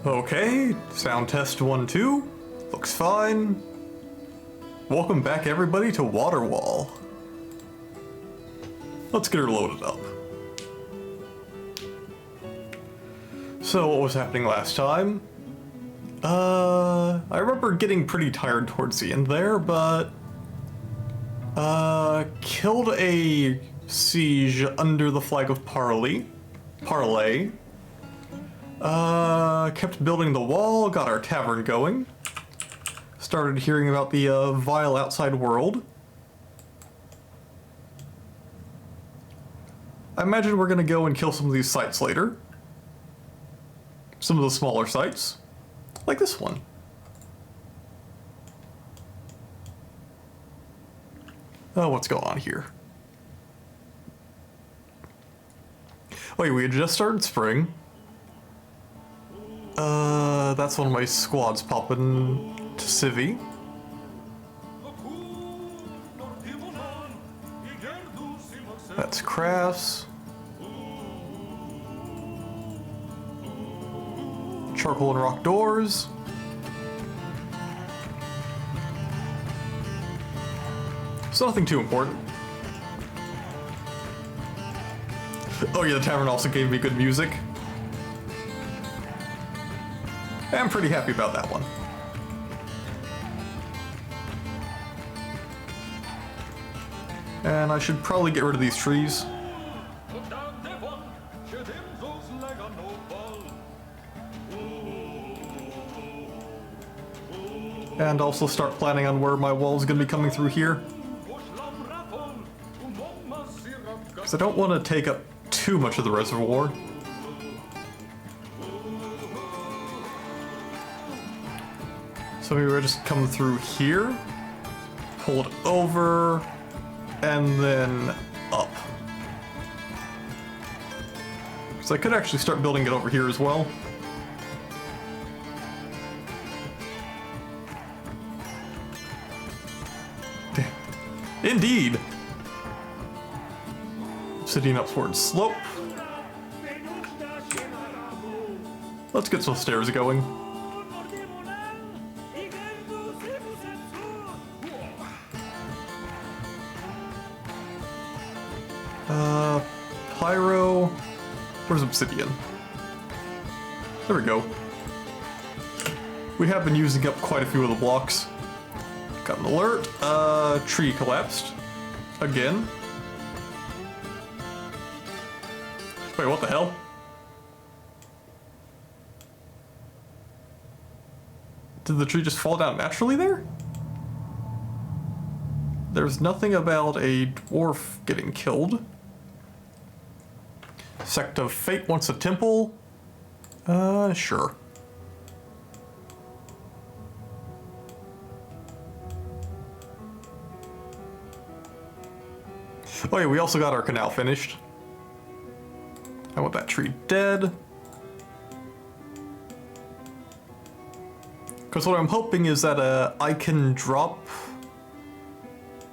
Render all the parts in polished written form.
Okay, sound test 1, 2. Looks fine. Welcome back everybody to Waterwall. Let's get her loaded up. So what was happening last time? I remember getting pretty tired towards the end there, but killed a siege under the flag of Parley. Kept building the wall, got our tavern going. Started hearing about the vile outside world. I imagine we're gonna go and kill some of these sites later. Some of the smaller sites. Like this one. Oh, what's going on here? Wait, we had just started spring. That's one of my squads popping to Civi. That's crafts. Charcoal and rock doors. It's nothing too important. Oh yeah, the tavern also gave me good music. I'm pretty happy about that one. And I should probably get rid of these trees. And also start planning on where my wall's gonna be coming through here. Because I don't want to take up too much of the reservoir. So maybe we'll just come through here, pull it over, and then up. So I could actually start building it over here as well. Indeed! Obsidian upward slope. Let's get some stairs going. Pyro. Where's obsidian? There we go. We have been using up quite a few of the blocks. Got an alert. Tree collapsed. Again. Wait, what the hell? Did the tree just fall down naturally there? There's nothing about a dwarf getting killed. Sect of Fate wants a temple. Sure. Oh yeah, we also got our canal finished. I want that tree dead. Because what I'm hoping is that I can drop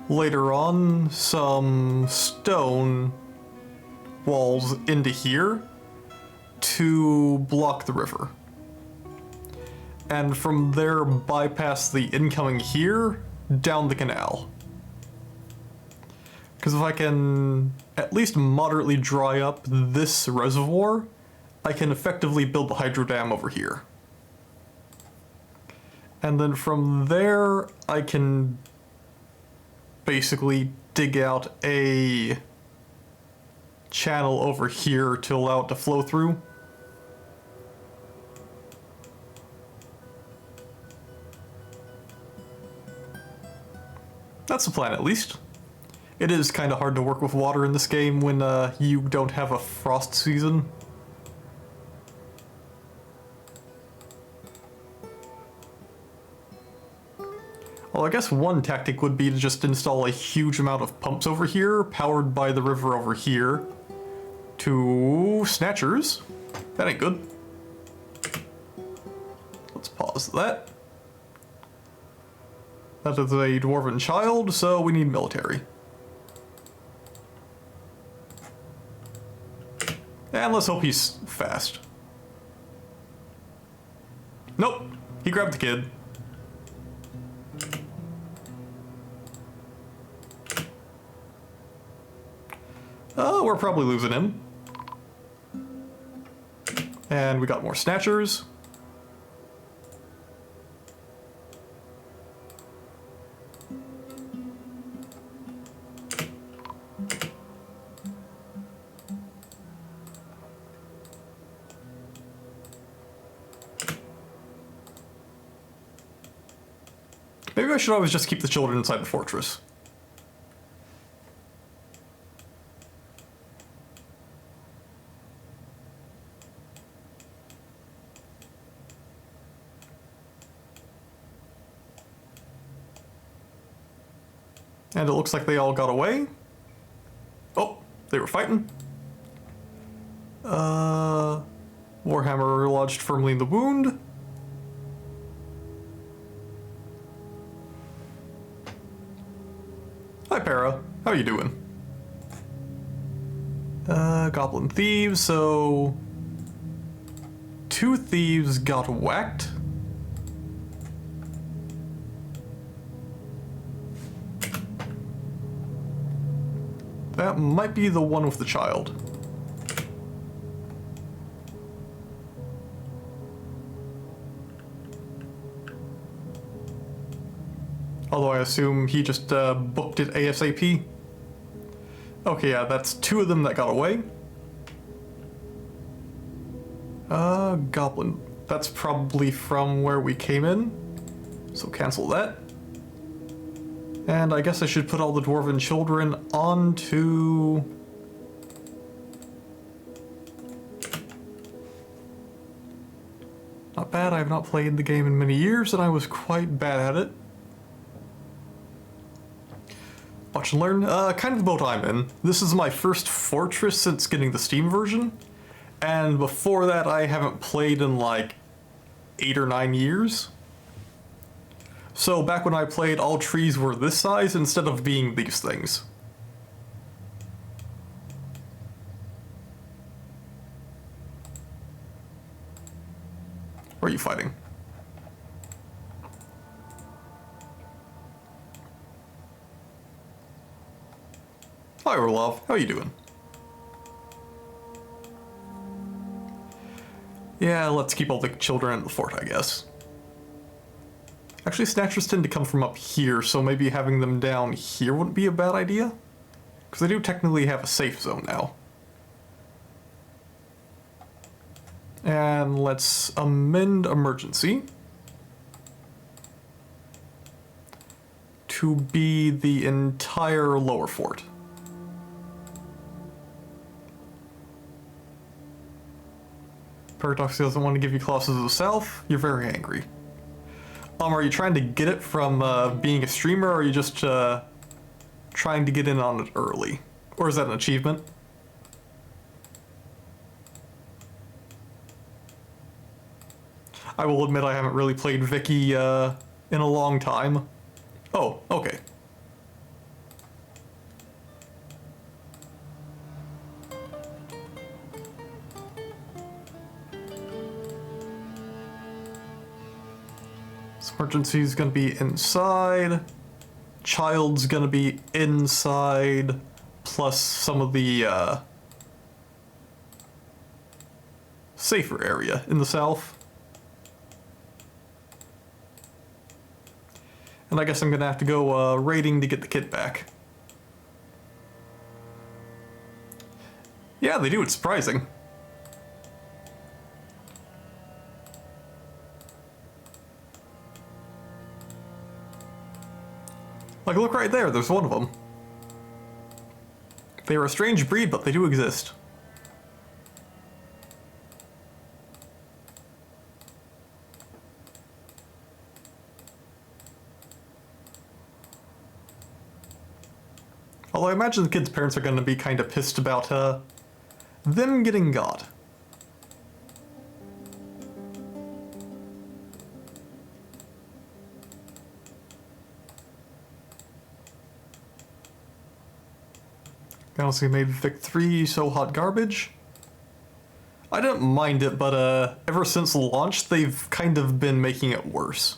later on some stone walls into here to block the river. And from there bypass the incoming here down the canal. Because if I can at least moderately dry up this reservoir, I can effectively build the hydro dam over here. And then from there, I can basically dig out a channel over here to allow it to flow through. That's the plan, at least. It is kind of hard to work with water in this game when you don't have a frost season. Well, I guess one tactic would be to just install a huge amount of pumps over here, powered by the river over here, to snatchers. That ain't good. Let's pause that. That is a dwarven child, so we need military. And let's hope he's fast. Nope, he grabbed the kid. We're probably losing him. And we got more snatchers. Maybe I should always just keep the children inside the fortress. And it looks like they all got away. Oh, they were fighting. Warhammer lodged firmly in the wound. Hi, Para. How you doing? Goblin thieves, so... 2 thieves got whacked. That might be the one with the child. Although I assume he just booked it ASAP. Okay, yeah, that's 2 of them that got away. Goblin. That's probably from where we came in. So cancel that. And I guess I should put all the dwarven children onto... Not bad, I have not played the game in many years, and I was quite bad at it. Watch and learn. Kind of the boat I'm in. This is my first fortress since getting the Steam version. And before that, I haven't played in like 8 or 9 years. So back when I played, all trees were this size instead of being these things. Where are you fighting? Hi, Orlov. How you doing? Yeah, let's keep all the children in the fort, I guess. Actually, snatchers tend to come from up here, so maybe having them down here wouldn't be a bad idea. Because they do technically have a safe zone now. And let's amend emergency to be the entire lower fort. Paradox doesn't want to give you Colossus of the South. You're very angry. Are you trying to get it from being a streamer, or are you just trying to get in on it early? Or is that an achievement? I will admit I haven't really played Vicky in a long time. Oh, okay. Emergency's gonna be inside. Child's gonna be inside. Plus some of the safer area in the south. And I guess I'm gonna have to go raiding to get the kid back. Yeah, they do. It's surprising. Like, look right there, there's one of them. They are a strange breed, but they do exist. Although I imagine the kids' parents are going to be kind of pissed about them getting got. I honestly made Vic 3 so hot garbage. I didn't mind it, but ever since launch, they've kind of been making it worse.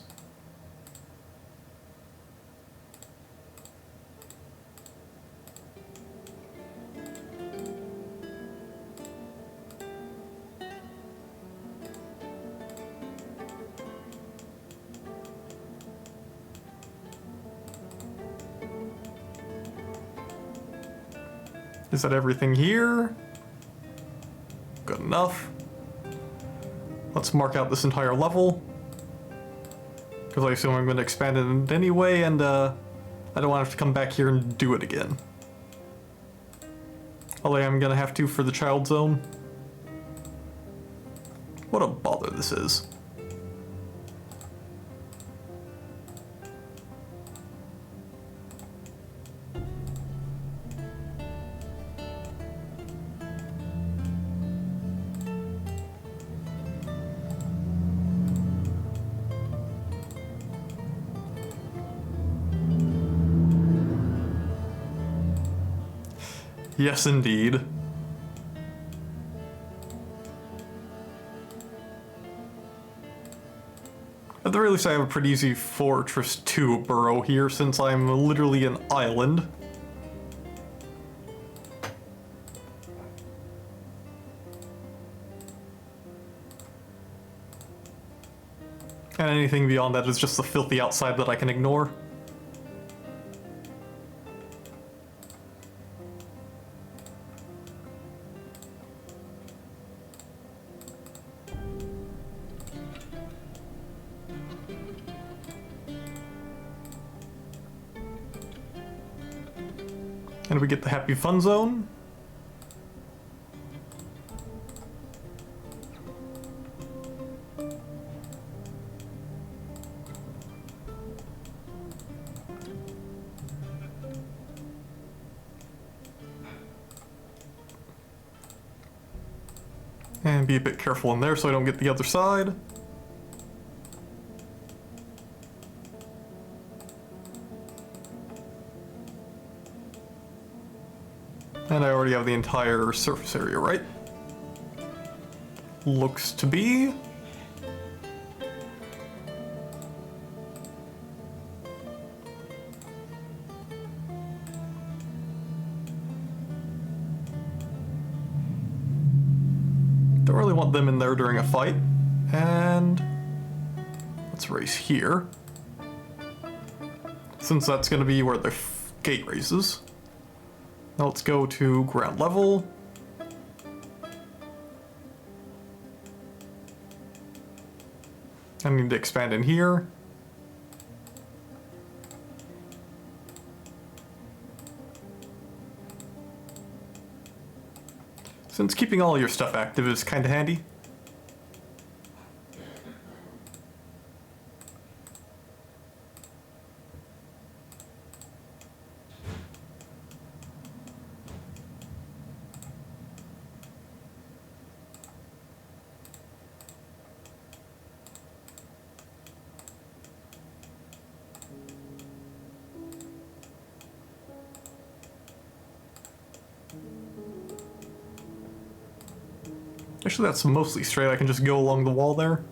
Is that everything here? Good enough. Let's mark out this entire level. Because I assume I'm going to expand it anyway, and I don't want to have to come back here and do it again. Although I'm going to have to for the child zone. What a bother this is. Yes, indeed. At the very least, I have a pretty easy Fortress 2 burrow here, since I'm literally an island. And anything beyond that is just the filthy outside that I can ignore. And we get the Happy Fun Zone. And be a bit careful in there so I don't get the other side. And I already have the entire surface area, right? Looks to be. Don't really want them in there during a fight. And let's race here. Since that's going to be where the gate races. Now let's go to ground level. I need to expand in here. Since keeping all your stuff active is kind of handy. Actually, that's mostly straight. I can just go along the wall there.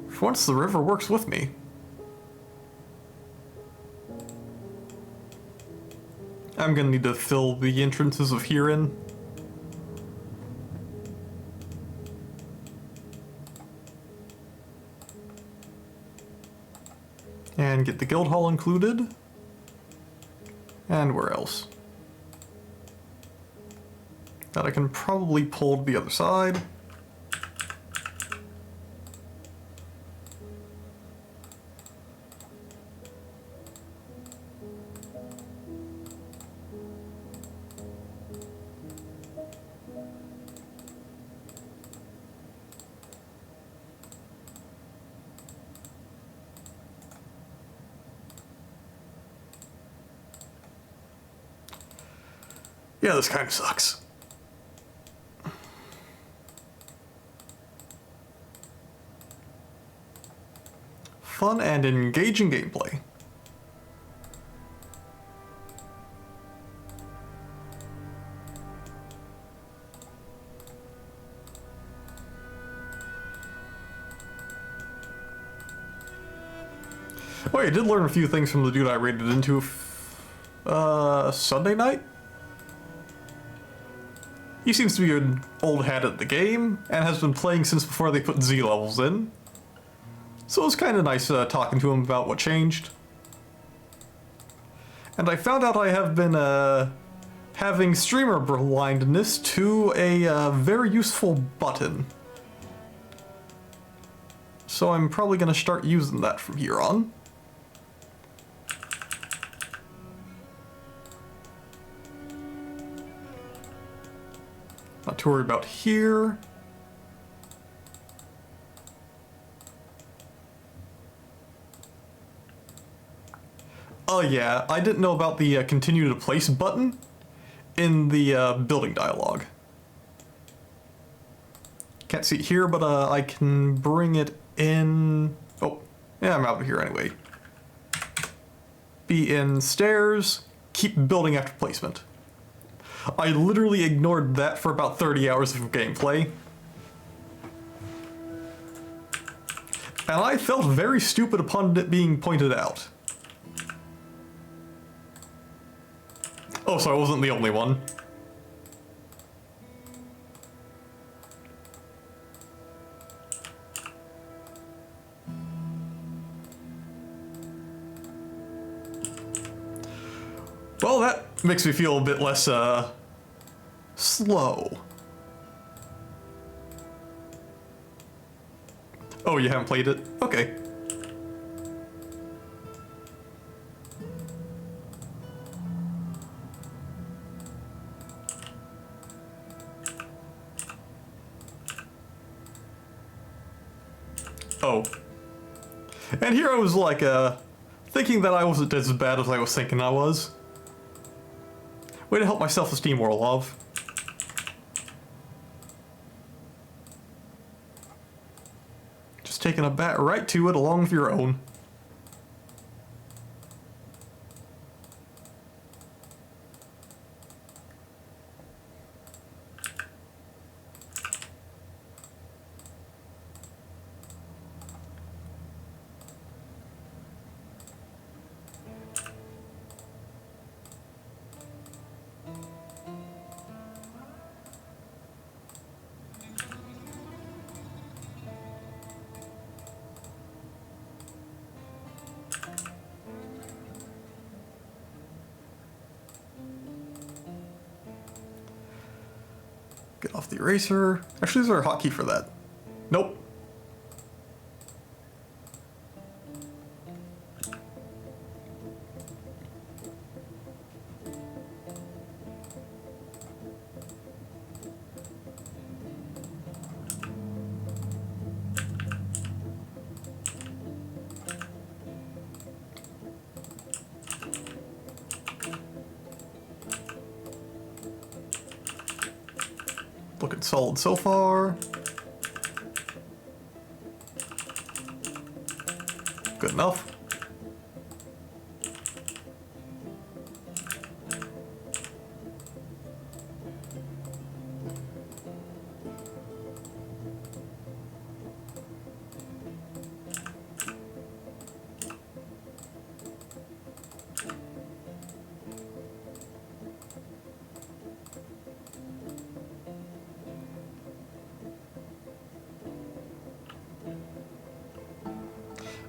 For once, the river works with me. I'm gonna need to fill the entrances of here in. And get the guild hall included. And where else? That I can probably pull to the other side. Yeah, this kind of sucks. Fun and engaging gameplay. Oh, I did learn a few things from the dude I raided into Sunday night? He seems to be an old hat at the game, and has been playing since before they put Z levels in. So it was kind of nice talking to him about what changed. And I found out I have been having streamer blindness to a very useful button. So I'm probably going to start using that from here on. Not to worry about here. Oh yeah, I didn't know about the continue to place button in the building dialogue. Can't see it here, but I can bring it in. Oh, yeah, I'm out of here anyway. Be in stairs, keep building after placement. I literally ignored that for about 30 hours of gameplay. And I felt very stupid upon it being pointed out. Oh, so I wasn't the only one. Well, that makes me feel a bit less, slow. Oh, you haven't played it? Okay. Oh. And here I was like, thinking that I wasn't as bad as I was thinking I was. Way to help my self-esteem, Orlov. Just taking a bat right to it along with your own. Get off the eraser. Actually, is there a hotkey for that? Nope. Looking solid so far. Good enough.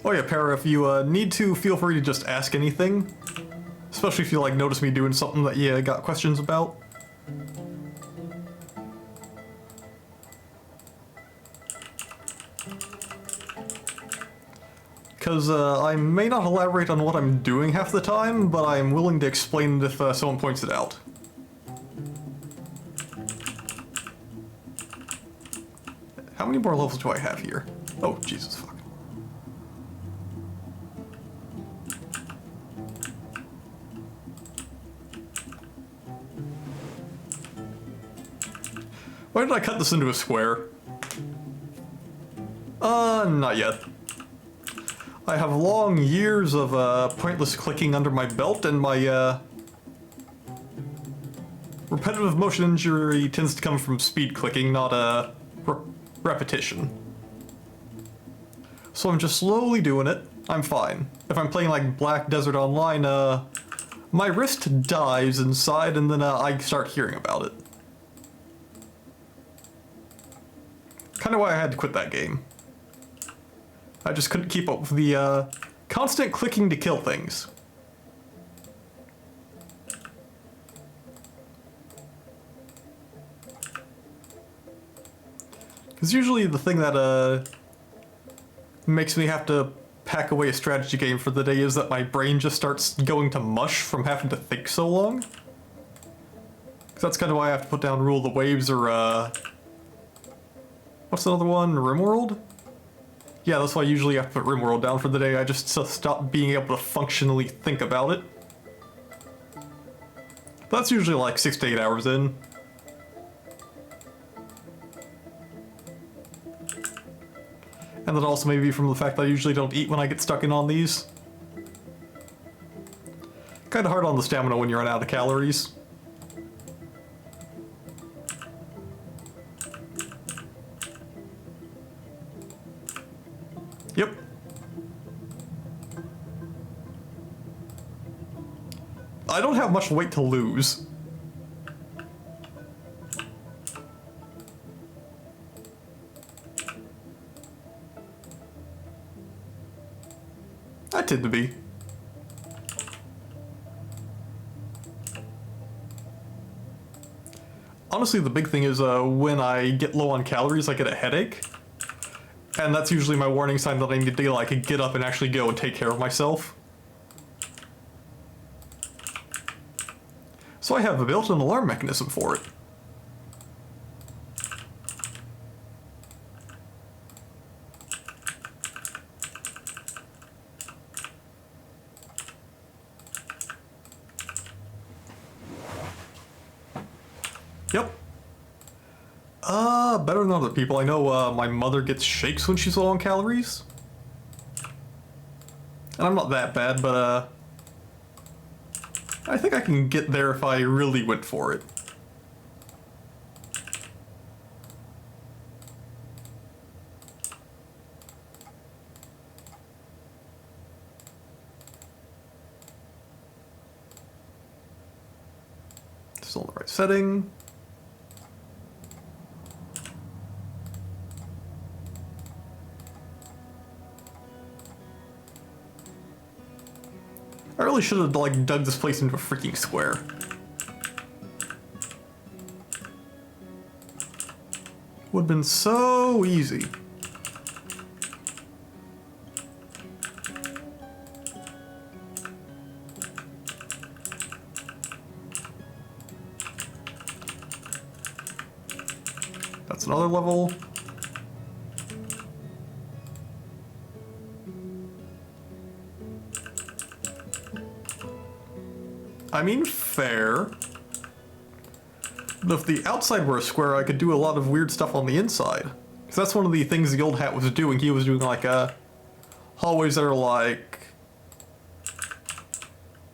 Oh yeah, Para, if you need to, feel free to just ask anything. Especially if you like notice me doing something that you got questions about. Because I may not elaborate on what I'm doing half the time, but I'm willing to explain it if someone points it out. How many more levels do I have here? Oh, Jesus fuck. Why did I cut this into a square? Not yet. I have long years of pointless clicking under my belt, and my repetitive motion injury tends to come from speed clicking, not repetition. So I'm just slowly doing it. I'm fine. If I'm playing like Black Desert Online, my wrist dies inside and then I start hearing about it. Kind of why I had to quit that game. I just couldn't keep up with the constant clicking to kill things. Because usually the thing that makes me have to pack away a strategy game for the day is that my brain just starts going to mush from having to think so long. Because that's kind of why I have to put down Rule of the Waves or what's another one? RimWorld? Yeah, that's why I usually have to put RimWorld down for the day. I just stop being able to functionally think about it. That's usually like 6 to 8 hours in. And then also maybe from the fact that I usually don't eat when I get stuck in on these. Kinda hard on the stamina when you run out of calories. Yep. I don't have much weight to lose. I tend to be. Honestly, the big thing is when I get low on calories, I get a headache. And that's usually my warning sign that I need to like get up and actually go and take care of myself. So I have a built-in alarm mechanism for it. Yep. Better than other people. I know my mother gets shakes when she's low on calories. And I'm not that bad, but I think I can get there if I really went for it. Still in the right setting. I really should have like dug this place into a freaking square. Would have been so easy. That's another level. I mean, fair. But if the outside were a square, I could do a lot of weird stuff on the inside. Because that's one of the things the old hat was doing. He was doing like hallways that are like...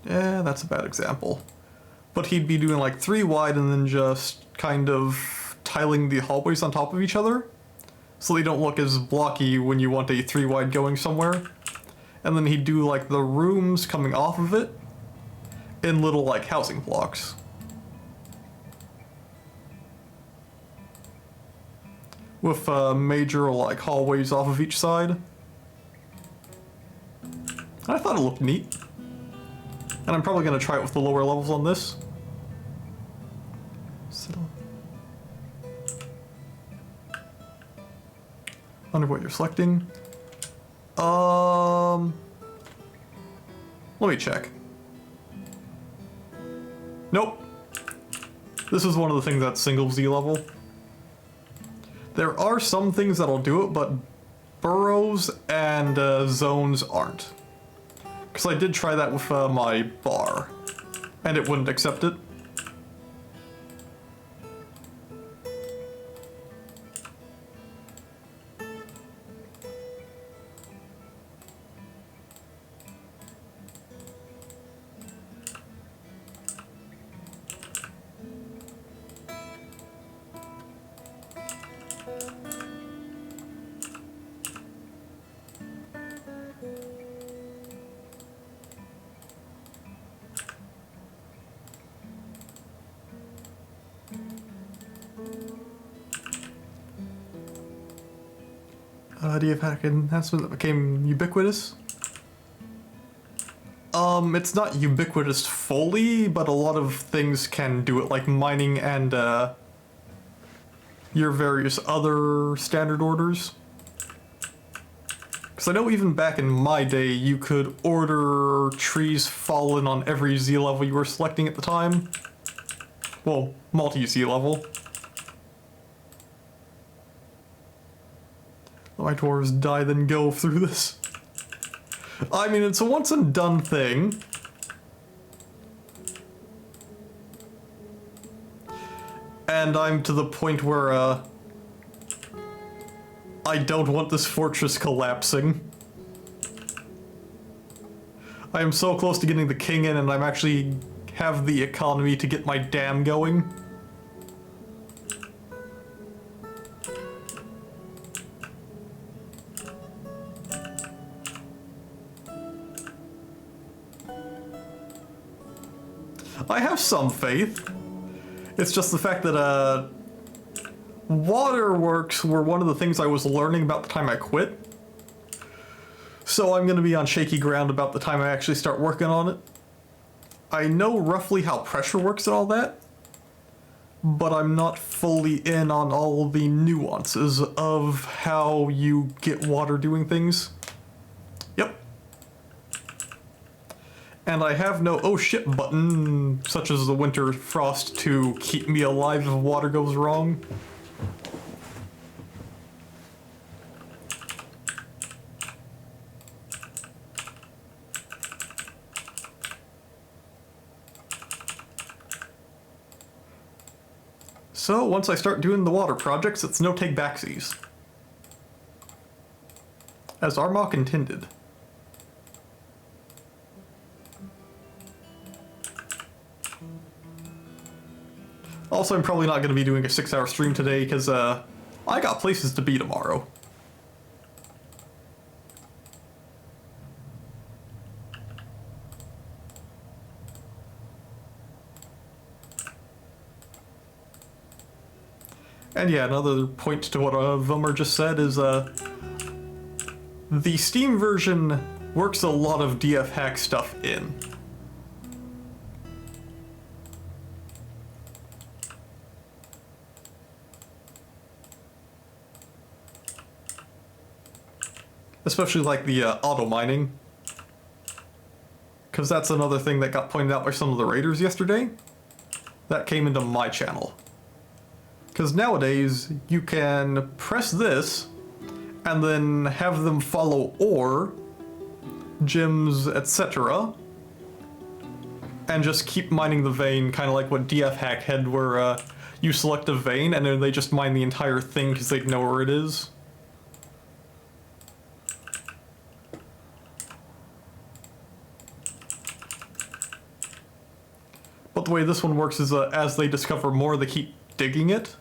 Yeah, that's a bad example. But he'd be doing like 3 wide and then just kind of tiling the hallways on top of each other. So they don't look as blocky when you want a 3 wide going somewhere. And then he'd do like the rooms coming off of it in little like housing blocks. With major like hallways off of each side. I thought it looked neat. And I'm probably going to try it with the lower levels on this. Under what you're selecting. Let me check. Nope. This is one of the things that's single Z level. There are some things that'll do it, but burrows and zones aren't. Because I did try that with my bar, and it wouldn't accept it. DFhack enhancement that became ubiquitous. It's not ubiquitous fully, but a lot of things can do it, like mining and your various other standard orders. Because I know even back in my day, you could order trees fallen on every Z level you were selecting at the time. Well, multi-Z level. Let my dwarves die, then go through this. I mean, it's a once and done thing. And I'm to the point where, I don't want this fortress collapsing. I am so close to getting the king in, and I'm actually have the economy to get my dam going. I have some faith. It's just the fact that, waterworks were one of the things I was learning about the time I quit. So I'm gonna be on shaky ground about the time I actually start working on it. I know roughly how pressure works and all that, but I'm not fully in on all the nuances of how you get water doing things. Yep. And I have no oh shit button, such as the winter frost, to keep me alive if water goes wrong. So once I start doing the water projects, it's no take backsies. As Armok intended. Also, I'm probably not going to be doing a 6-hour stream today because I got places to be tomorrow. And yeah, another point to what Vilmer just said is the Steam version works a lot of DFhack stuff in. Especially like the auto mining. Because that's another thing that got pointed out by some of the raiders yesterday. That came into my channel. Because nowadays, you can press this, and then have them follow ore, gems, etc. And just keep mining the vein, kind of like what DFhack had, where you select a vein, and then they just mine the entire thing because they know where it is. But the way this one works is as they discover more, they keep digging it.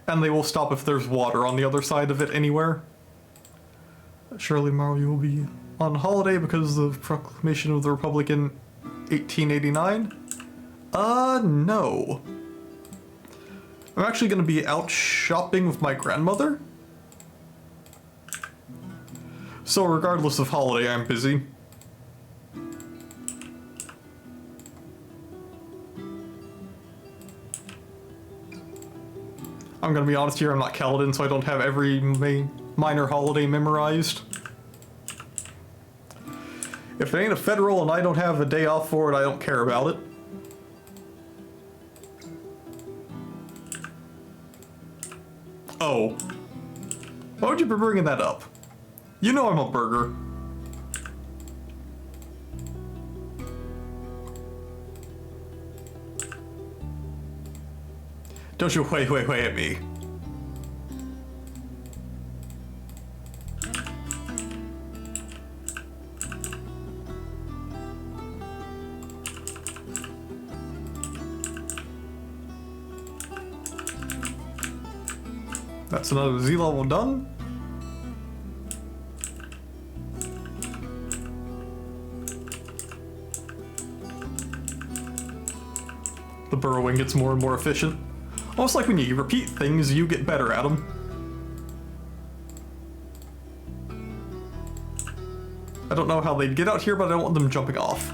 And they will stop if there's water on the other side of it anywhere. Surely tomorrow you will be on holiday because of the proclamation of the Republic in 1889? No. I'm actually going to be out shopping with my grandmother. So regardless of holiday, I'm busy. I'm gonna be honest here, I'm not Kaladin, so I don't have every minor holiday memorized. If it ain't a federal and I don't have a day off for it, I don't care about it. Oh. Why would you be bringing that up? You know I'm a burger. Don't you wait at me. That's another Z level done. The burrowing gets more and more efficient. Almost like when you repeat things, you get better at them. I don't know how they'd get out here, but I don't want them jumping off.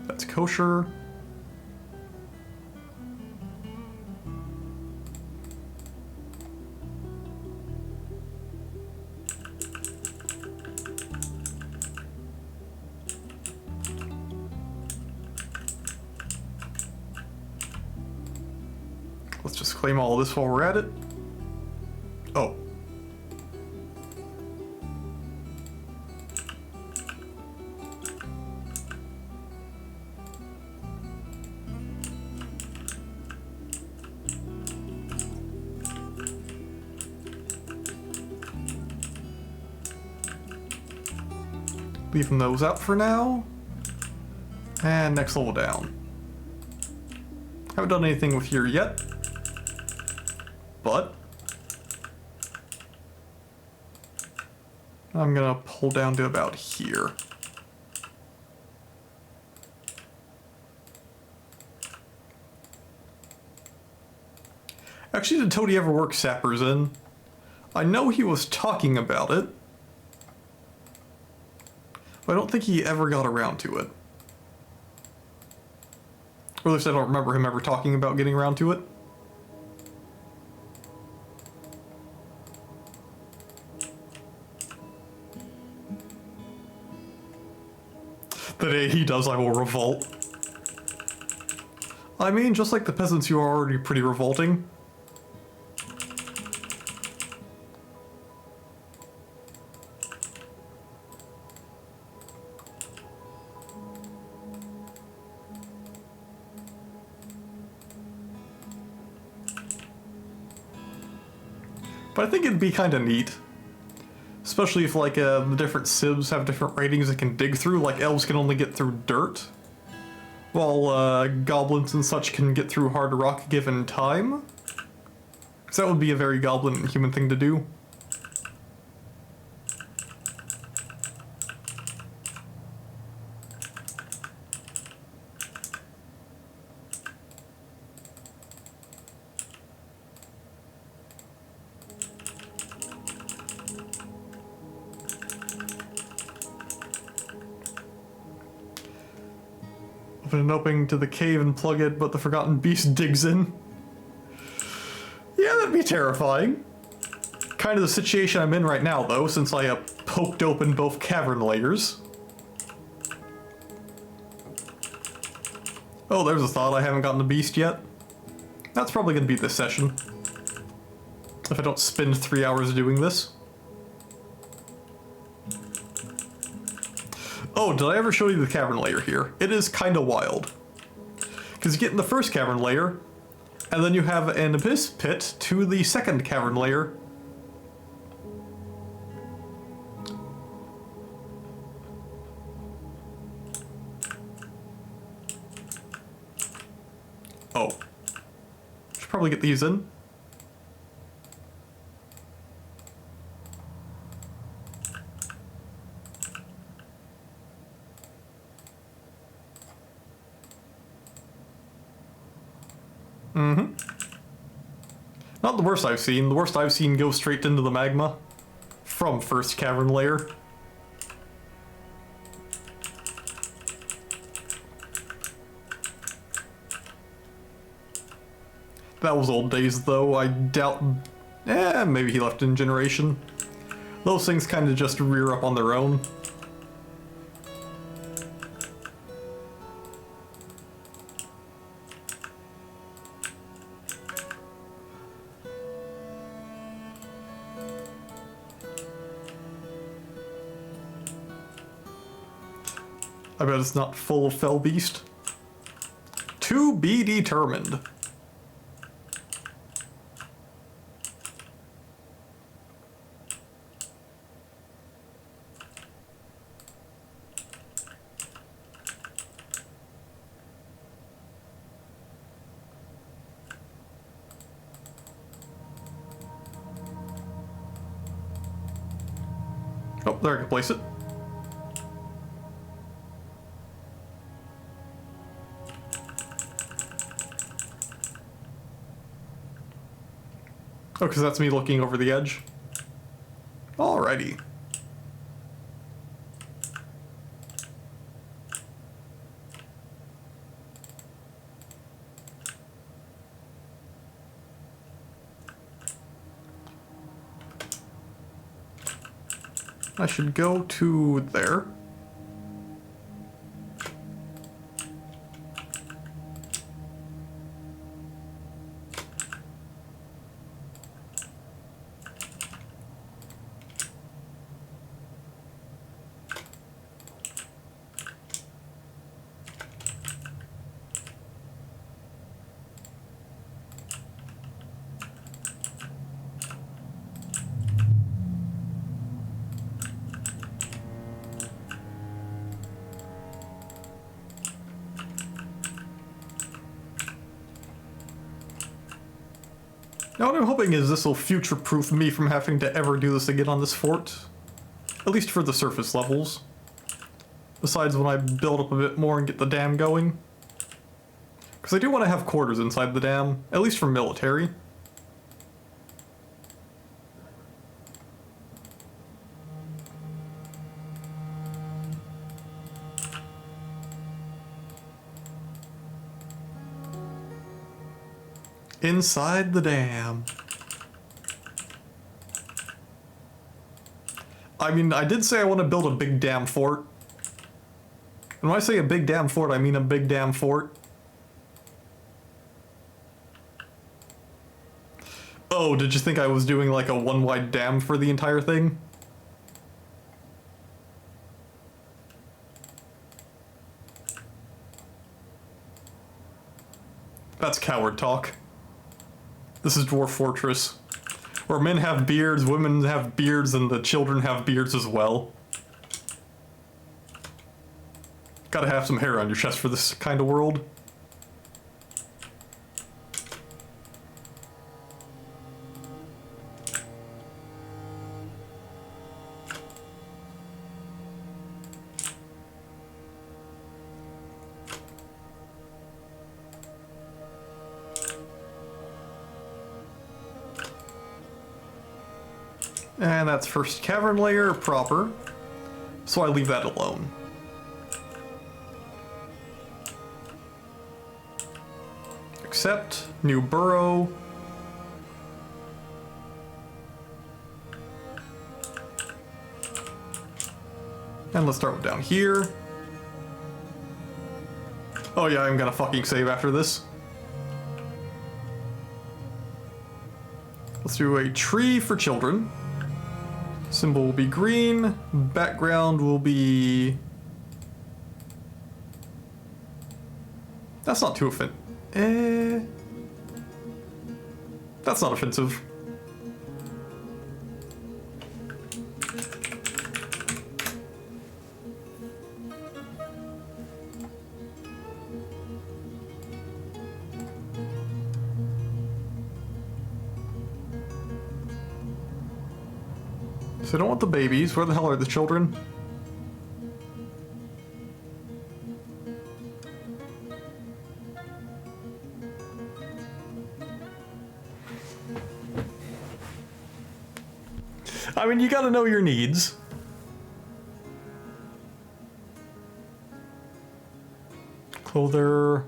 That's kosher. Let's just claim all of this while we're at it. Oh. Leaving those out for now. And next level down. Haven't done anything with here yet. But I'm gonna pull down to about here. Actually, did Toady ever work sappers in? I know he was talking about it, but I don't think he ever got around to it. Or at least I don't remember him ever talking about getting around to it. The day he does, I will revolt. I mean, just like the peasants, you are already pretty revolting. But I think it'd be kind of neat. Especially if, like, the different civs have different ratings it can dig through. Like, elves can only get through dirt, while goblins and such can get through hard rock given time. Because that would be a very goblin and human thing to do. Open an opening to the cave and plug it, but the Forgotten Beast digs in. Yeah, that'd be terrifying. Kind of the situation I'm in right now, though, since I poked open both cavern layers. Oh, there's a thought. I haven't gotten the beast yet. That's probably going to be this session. If I don't spend 3 hours doing this. Oh, did I ever show you the cavern layer here? It is kind of wild. Because you get in the first cavern layer, and then you have an abyss pit to the second cavern layer. Oh. Should probably get these in. Mm-hmm. Not the worst I've seen. The worst I've seen go straight into the magma from first cavern layer. That was old days, though. I doubt... maybe he left in Generation. Those things kind of just rear up on their own. I bet it's not full of fell beast. To be determined. Oh, there I can place it. Oh, because that's me looking over the edge. Alrighty. I should go to there. Now what I'm hoping is this will future-proof me from having to ever do this again on this fort. At least for the surface levels. Besides when I build up a bit more and get the dam going. Because I do want to have quarters inside the dam, at least for military. Inside the dam. I mean, I did say I want to build a big damn fort. And when I say a big damn fort, I mean a big damn fort. Oh, did you think I was doing like a one-wide dam for the entire thing? That's coward talk. This is Dwarf Fortress, where men have beards, women have beards, and the children have beards as well. Gotta have some hair on your chest for this kind of world. And that's first cavern layer proper, so I leave that alone. Accept, new burrow. And let's start with down here. Oh yeah, I'm gonna fucking save after this. Let's do a tree for children. Symbol will be green, background will be... That's not too offensive. That's not offensive. So I don't want the babies. Where the hell are the children? I mean, you gotta know your needs. Clother,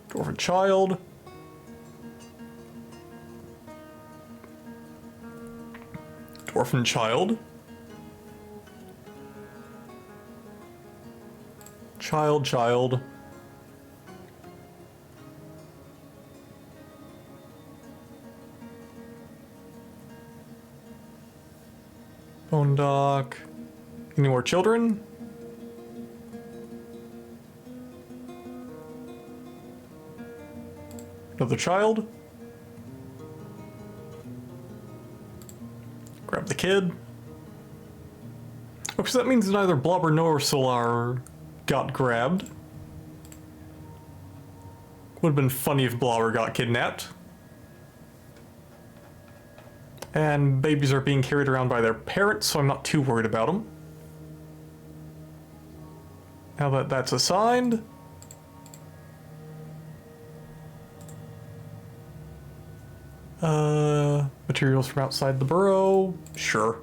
dwarven child. Dwarven child. Child. Bone dock. Any more children? another child. Grab the kid. Okay, so that means neither Blobber nor Solar got grabbed. Would have been funny if Blobber got kidnapped. And babies are being carried around by their parents, so I'm not too worried about them. Now that that's assigned. Materials from outside the burrow, sure.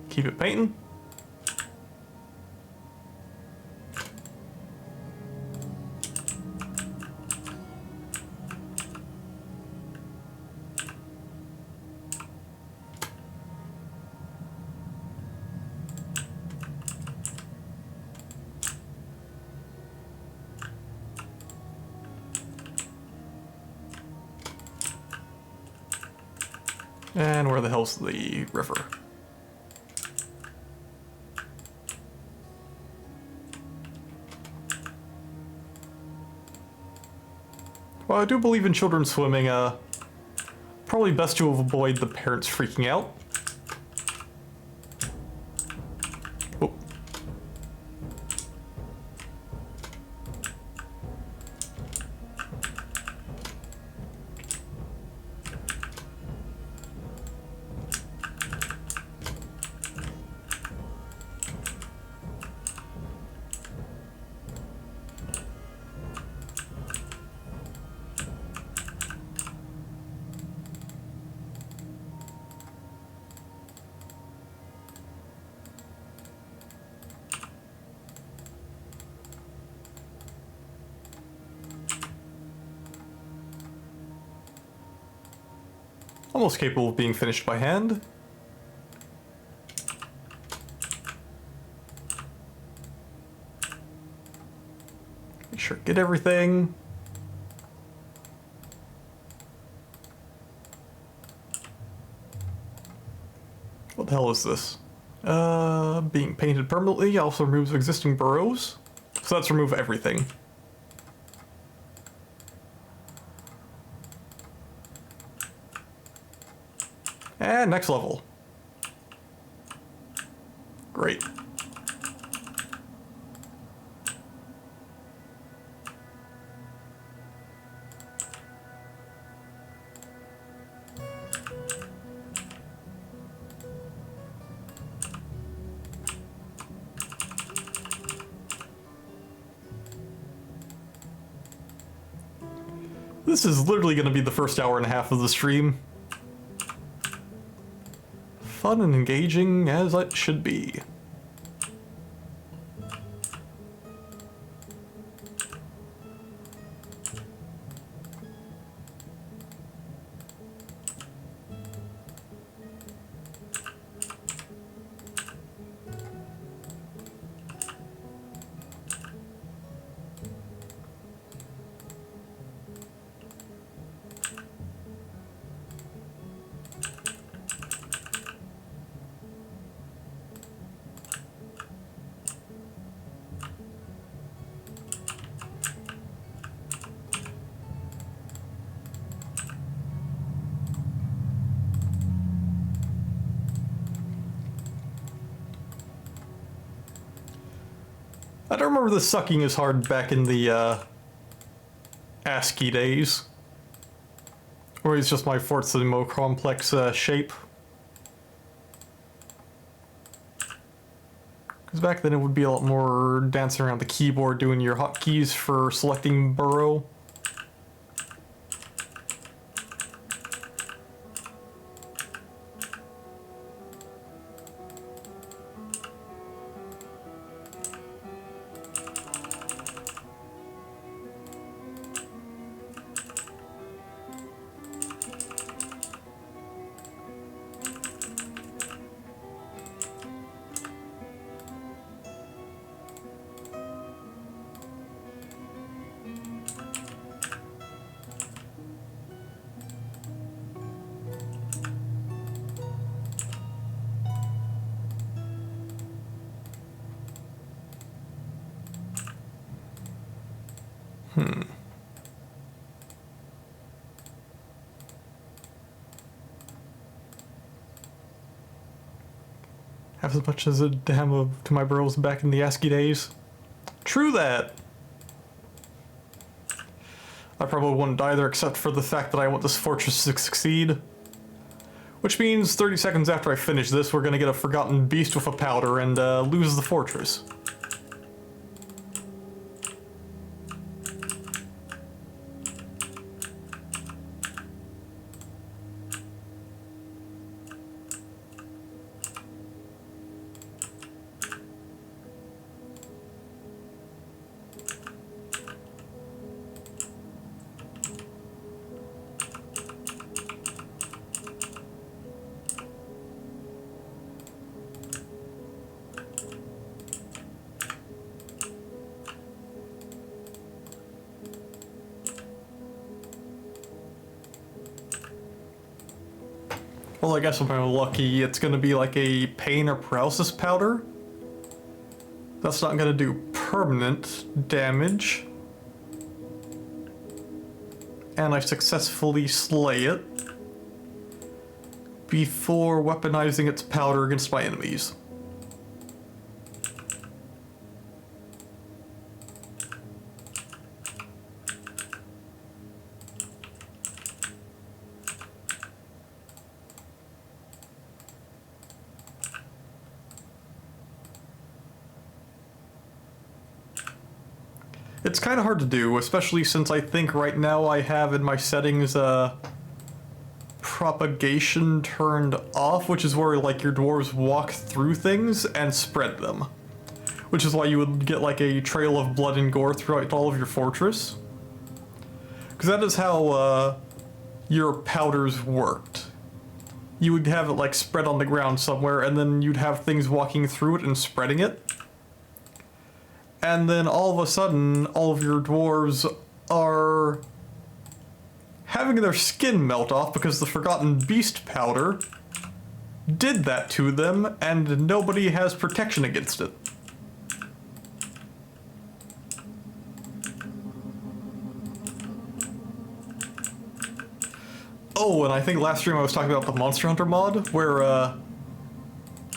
Keep it painting. And where the hell's the river? Well, I do believe in children swimming. Probably best to avoid the parents freaking out. Oh. Almost capable of being finished by hand. Make sure get everything. What the hell is this? Being painted permanently also removes existing burrows. So that's remove everything. And next level. Great. This is literally going to be the first hour and a half of the stream. Fun and engaging as it should be. I don't remember this sucking as hard back in the ASCII days. Or it's just my Fortissimo complex shape. Because back then it would be a lot more dancing around the keyboard doing your hotkeys for selecting burrow. Half as much as a dam to my bros back in the ASCII days. True that. I probably wouldn't either, except for the fact that I want this fortress to succeed. Which means 30 seconds after I finish this, we're gonna get a forgotten beast with a powder and lose the fortress. Well, I guess if I'm lucky, it's gonna be like a pain or paralysis powder. That's not gonna do permanent damage. And I successfully slay it before weaponizing its powder against my enemies. It's kind of hard to do, especially since I think right now I have in my settings propagation turned off, which is where like your dwarves walk through things and spread them. Which is why you would get like a trail of blood and gore throughout all of your fortress. Because that is how your powders worked. You would have it like spread on the ground somewhere, and then you'd have things walking through it and spreading it. And then all of a sudden, all of your dwarves are having their skin melt off because the Forgotten Beast powder did that to them, and nobody has protection against it. Oh, and I think last stream I was talking about the Monster Hunter mod, where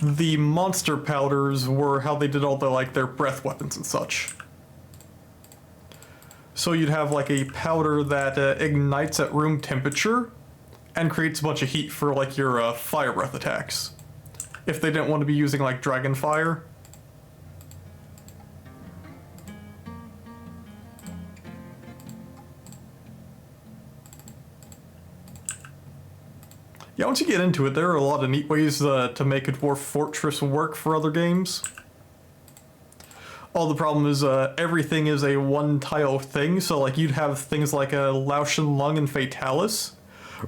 the monster powders were how they did all the like their breath weapons and such. So you'd have like a powder that ignites at room temperature and creates a bunch of heat for like your fire breath attacks. If they didn't want to be using like dragon fire. Yeah, once you get into it, there are a lot of neat ways to make a dwarf fortress work for other games. All the problem is everything is a one-tile thing, so like you'd have things like a Laotian Lung and Fatalis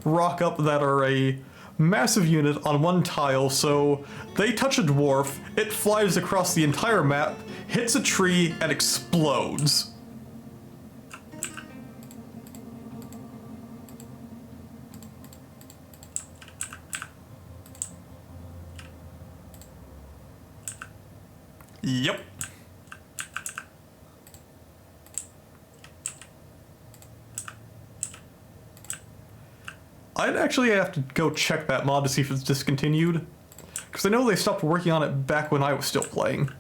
rock up that are a massive unit on one tile, so they touch a dwarf, it flies across the entire map, hits a tree, and explodes. Yep. I'd actually have to go check that mod to see if it's discontinued. Because I know they stopped working on it back when I was still playing.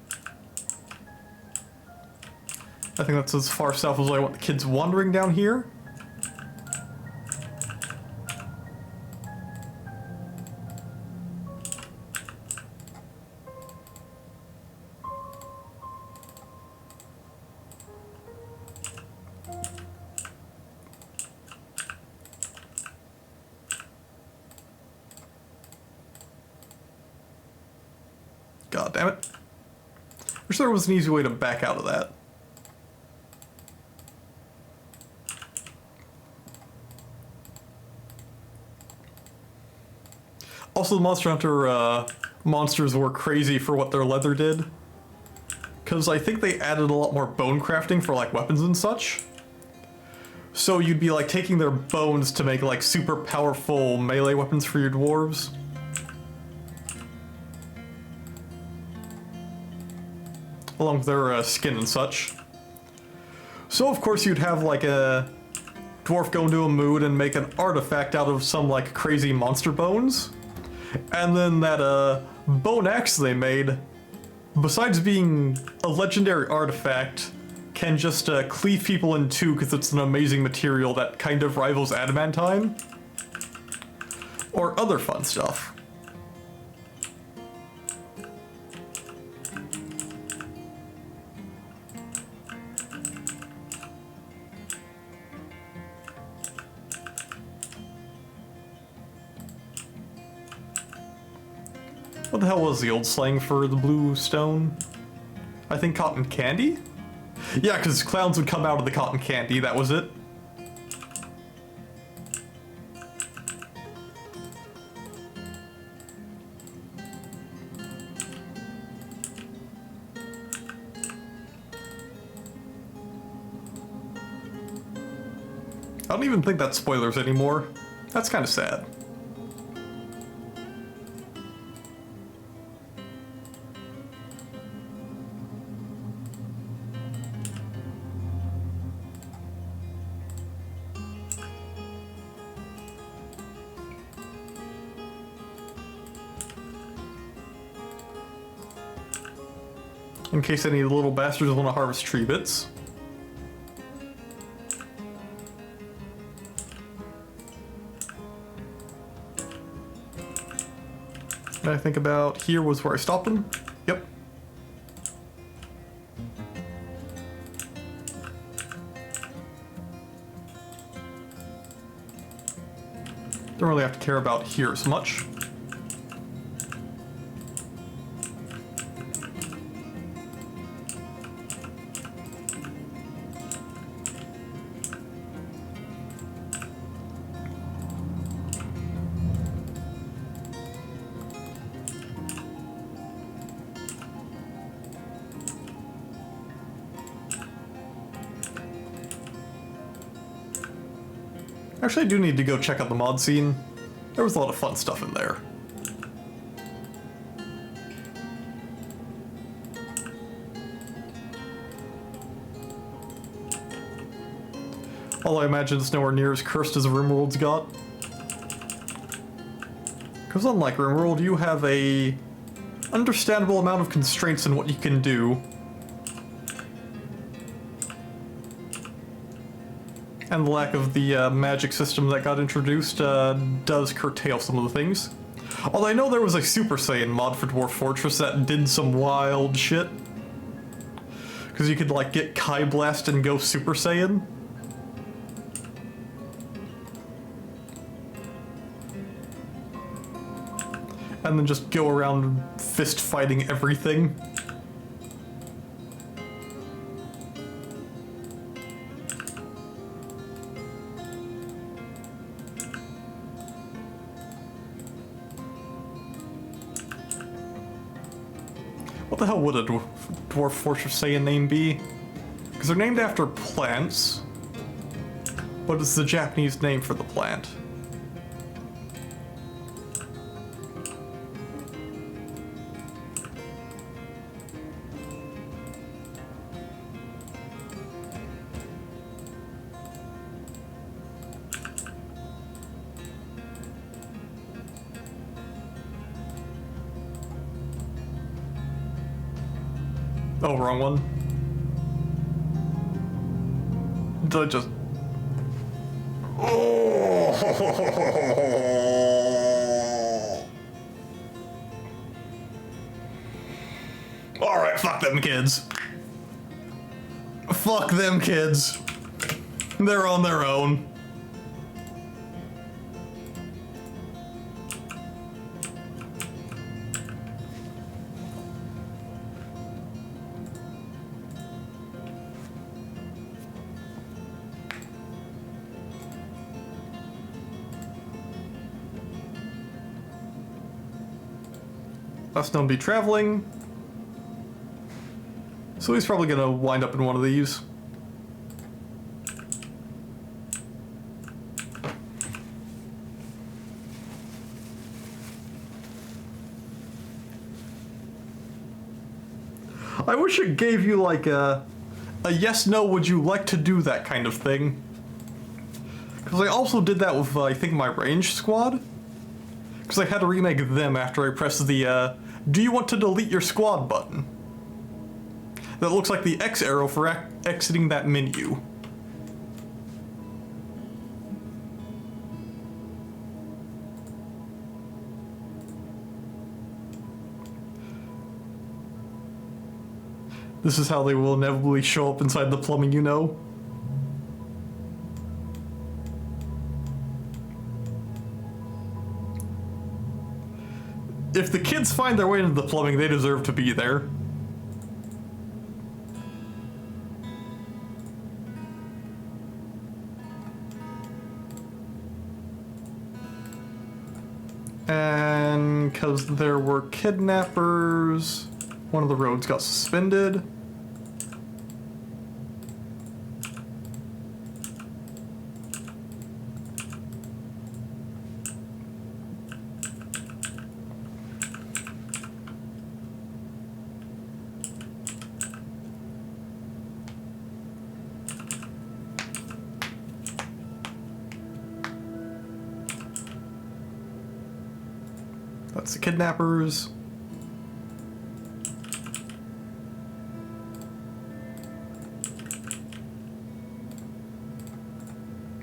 I think that's as far south as I want the kids wandering down here. God damn it. Wish there was an easy way to back out of that. Also, the Monster Hunter monsters were crazy for what their leather did. Because I think they added a lot more bone crafting for like weapons and such. So you'd be like taking their bones to make like super powerful melee weapons for your dwarves. Along with their skin and such. So of course you'd have like a dwarf go into a mood and make an artifact out of some like crazy monster bones. And then that bone axe they made, besides being a legendary artifact, can just cleave people in two because it's an amazing material that kind of rivals adamantine. Or other fun stuff. What the hell was the old slang for the blue stone? I think cotton candy? Yeah, because clowns would come out of the cotton candy, that was it. I don't even think that's spoilers anymore. That's kind of sad. In case any little bastards want to harvest tree bits. I think about here was where I stopped him. Yep. Don't really have to care about here as much. Actually, I do need to go check out the mod scene. There was a lot of fun stuff in there. Although I imagine it's nowhere near as cursed as RimWorld's got. Because unlike RimWorld, you have a understandable amount of constraints in what you can do. And the lack of the magic system that got introduced does curtail some of the things. Although I know there was a Super Saiyan mod for Dwarf Fortress that did some wild shit. Because you could like get Kai Blast and go Super Saiyan. And then just go around fist fighting everything. What the hell would a Dwarf Fortress Saiyan name be? Because they're named after plants, but it's the Japanese name for the plant. Oh, wrong one. Did I just... Oh! Alright, fuck them kids. Fuck them kids. They're on their own. Us don't be traveling. So he's probably gonna wind up in one of these. I wish it gave you like a a yes, no, would you like to do that kind of thing. Because I also did that with, I think, my range squad. Because I had to remake them after I pressed the, do you want to delete your squad button? That looks like the X arrow for exiting that menu. This is how they will inevitably show up inside the plumbing, you know? If the kids find their way into the plumbing, they deserve to be there. And because there were kidnappers, one of the roads got suspended. That's the kidnappers.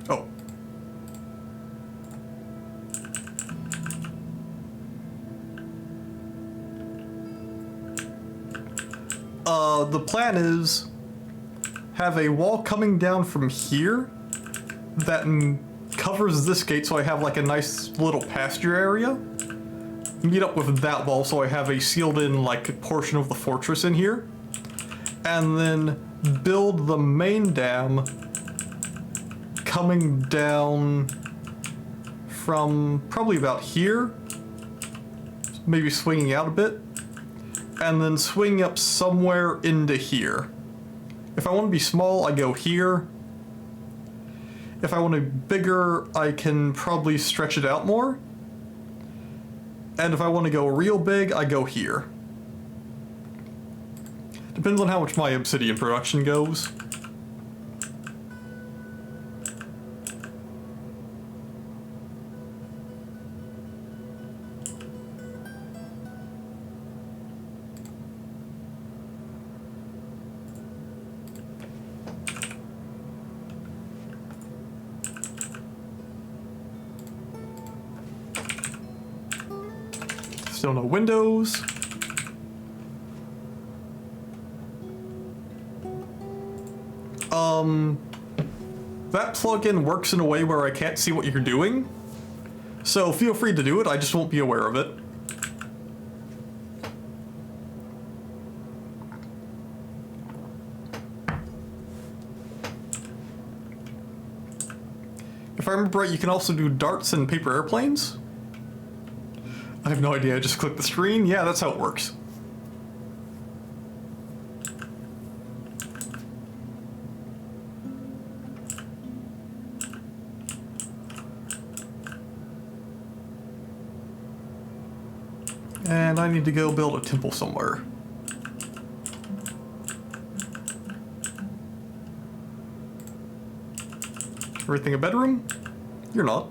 Oh. The plan is have a wall coming down from here that covers this gate, so I have like a nice little pasture area. Meet up with that wall so I have a sealed in like portion of the fortress in here. And then build the main dam coming down from probably about here, maybe swinging out a bit, and then swing up somewhere into here. If I want to be small, I go here. If I want to be bigger, I can probably stretch it out more. And if I want to go real big, I go here. Depends on how much my obsidian production goes. Still no windows. That plugin works in a way where I can't see what you're doing. So feel free to do it, I just won't be aware of it. If I remember right, you can also do darts and paper airplanes. I have no idea, I just clicked the screen. Yeah, that's how it works. And I need to go build a temple somewhere. Everything a bedroom? You're not.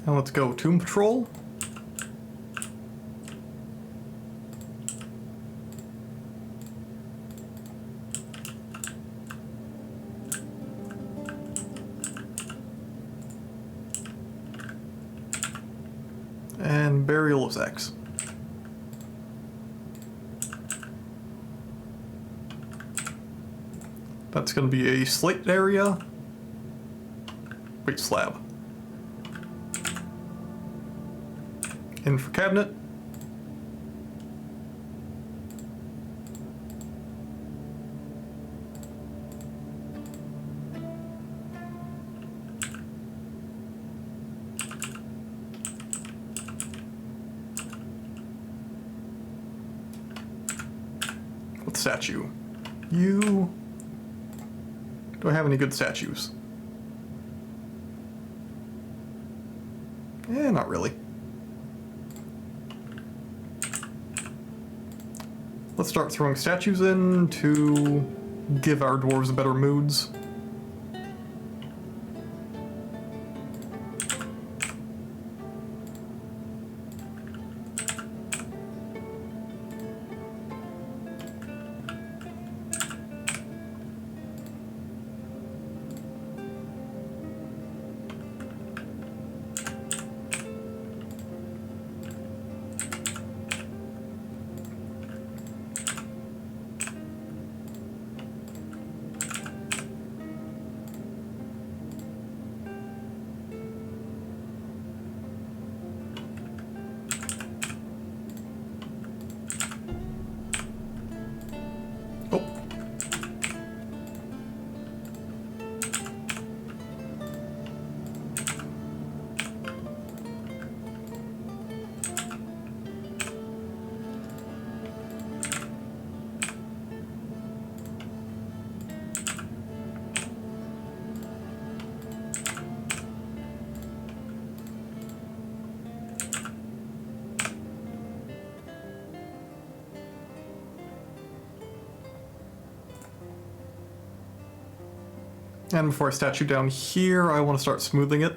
Now let's go tomb patrol. And burial of X. That's going to be a slate area. Wait, slab. In for cabinet. What statue? You... Do I have any good statues? Eh, not really. Let's start throwing statues in to give our dwarves better moods. Oh. And before I statue down here, I want to start smoothing it.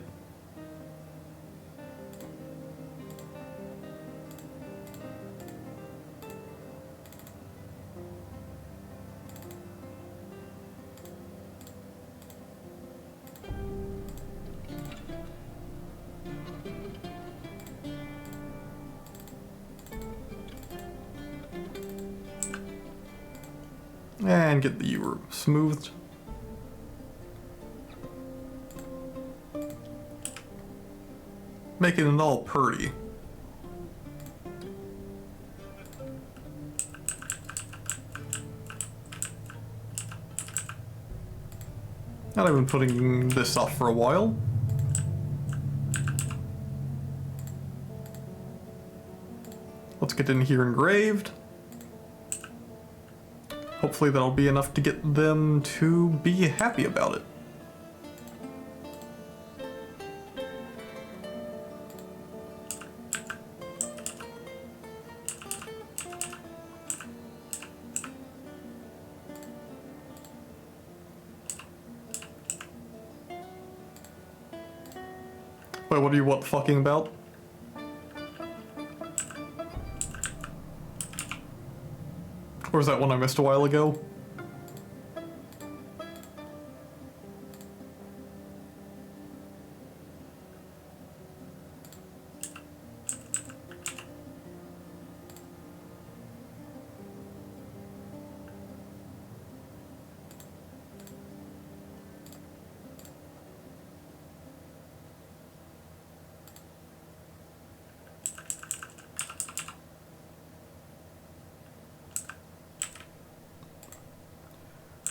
And get the U smoothed. Making it all purty. And I've been putting this off for a while. Let's get in here engraved. Hopefully that'll be enough to get them to be happy about it. Wait, what are you fucking about? Or was that one I missed a while ago?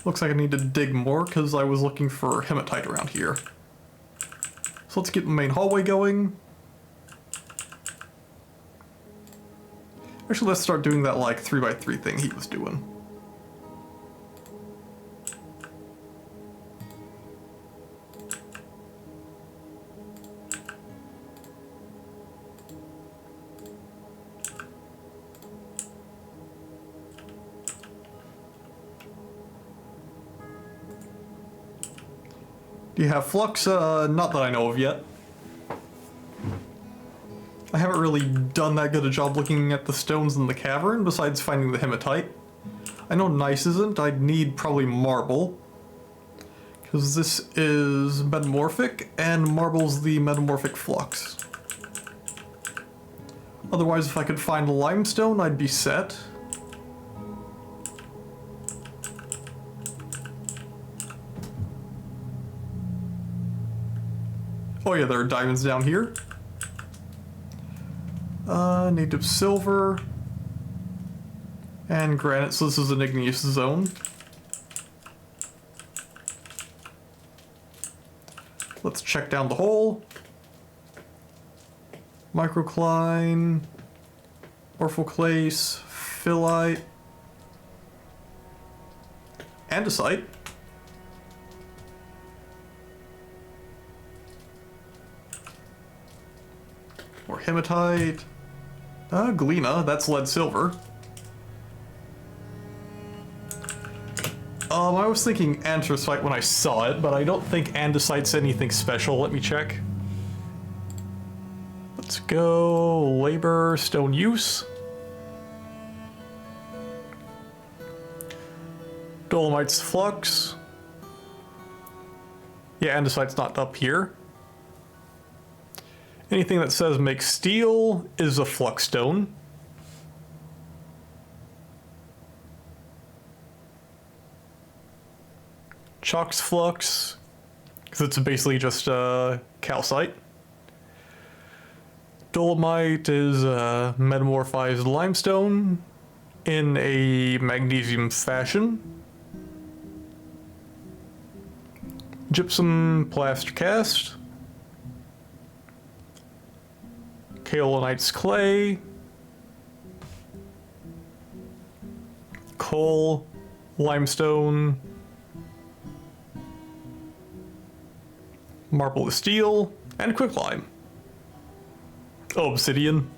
Looks like I need to dig more because I was looking for hematite around here. So let's get the main hallway going. Actually, let's start doing that like 3x3 thing he was doing. Do you have flux? Not that I know of yet. I haven't really done that good a job looking at the stones in the cavern, besides finding the hematite. I know gneiss isn't. I'd need probably marble. Because this is metamorphic, and marble's the metamorphic flux. Otherwise, if I could find limestone, I'd be set. Oh yeah, there are diamonds down here. Native silver. And granite, so this is an igneous zone. Let's check down the hole. Microcline. Orphoclase. Phyllite. Andesite. hematite. Galena, that's lead silver. I was thinking anthracite when I saw it, but I don't think andesite's anything special. Let me check. Let's go labor, stone use. Dolomite's flux. Yeah, andesite's not up here. Anything that says make steel is a flux stone. Chalk's flux, because it's basically just calcite. Dolomite is metamorphized limestone in a magnesium fashion. Gypsum plaster cast. Kaolinite's clay. Coal, limestone. Marble is steel, and quicklime. Oh, obsidian.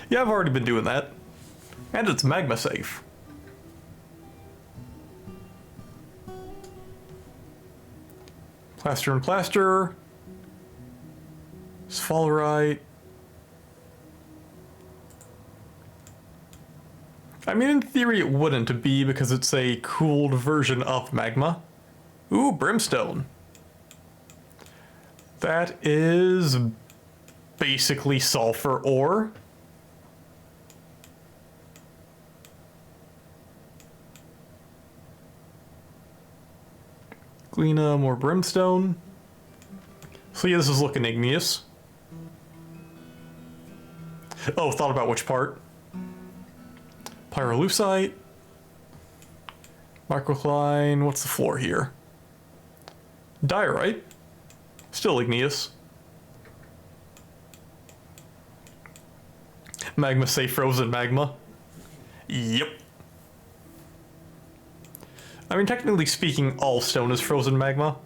Yeah, I've already been doing that. And it's magma safe. Plaster and plaster. Sphalerite. I mean, in theory it wouldn't be because it's a cooled version of magma. Ooh, brimstone. That is basically sulfur ore. Galena, more brimstone. So yeah, this is looking igneous. Oh, thought about which part. Pyrolusite. Microcline, what's the floor here? Diorite. Still igneous. Magma safe frozen magma. Yep. I mean, technically speaking, all stone is frozen magma.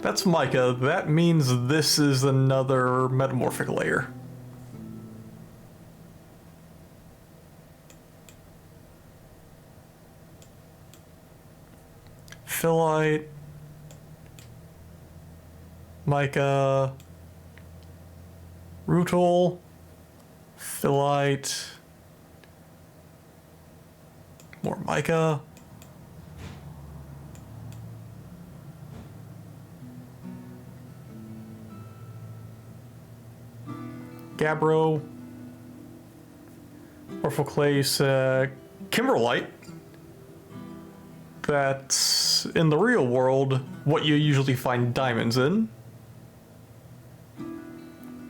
That's mica. That means this is another metamorphic layer. Phyllite. Mica. Rutile. Phyllite. More mica. Gabbro. Orphoclase. Kimberlite. That's, in the real world, what you usually find diamonds in.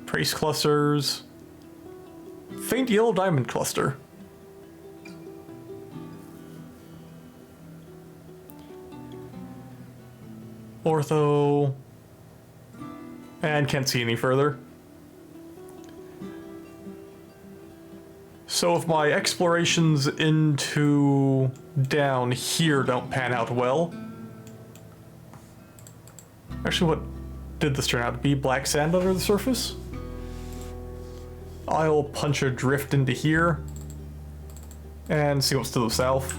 Trace clusters. Faint yellow diamond cluster. Ortho. And can't see any further. So if my explorations into down here don't pan out well... Actually, what did this turn out to be? Black sand under the surface? I'll punch a drift into here and see what's to the south.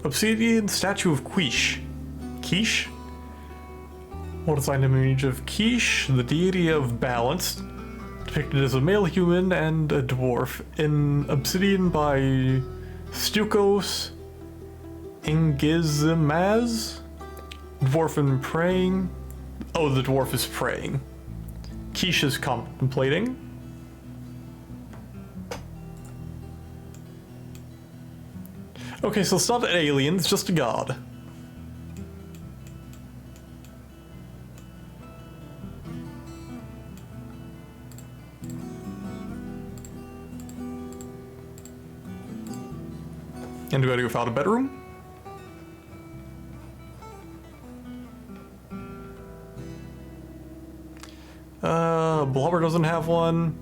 Obsidian statue of Quiche. Quiche? What is an image of Quiche, the deity of balance, depicted as a male human and a dwarf in obsidian by Stukos Ingizimaz? Dwarf praying. Oh, the dwarf is praying. Quiche is contemplating. Okay, so it's not an alien, it's just a god. And do I go without a bedroom? blubber doesn't have one.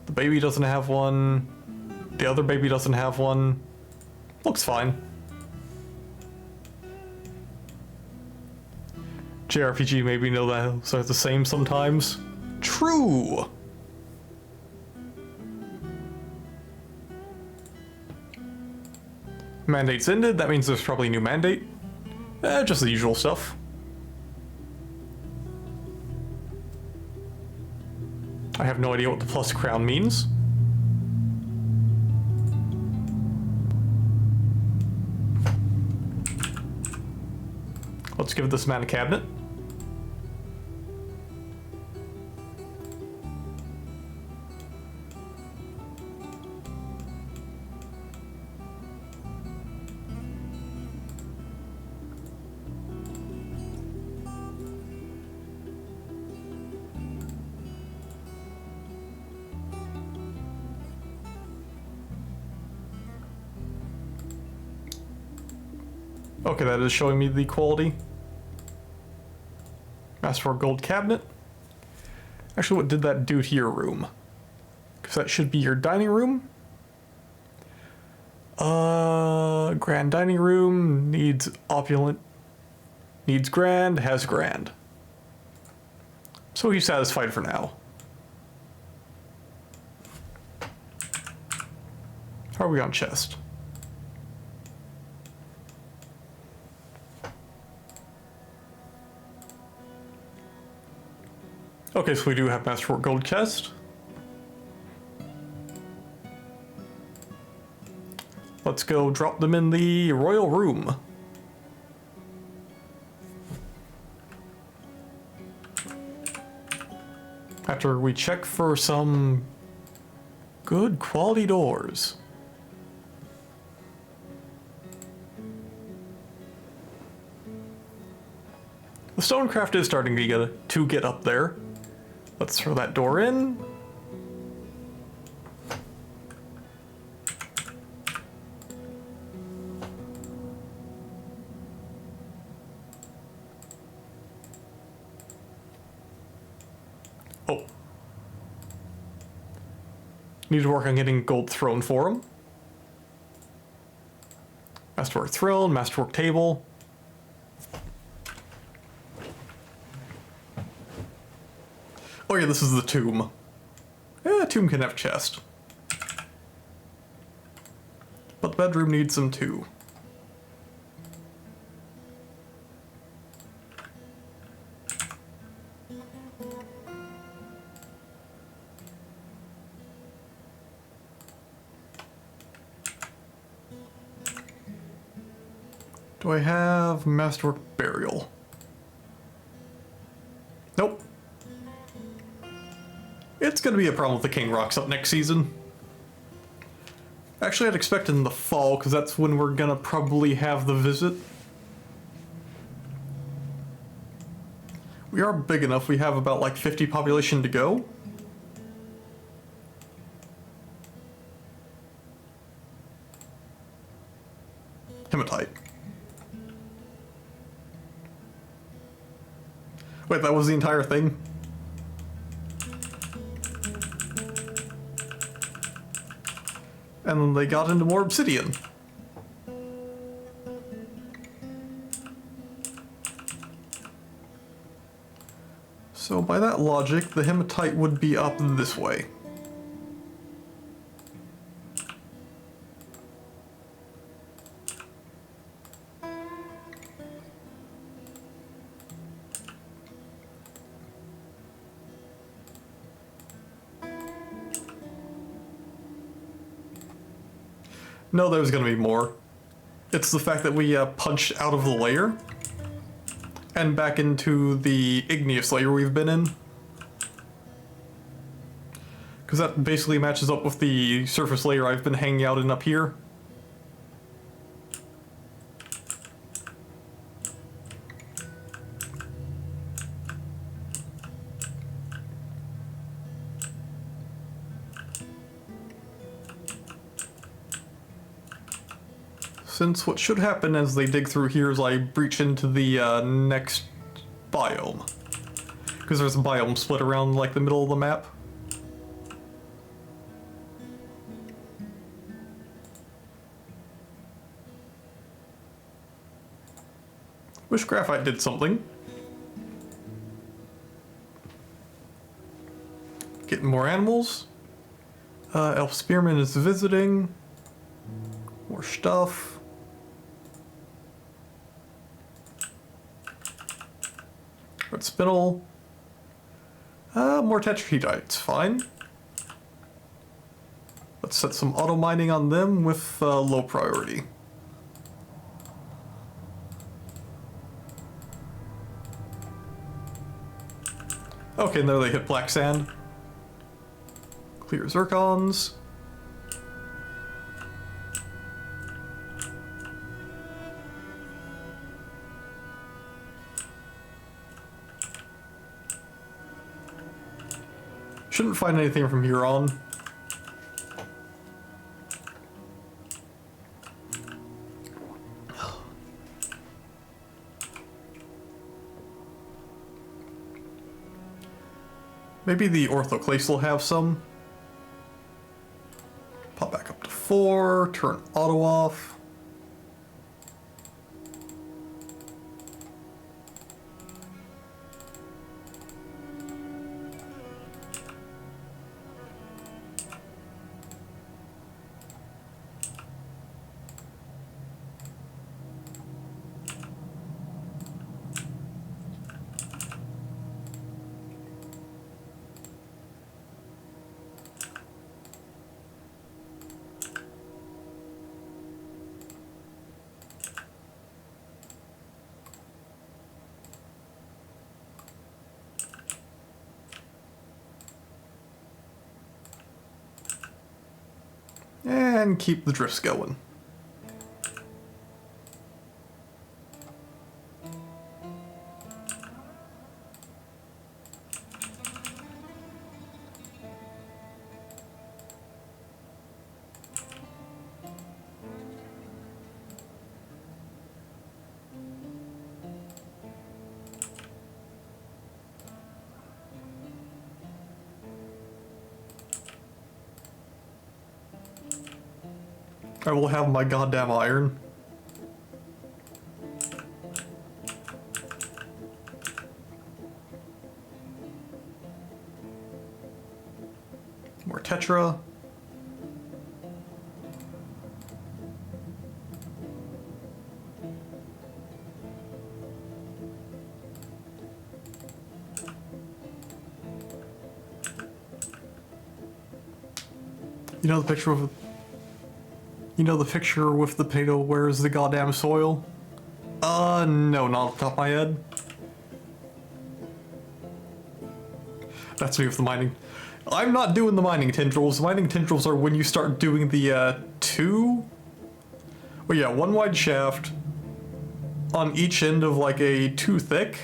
The baby doesn't have one. The other baby doesn't have one. Looks fine. JRPG made me know that so it's the same sometimes. True! Mandate's ended, that means there's probably a new mandate. Just the usual stuff. I have no idea what the plus crown means. Let's give this man a cabinet. Okay, that is showing me the quality. Ask for a gold cabinet. Actually, what did that do to your room? Because that should be your dining room. Grand dining room, needs opulent, needs grand, has grand. So he's satisfied for now. How are we on chest? Okay, so we do have Masterwork Gold chest. Let's go drop them in the royal room. After we check for some good quality doors. The stonecraft is starting to get up there. Let's throw that door in. Oh. Need to work on getting gold throne for him. Masterwork throne, masterwork table. Oh yeah, this is the tomb. Yeah, tomb can have chest. But the bedroom needs them too. Do I have Masterwork Burial? Nope. It's gonna be a problem if the King rocks up next season. Actually, I'd expect it in the fall, because that's when we're gonna probably have the visit. We are big enough, we have about like 50 population to go. Hematite. Wait, that was the entire thing? And then they got into more obsidian. So by that logic, the hematite would be up this way. No, there's gonna be more. It's the fact that we punched out of the layer and back into the igneous layer we've been in. Because that basically matches up with the surface layer I've been hanging out in up here. Since what should happen as they dig through here is I breach into the next biome. because there's a biome split around like the middle of the map. Wish graphite did something. Getting more animals. Elf Spearman is visiting. More stuff. Red Spinel. More tetrahedrites, fine. Let's set some auto mining on them with low priority. Okay, and there they hit black sand. Clear zircons. Shouldn't find anything from here on. Maybe the orthoclase will have some. Pop back up to 4, turn auto off. And keep the drifts going. I will have my goddamn iron. More tetra. You know the picture of the picture with the potato, where's the goddamn soil? No, not off the top of my head. That's me with the mining. I'm not doing the mining tendrils. Mining tendrils are when you start doing the, one wide shaft on each end of like a 2 thick,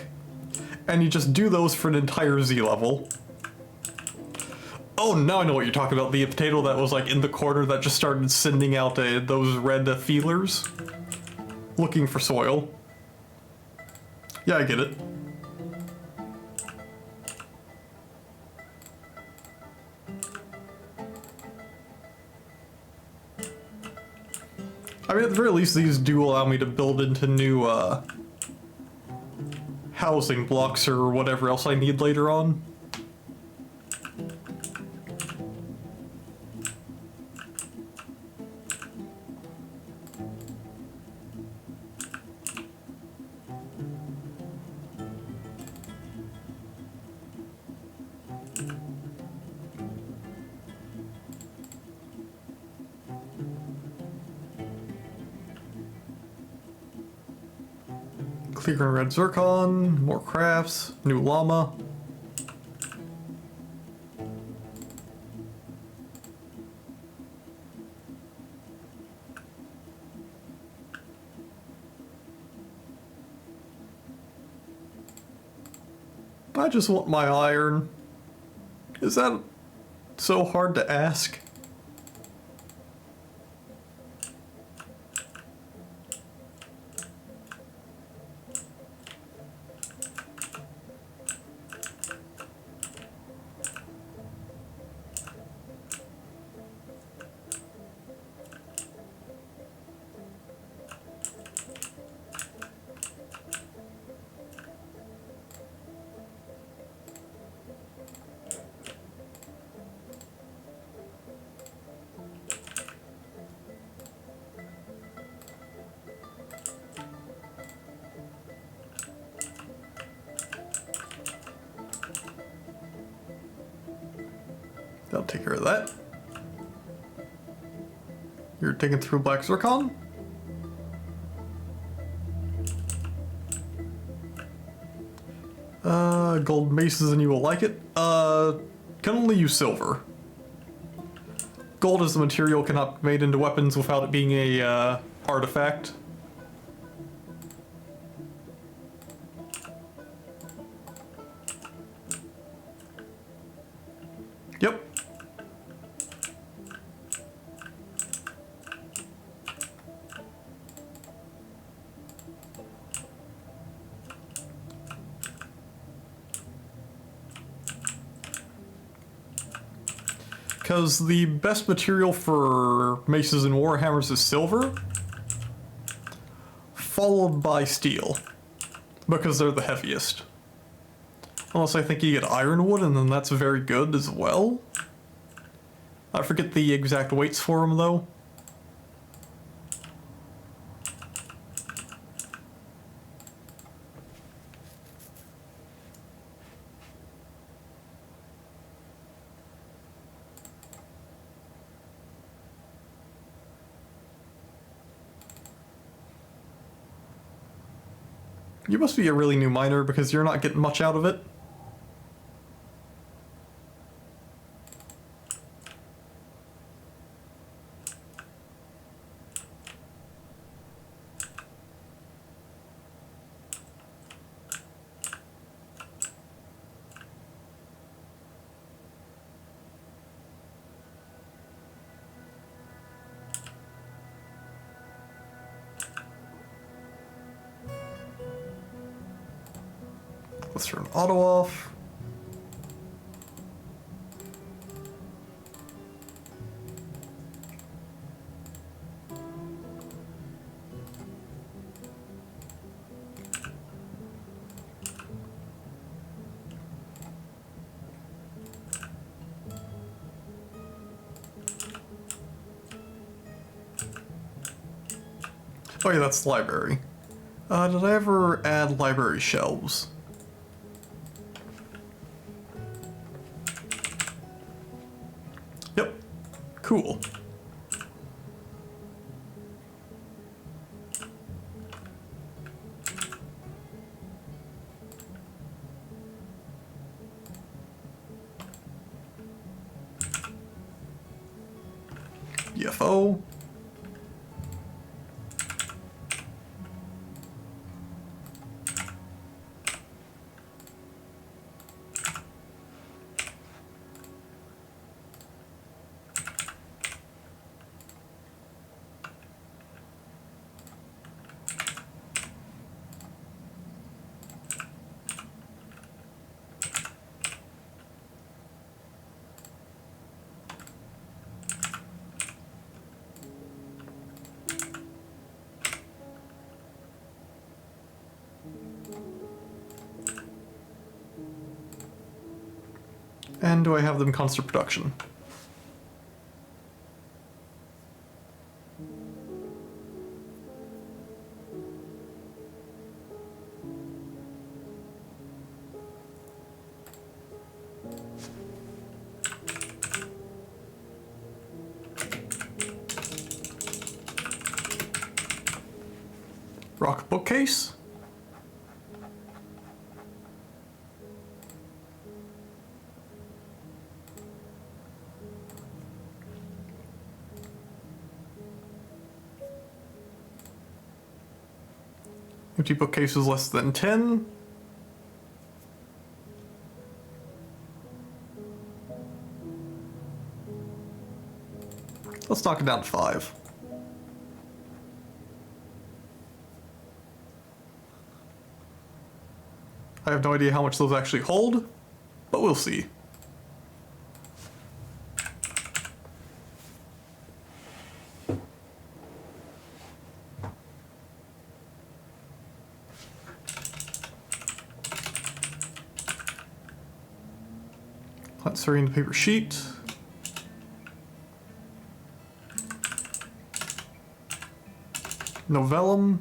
and you just do those for an entire Z level. Oh, now I know what you're talking about. The potato that was like in the corner that just started sending out those red feelers looking for soil. Yeah, I get it. I mean, at the very least, these do allow me to build into new housing blocks or whatever else I need later on. Clear and red zircon, more crafts, new llama. I just want my iron. Is that so hard to ask? take care of that. You're taking through Black Zircon? Gold maces and you will like it. Can only use silver. Gold as the material cannot be made into weapons without it being a, artifact. Yep. Because the best material for maces and warhammers is silver, followed by steel, because they're the heaviest. Unless I think you get ironwood, and then that's very good as well. I forget the exact weights for them, though. You must be a really new miner because you're not getting much out of it. Let's turn auto off. Oh yeah, that's the library. Did I ever add library shelves? Yep. Cool. UFO. And do I have them in constant production? Rock bookcase. Empty bookcases less than 10. Let's knock it down to 5. I have no idea how much those actually hold, but we'll see. Let's hurry into paper sheet. Novellum.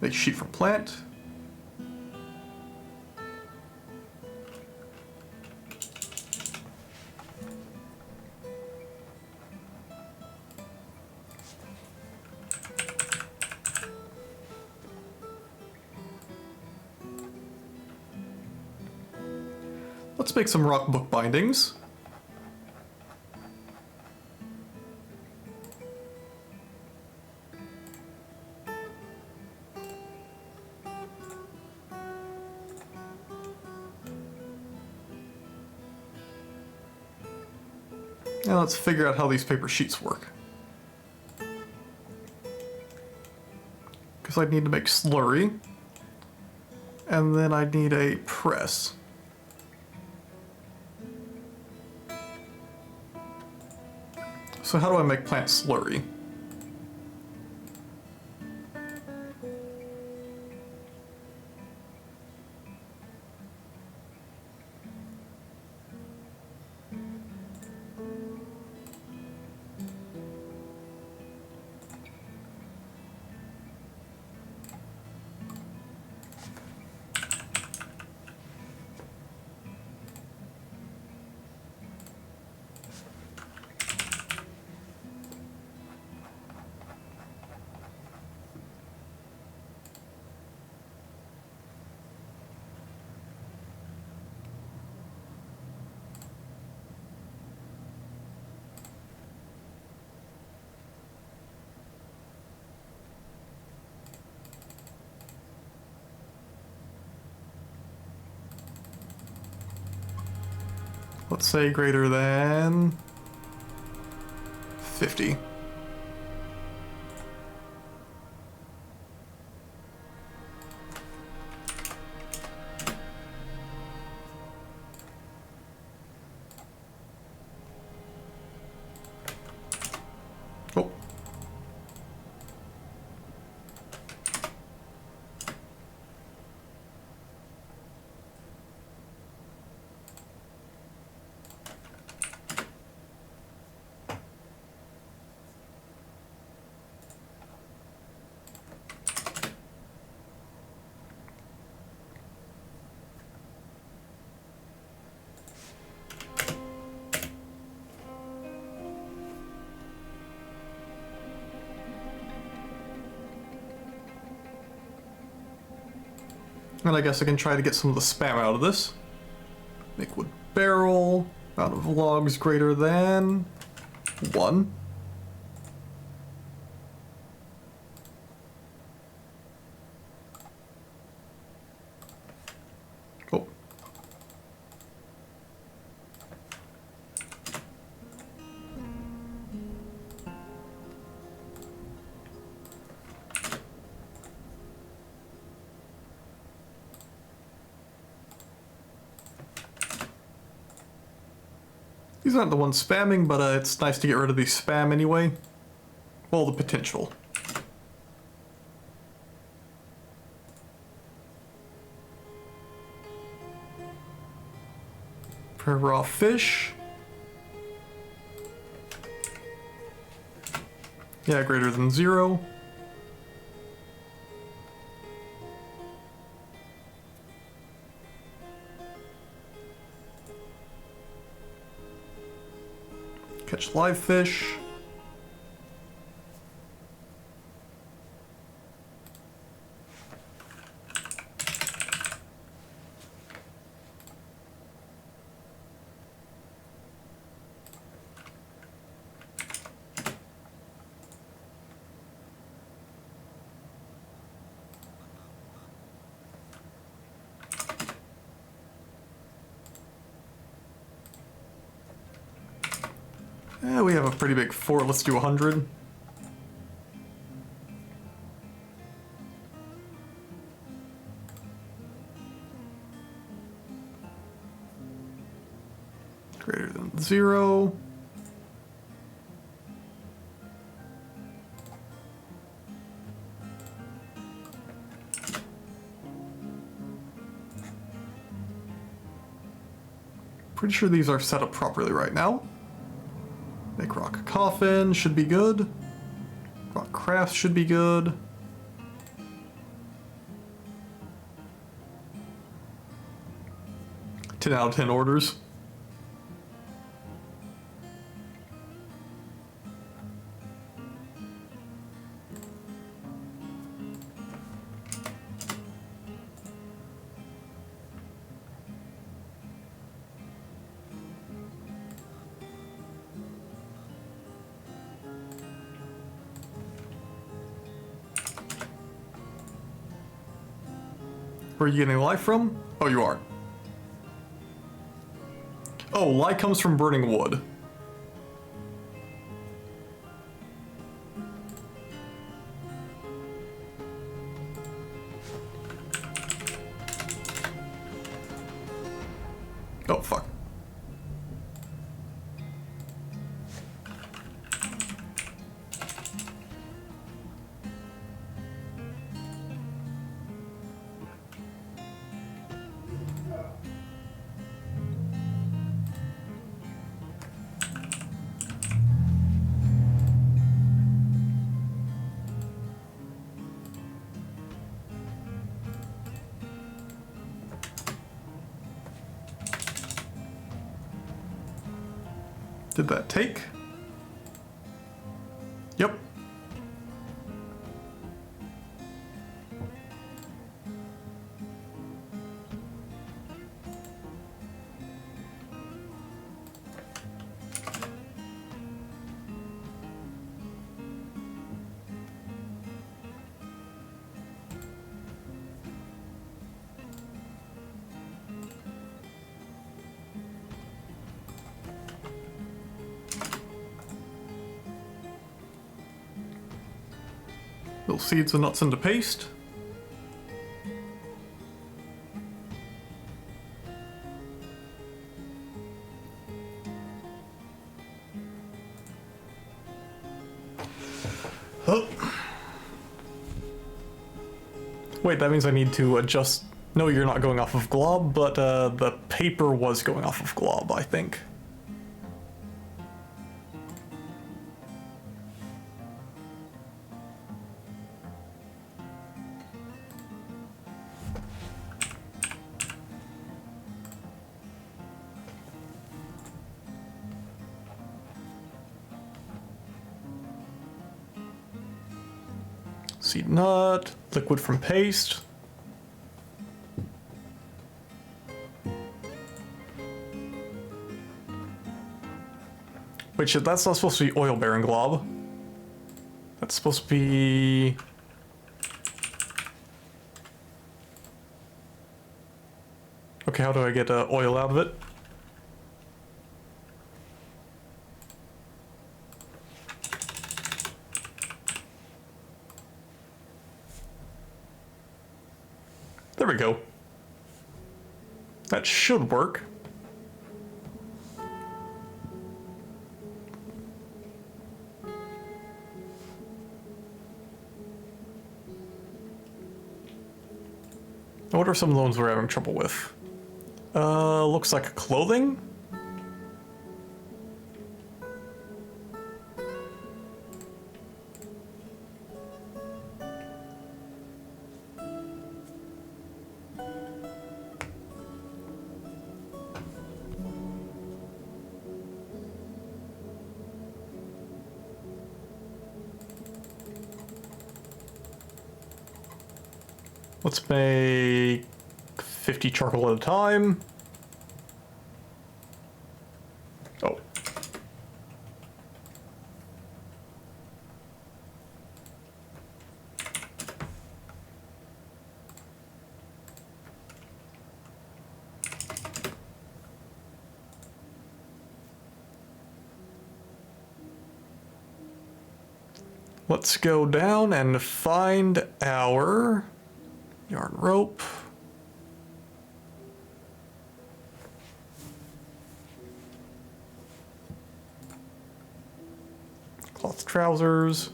Make sheet from plant. Let's make some rock book bindings. Now let's figure out how these paper sheets work. Because I need to make slurry. And then I need a press. So how do I make plant slurry? Let's say greater than 50. Oh. And I guess I can try to get some of the spam out of this. Make wood barrel, amount of logs greater than 1. Oh. These aren't the ones spamming, but it's nice to get rid of the spam anyway. Well, the potential. For raw fish. Yeah, greater than 0. Catch live fish. Yeah, we have a pretty big fort. Let's do 100. Greater than 0. Pretty sure these are set up properly right now. Make rock coffin should be good. Rock craft should be good. Ten out of 10 orders. are you getting light from? Oh, you are. Oh, light comes from burning wood. Oh, fuck. Did that take? Yep. Little seeds and nuts into paste. Oh. Wait, that means I need to adjust. No, you're not going off of glob, but the paper was going off of glob, I think. Seed nut, liquid from paste. Wait, shit, that's not supposed to be oil bearing glob. That's supposed to be... Okay, how do I get oil out of it? There we go. That should work. What are some of the ones we're having trouble with? Looks like clothing? Let's make 50 charcoal at a time. Oh. Let's go down and find our yarn rope. Cloth trousers.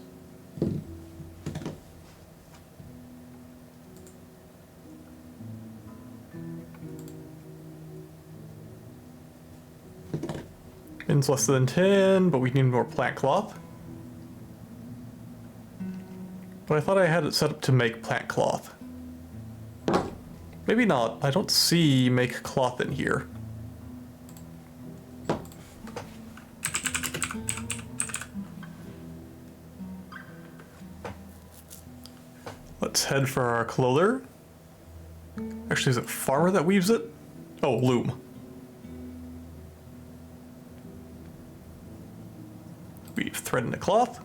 Min's less than 10, but we need more plant cloth. But I thought I had it set up to make plant cloth. Maybe not. I don't see make cloth in here. Let's head for our clother. Actually, is it farmer that weaves it? Oh, loom. Weave thread into cloth.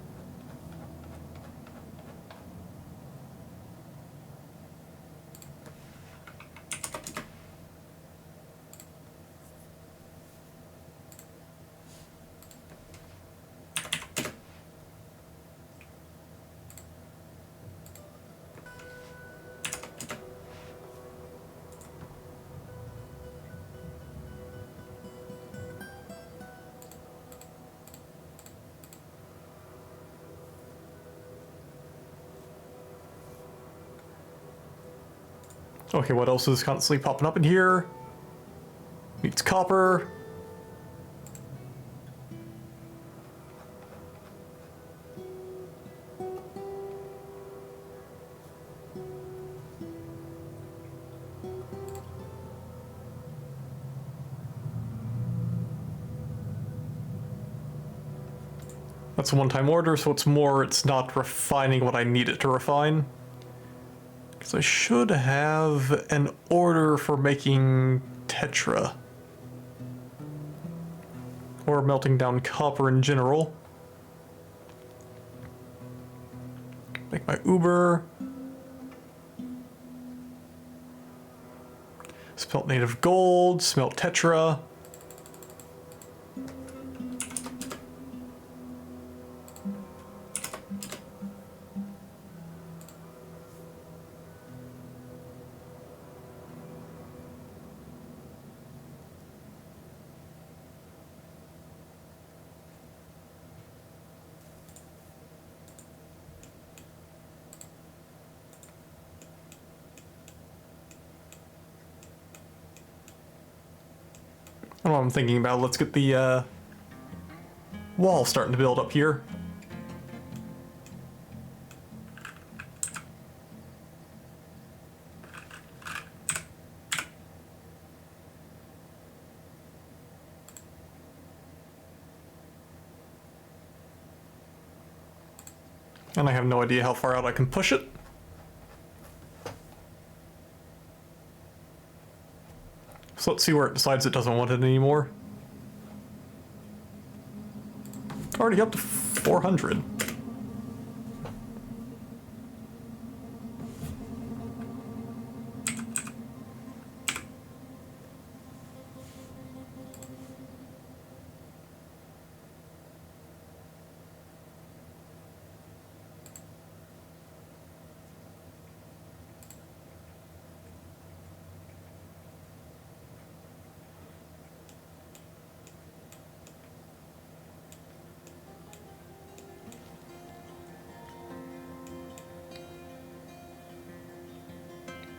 Okay, what else is constantly popping up in here? Needs copper. That's a one-time order, so it's not refining what I need it to refine. Because I should have an order for making tetra. Or melting down copper in general. Make my Uber. Smelt native gold, smelt tetra. I don't know what I'm thinking about. Let's get the wall starting to build up here. And I have no idea how far out I can push it. So let's see where it decides it doesn't want it anymore. Already up to 400.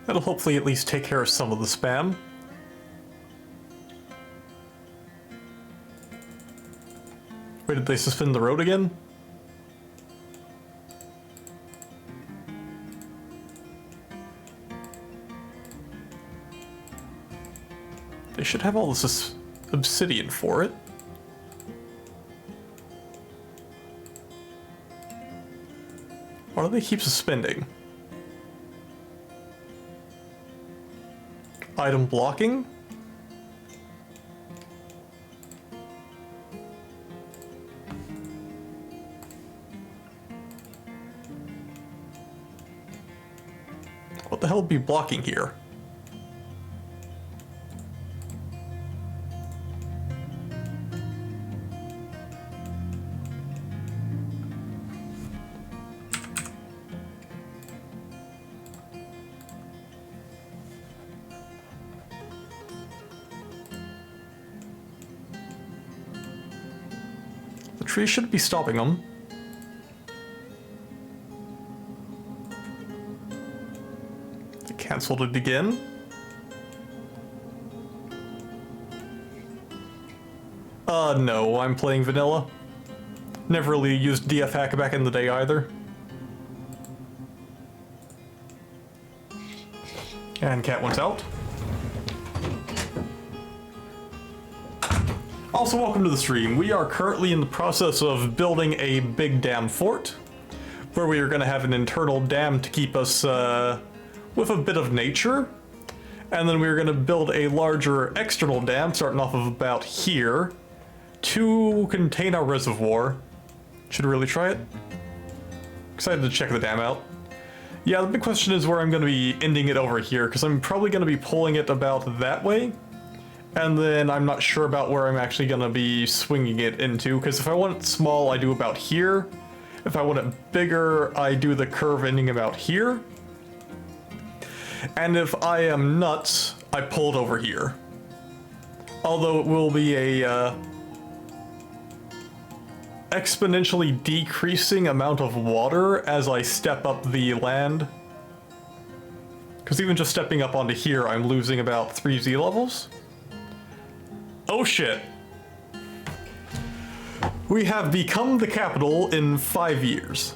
That'll hopefully at least take care of some of the spam. Wait, did they suspend the road again? They should have all this obsidian for it. Why do they keep suspending? Item blocking? What the hell would be blocking here? The tree should be stopping them. They canceled it again. No, I'm playing vanilla. Never really used DF hack back in the day either. And cat went out. Also, welcome to the stream. We are currently in the process of building a big dam fort, where we are going to have an internal dam to keep us with a bit of nature. And then we're going to build a larger external dam, starting off of about here, to contain our reservoir. Should really try it. Excited to check the dam out. Yeah, the big question is where I'm going to be ending it over here, because I'm probably going to be pulling it about that way. And then I'm not sure about where I'm actually going to be swinging it into, because if I want it small, I do about here. If I want it bigger, I do the curve ending about here. And if I am nuts, I pull it over here. Although it will be a exponentially decreasing amount of water as I step up the land. Because even just stepping up onto here, I'm losing about 3 Z levels. Oh shit. We have become the capital in 5 years.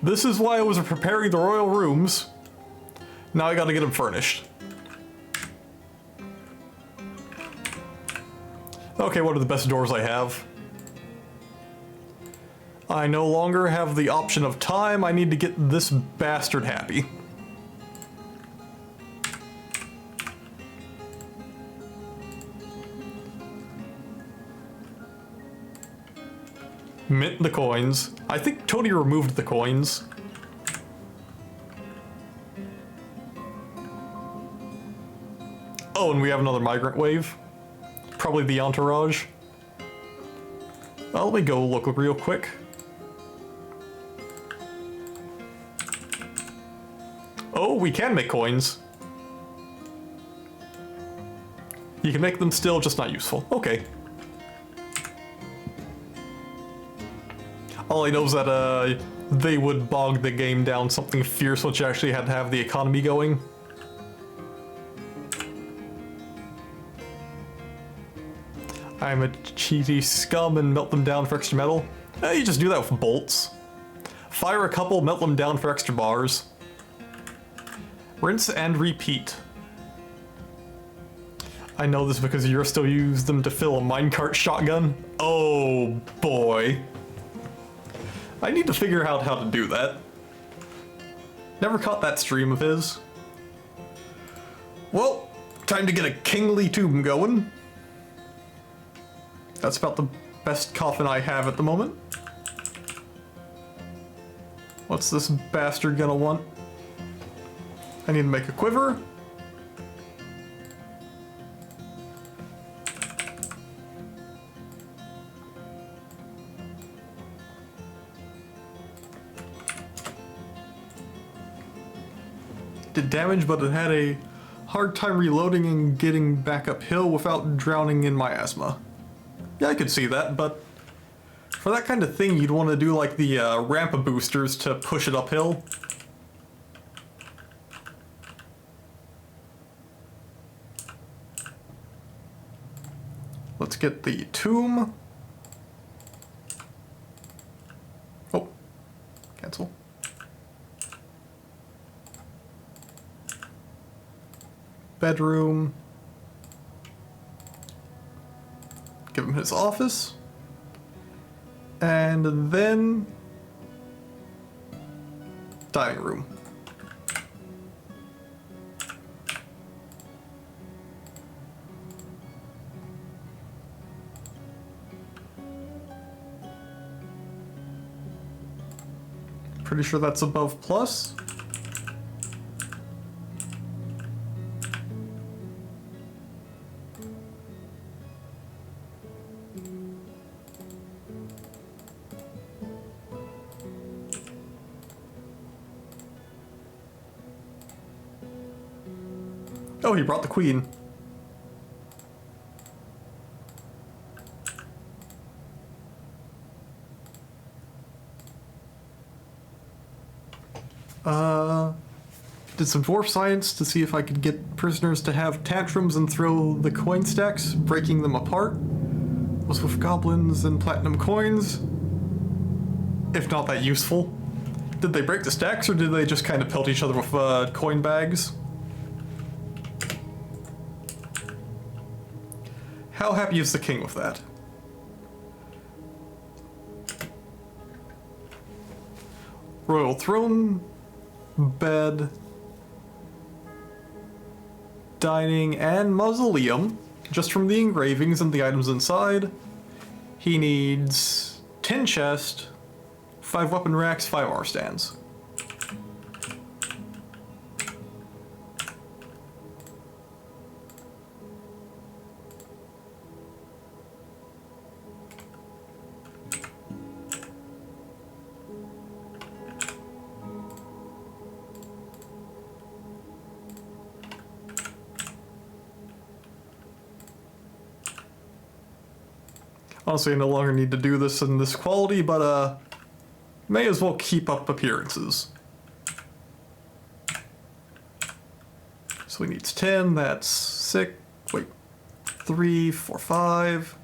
This is why I was preparing the royal rooms. Now I gotta get them furnished. Okay, what are the best doors I have? I no longer have the option of time. I need to get this bastard happy. Mint the coins. I think Tony removed the coins. Oh, and we have another migrant wave. Probably the entourage. Let me go look real quick. Oh, we can make coins. You can make them still, just not useful. Okay. All I know is that they would bog the game down something fierce once you actually had to have the economy going. I'm a cheaty scum and melt them down for extra metal. You just do that with bolts. Fire a couple, melt them down for extra bars. Rinse and repeat. I know this because you're still use them to fill a minecart shotgun. Oh boy. I need to figure out how to do that. Never caught that stream of his. Well, time to get a kingly tomb going. That's about the best coffin I have at the moment. What's this bastard gonna want? I need to make a quiver. Did damage, but it had a hard time reloading and getting back uphill without drowning in miasma. Yeah, I could see that, but for that kind of thing, you'd want to do like the rampa boosters to push it uphill. Let's get the tomb. Oh, cancel. Bedroom. Give him his office. And then dining room. Pretty sure that's above plus. Oh, he brought the queen. Did some dwarf science to see if I could get prisoners to have tantrums and throw the coin stacks, breaking them apart. Was with goblins and platinum coins. If not that useful. Did they break the stacks or did they just kind of pelt each other with coin bags? How happy is the king with that? Royal throne, bed, dining, and mausoleum, just from the engravings and the items inside. He needs 10 chests, 5 weapon racks, 5 R stands. Honestly, I no longer need to do this in this quality, but May as well keep up appearances. So he needs 10, that's 6, wait, 3, 4, 5.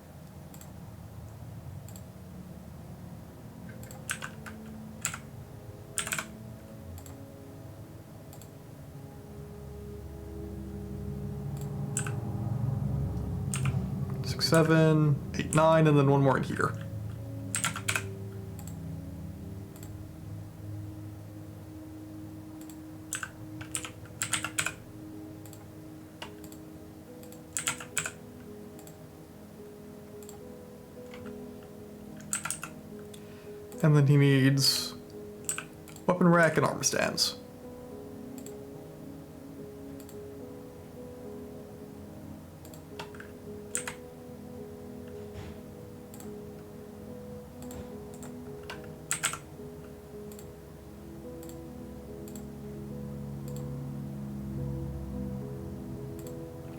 Six, 7, 8, 9, and then one more in here. And then he needs weapon rack and armor stands.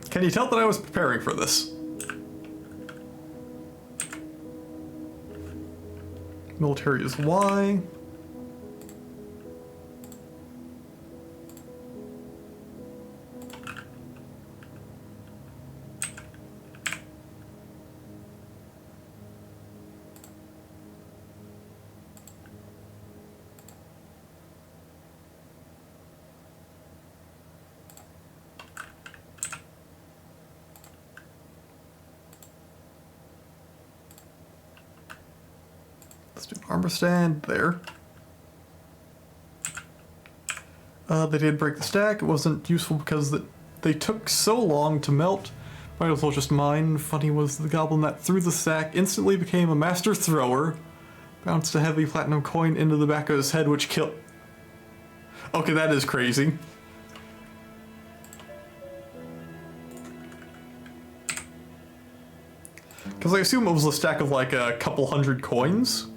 Can you tell that I was preparing for this? Military is Y. Let's do armor stand there. They did break the stack. It wasn't useful because they took so long to melt. Might as well just mine. Funny was the goblin that threw the stack instantly became a master thrower. Bounced a heavy platinum coin into the back of his head, which killed... Okay, that is crazy. Because I assume it was a stack of like a couple hundred coins.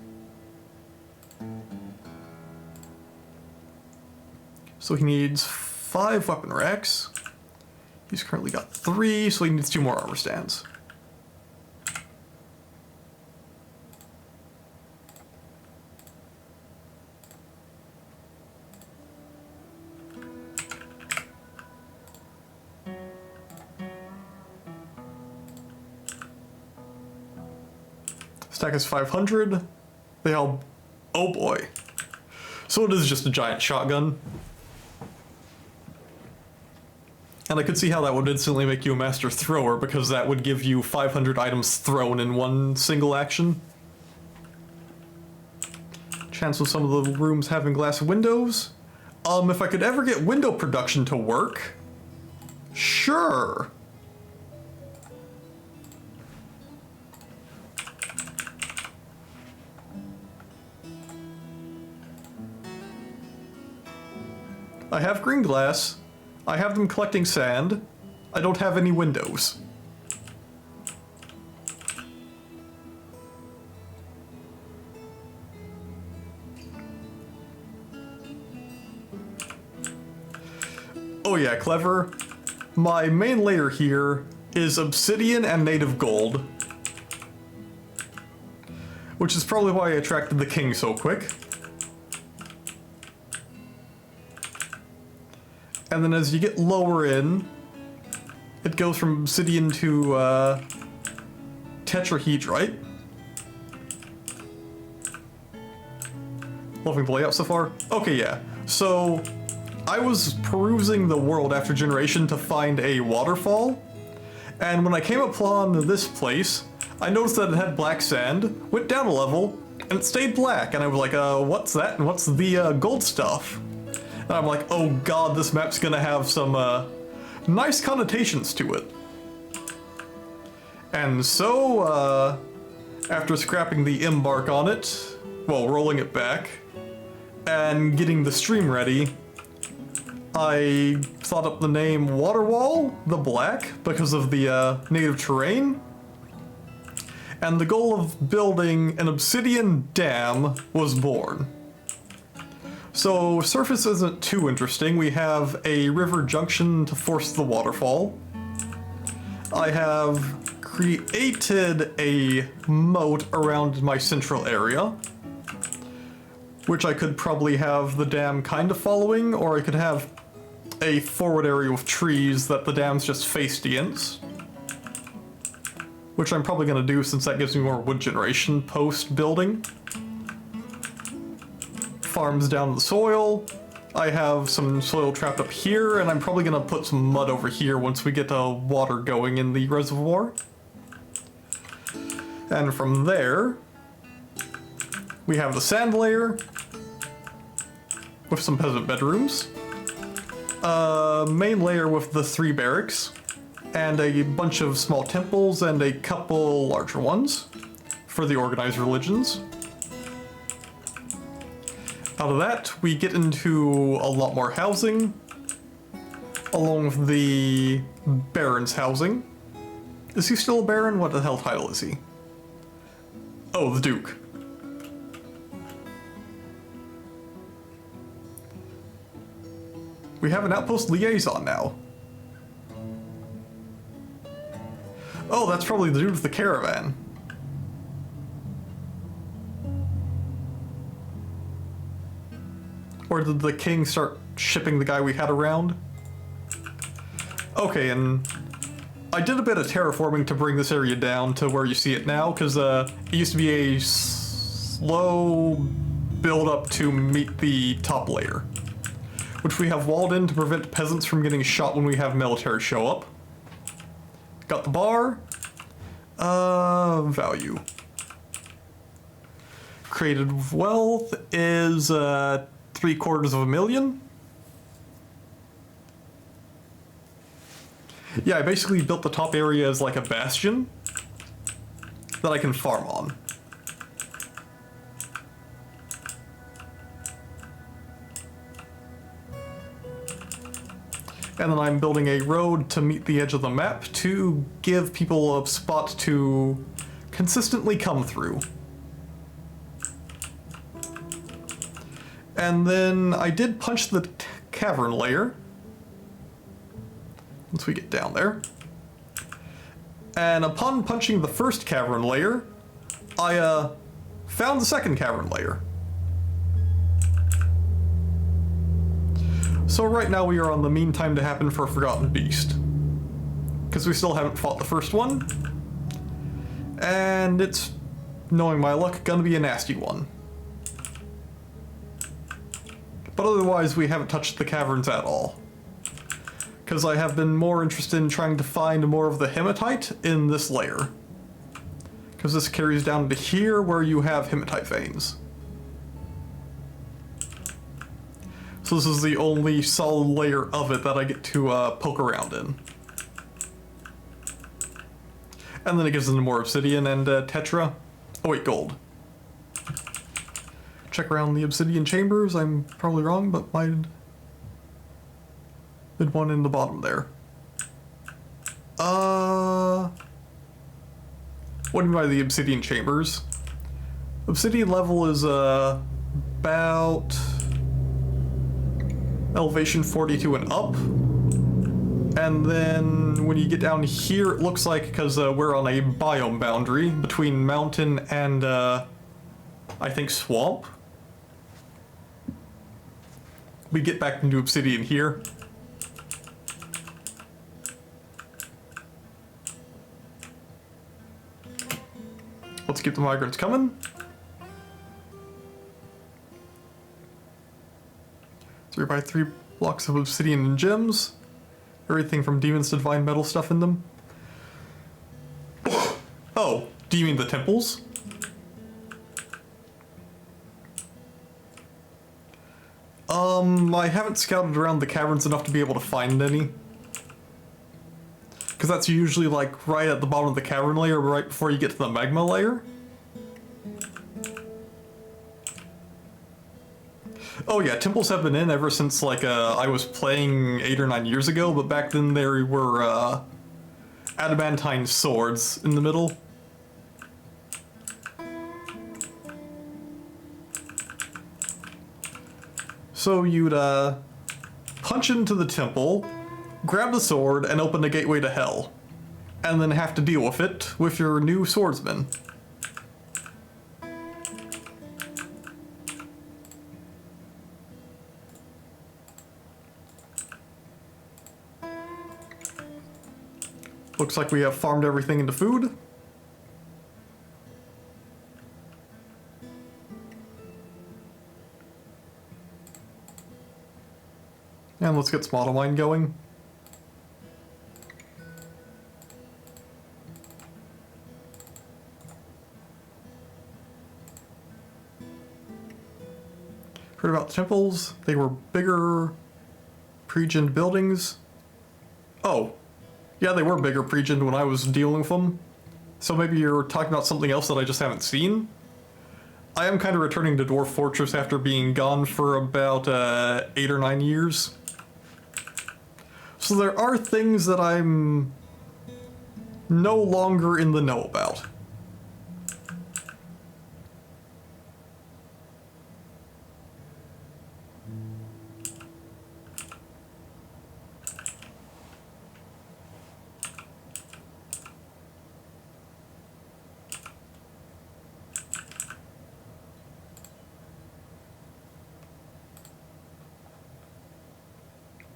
So he needs 5 weapon racks. He's currently got 3, so he needs 2 more armor stands. Stack is 500. They all... Oh boy. So it is just a giant shotgun. And I could see how that would instantly make you a master thrower, because that would give you 500 items thrown in one single action. Chance of some of the rooms having glass windows. If I could ever get window production to work, sure. I have green glass. I have them collecting sand. I don't have any windows. Oh yeah, clever. My main layer here is obsidian and native gold. Which is probably why I attracted the king so quick. And then as you get lower in, it goes from obsidian to tetrahedrite. Loving the layout so far? Okay, yeah. So, I was perusing the world after generation to find a waterfall, and when I came upon this place, I noticed that it had black sand, went down a level, and it stayed black, and I was like, what's that, and what's the gold stuff? And I'm like, oh god, this map's gonna have some nice connotations to it. And so, after scrapping the embark on it, well, rolling it back, and getting the stream ready, I thought up the name Waterwall, the Black, because of the native terrain. And the goal of building an obsidian dam was born. So surface isn't too interesting. We have a river junction to force the waterfall. I have created a moat around my central area. which I could probably have the dam kind of following, or I could have a forward area with trees that the dam's just faced against. Which I'm probably going to do since that gives me more wood generation post-building. Farms down the soil. I have some soil trapped up here, and I'm probably going to put some mud over here once we get water going in the reservoir. And from there, we have the sand layer with some peasant bedrooms. Main layer with the 3 barracks, and a bunch of small temples and a couple larger ones for the organized religions. Out of that, we get into a lot more housing, along with the Baron's housing. Is he still a Baron? What the hell title is he? Oh, the Duke. We have an outpost liaison now. Oh, that's probably the dude with the caravan. Or did the king start shipping the guy we had around? Okay, and I did a bit of terraforming to bring this area down to where you see it now, because it used to be a slow build up to meet the top layer, which we have walled in to prevent peasants from getting shot when we have military show up. Got the bar. Value. Created wealth is 750,000. Yeah, I basically built the top area as like a bastion that I can farm on. And then I'm building a road to meet the edge of the map to give people a spot to consistently come through. And then I did punch the cavern layer once we get down there. And upon punching the first cavern layer, I found the second cavern layer. So right now we are on the mean time to happen for Forgotten Beast, because we still haven't fought the first one, and it's, knowing my luck, gonna be a nasty one. But otherwise we haven't touched the caverns at all, because I have been more interested in trying to find more of the hematite in this layer, because this carries down to here where you have hematite veins. So this is the only solid layer of it that I get to poke around in. And then it gives them more obsidian and tetra. Oh wait, gold. Check around the obsidian chambers. I'm probably wrong, but might have been one in the bottom there. What do you mean by the obsidian chambers? Obsidian level is about elevation 42 and up, and then when you get down here, it looks like, because we're on a biome boundary between mountain and I think swamp, we get back into obsidian here. Let's keep the migrants coming. 3x3 blocks of obsidian and gems. Everything from demons to divine metal stuff in them. Oh, do you mean the temples? I haven't scouted around the caverns enough to be able to find any. Because that's usually like right at the bottom of the cavern layer, right before you get to the magma layer. Oh yeah, temples have been in ever since like I was playing 8 or 9 years ago, but back then there were adamantine swords in the middle. So you'd punch into the temple, grab the sword, and open the gateway to hell, and then have to deal with it with your new swordsman. Looks like we have farmed everything into food. And let's get some auto mine going. Heard about the temples. They were bigger pre-gen buildings. Oh, yeah, they were bigger pre-gen when I was dealing with them. So maybe you're talking about something else that I just haven't seen? I am kind of returning to Dwarf Fortress after being gone for about 8 or 9 years. So there are things that I'm no longer in the know about.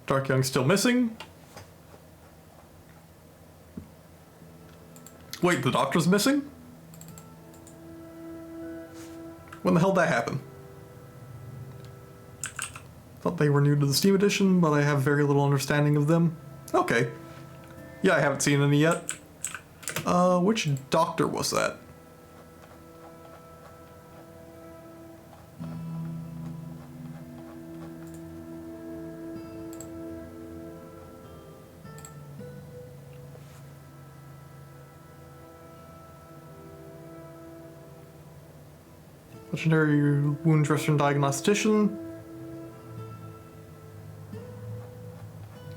Dark Young's still missing. Wait, the doctor's missing? When the hell did that happen? Thought they were new to the Steam Edition, but I have very little understanding of them. Okay. Yeah, I haven't seen any yet. Which doctor was that? Legendary wound dresser and diagnostician.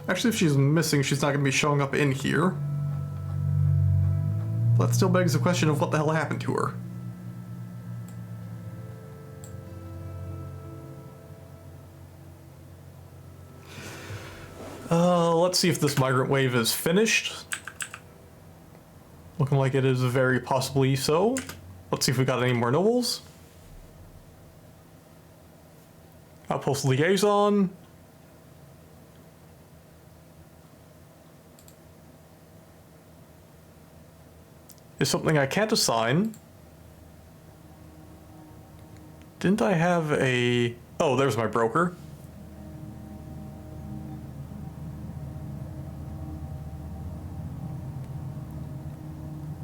Actually, if she's missing, she's not going to be showing up in here. That still begs the question of what the hell happened to her. Let's see if this migrant wave is finished. Looking like it is very possibly so. Let's see if we got any more nobles. Outpost liaison. Is something I can't assign. Didn't I have a... Oh, there's my broker.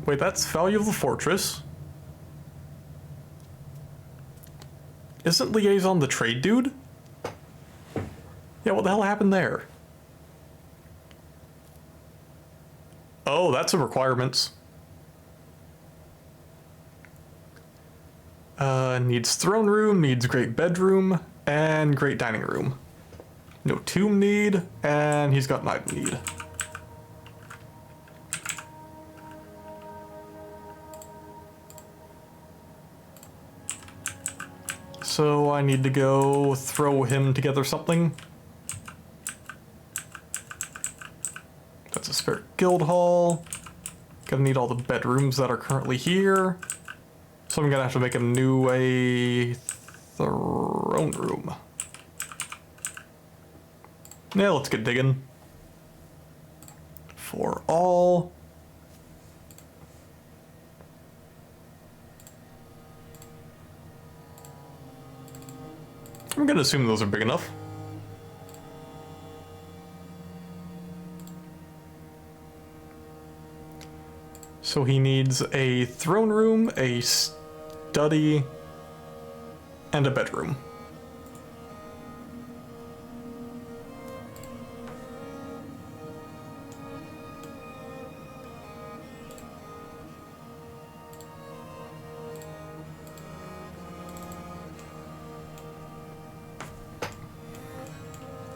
Wait, that's value of the fortress. Isn't liaison the trade dude? Yeah, what the hell happened there? Oh, that's a requirements. Needs throne room, needs great bedroom, and great dining room. No tomb need, and he's got knight need. So I need to go throw him together something. That's a spare guild hall. Gonna need all the bedrooms that are currently here. So I'm gonna have to make a new throne room. Yeah, let's get digging. For all. I'm gonna assume those are big enough. So he needs a throne room, a study, and a bedroom.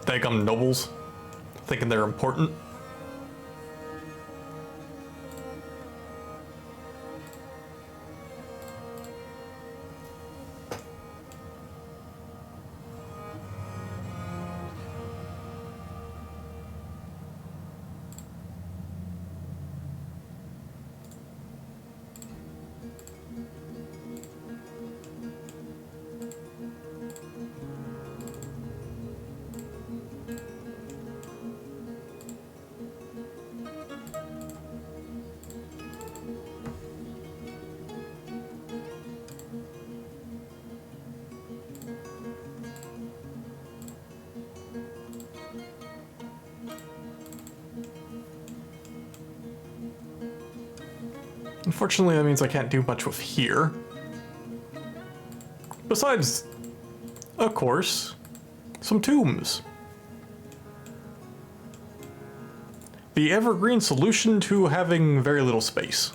Daggum nobles, thinking they're important. Unfortunately, that means I can't do much with here. Besides, of course, some tombs. The evergreen solution to having very little space.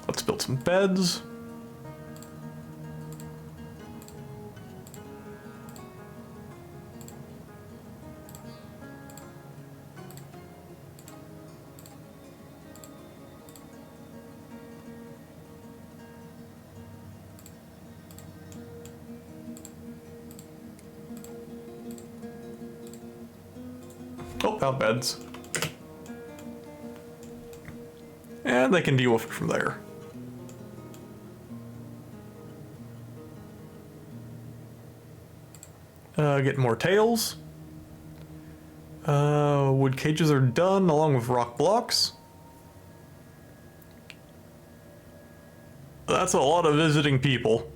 Let's build some beds. Oh, now beds. And they can deal with it from there. Get more tails. Wood cages are done along with rock blocks. That's a lot of visiting people.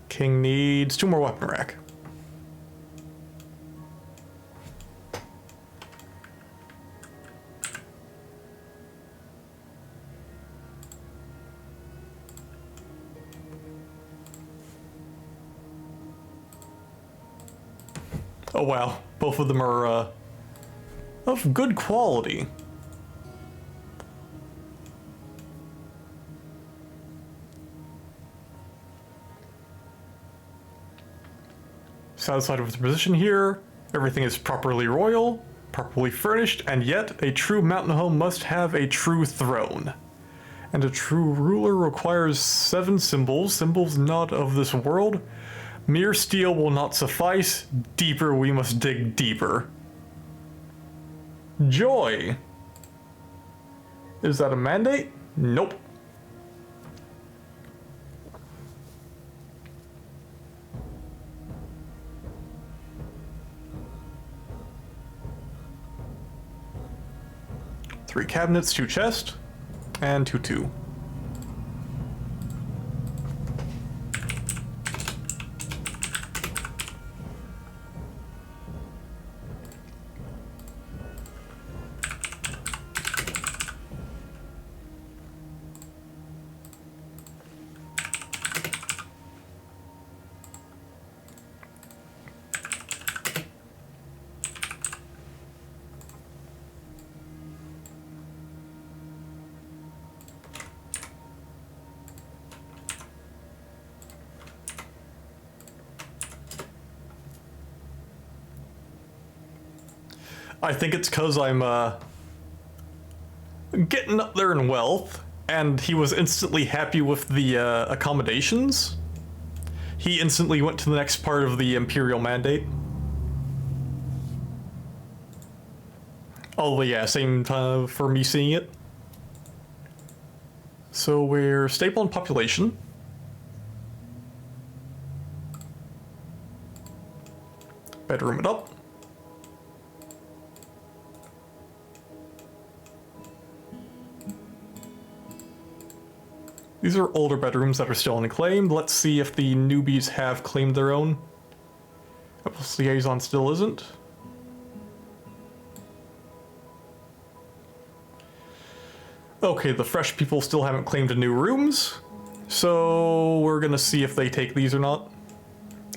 King needs 2 more weapon rack. Oh wow, both of them are of good quality. Satisfied with the position here, everything is properly royal, properly furnished, and yet a true mountain home must have a true throne. And a true ruler requires 7 symbols, symbols not of this world. Mere steel will not suffice, deeper we must dig deeper. Joy. Is that a mandate? Nope. Three cabinets, 2 chests, and 2. I think it's because I'm getting up there in wealth, and he was instantly happy with the accommodations. He instantly went to the next part of the Imperial Mandate. Oh yeah, same time for me seeing it. So we're stable in population. Bedroom it up. These are older bedrooms that are still unclaimed. Let's see if the newbies have claimed their own. Apple's liaison still isn't. Okay, the fresh people still haven't claimed the new rooms. So we're gonna see if they take these or not.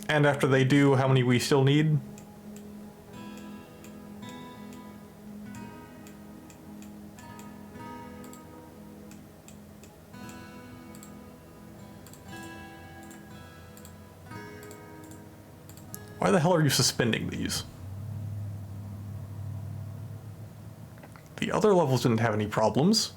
And after they do, how many we still need. Why the hell are you suspending these? The other levels didn't have any problems.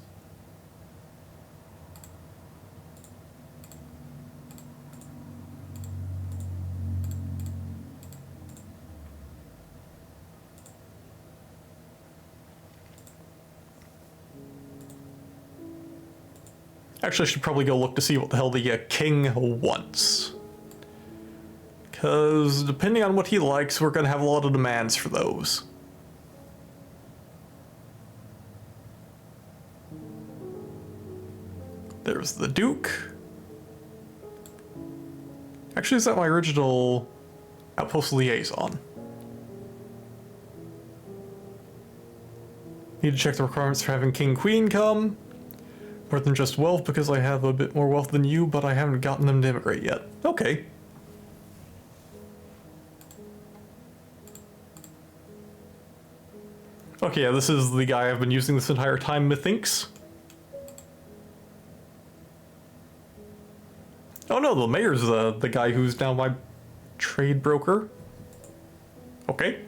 Actually, I should probably go look to see what the hell the king wants. Because depending on what he likes, we're going to have a lot of demands for those. There's the Duke. Actually, is that my original outpost liaison? Need to check the requirements for having King Queen come. More than just wealth, because I have a bit more wealth than you, but I haven't gotten them to immigrate yet. Okay. Okay, yeah, this is the guy I've been using this entire time, methinks. Oh no, the mayor's the guy who's now my trade broker. Okay.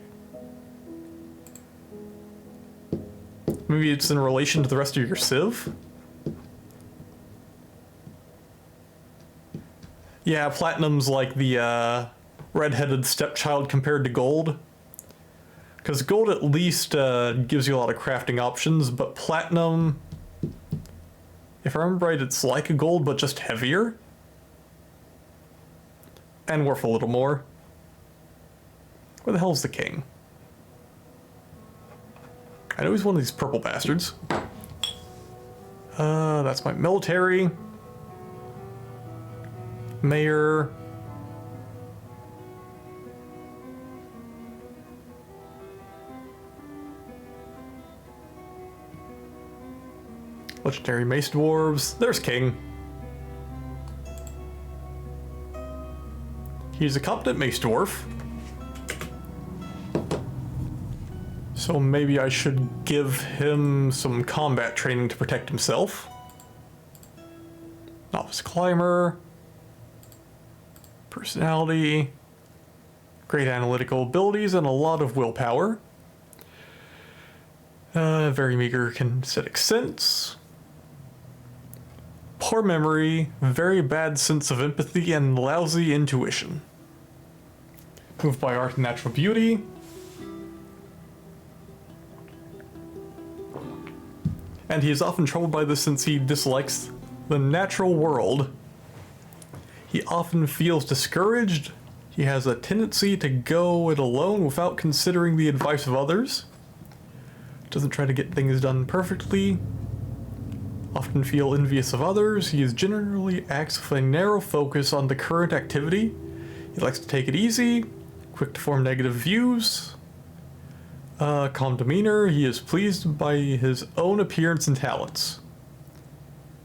Maybe it's in relation to the rest of your civ? Yeah, platinum's like the red-headed stepchild compared to gold. Because gold at least gives you a lot of crafting options, but platinum, if I remember right, it's like a gold, but just heavier. And worth a little more. Where the hell's the king? I know he's one of these purple bastards. That's my military. Mayor. Legendary Mace Dwarves. There's King. He's a competent Mace Dwarf. So maybe I should give him some combat training to protect himself. Novice Climber. Personality. Great analytical abilities and a lot of willpower. Very meager kinesthetic sense. Poor memory, very bad sense of empathy, and lousy intuition. Moved by art and natural beauty. And he is often troubled by this since he dislikes the natural world. He often feels discouraged. He has a tendency to go it alone without considering the advice of others. Doesn't try to get things done perfectly. Often feel envious of others. He generally acts with a narrow focus on the current activity. He likes to take it easy, quick to form negative views. Calm demeanor. He is pleased by his own appearance and talents.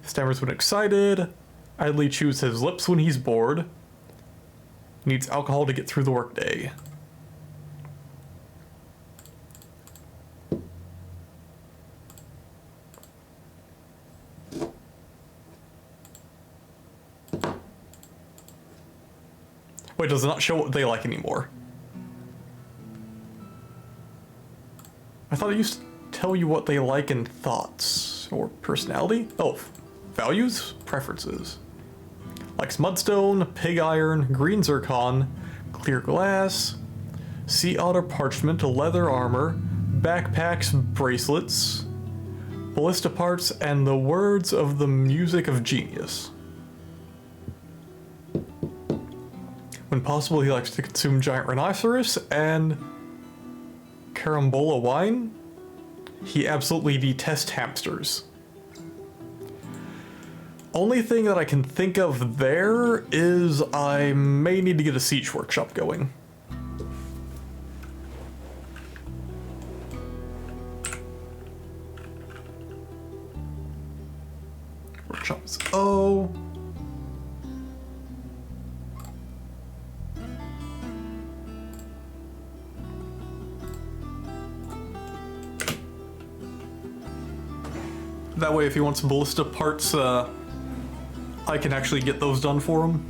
Stammers when excited. Idly chews his lips when he's bored. Needs alcohol to get through the workday. Wait, does it not show what they like anymore? I thought it used to tell you what they like in thoughts or personality. Oh, values, preferences. Likes mudstone, pig iron, green zircon, clear glass, sea otter parchment, leather armor, backpacks, bracelets, ballista parts, and the words of the music of genius. When possible, he likes to consume giant rhinoceros and carambola wine. He absolutely detests hamsters. Only thing that I can think of there is I may need to get a siege workshop going. Workshops. Oh. That way, if he wants some ballista parts, I can actually get those done for him.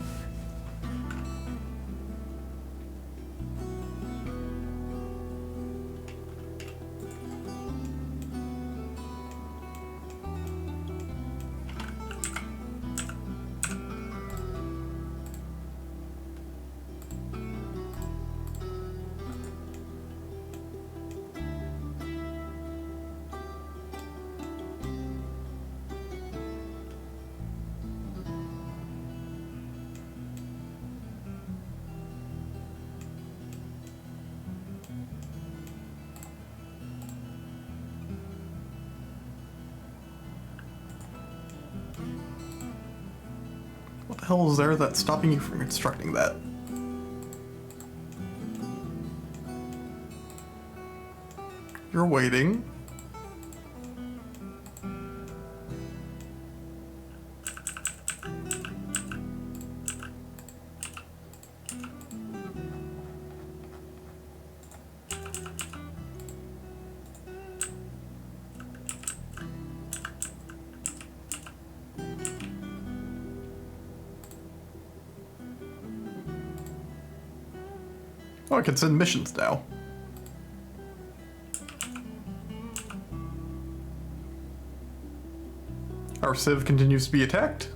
hell is there that's stopping you from constructing that? You're waiting. Oh, I can send missions now. Our civ continues to be attacked.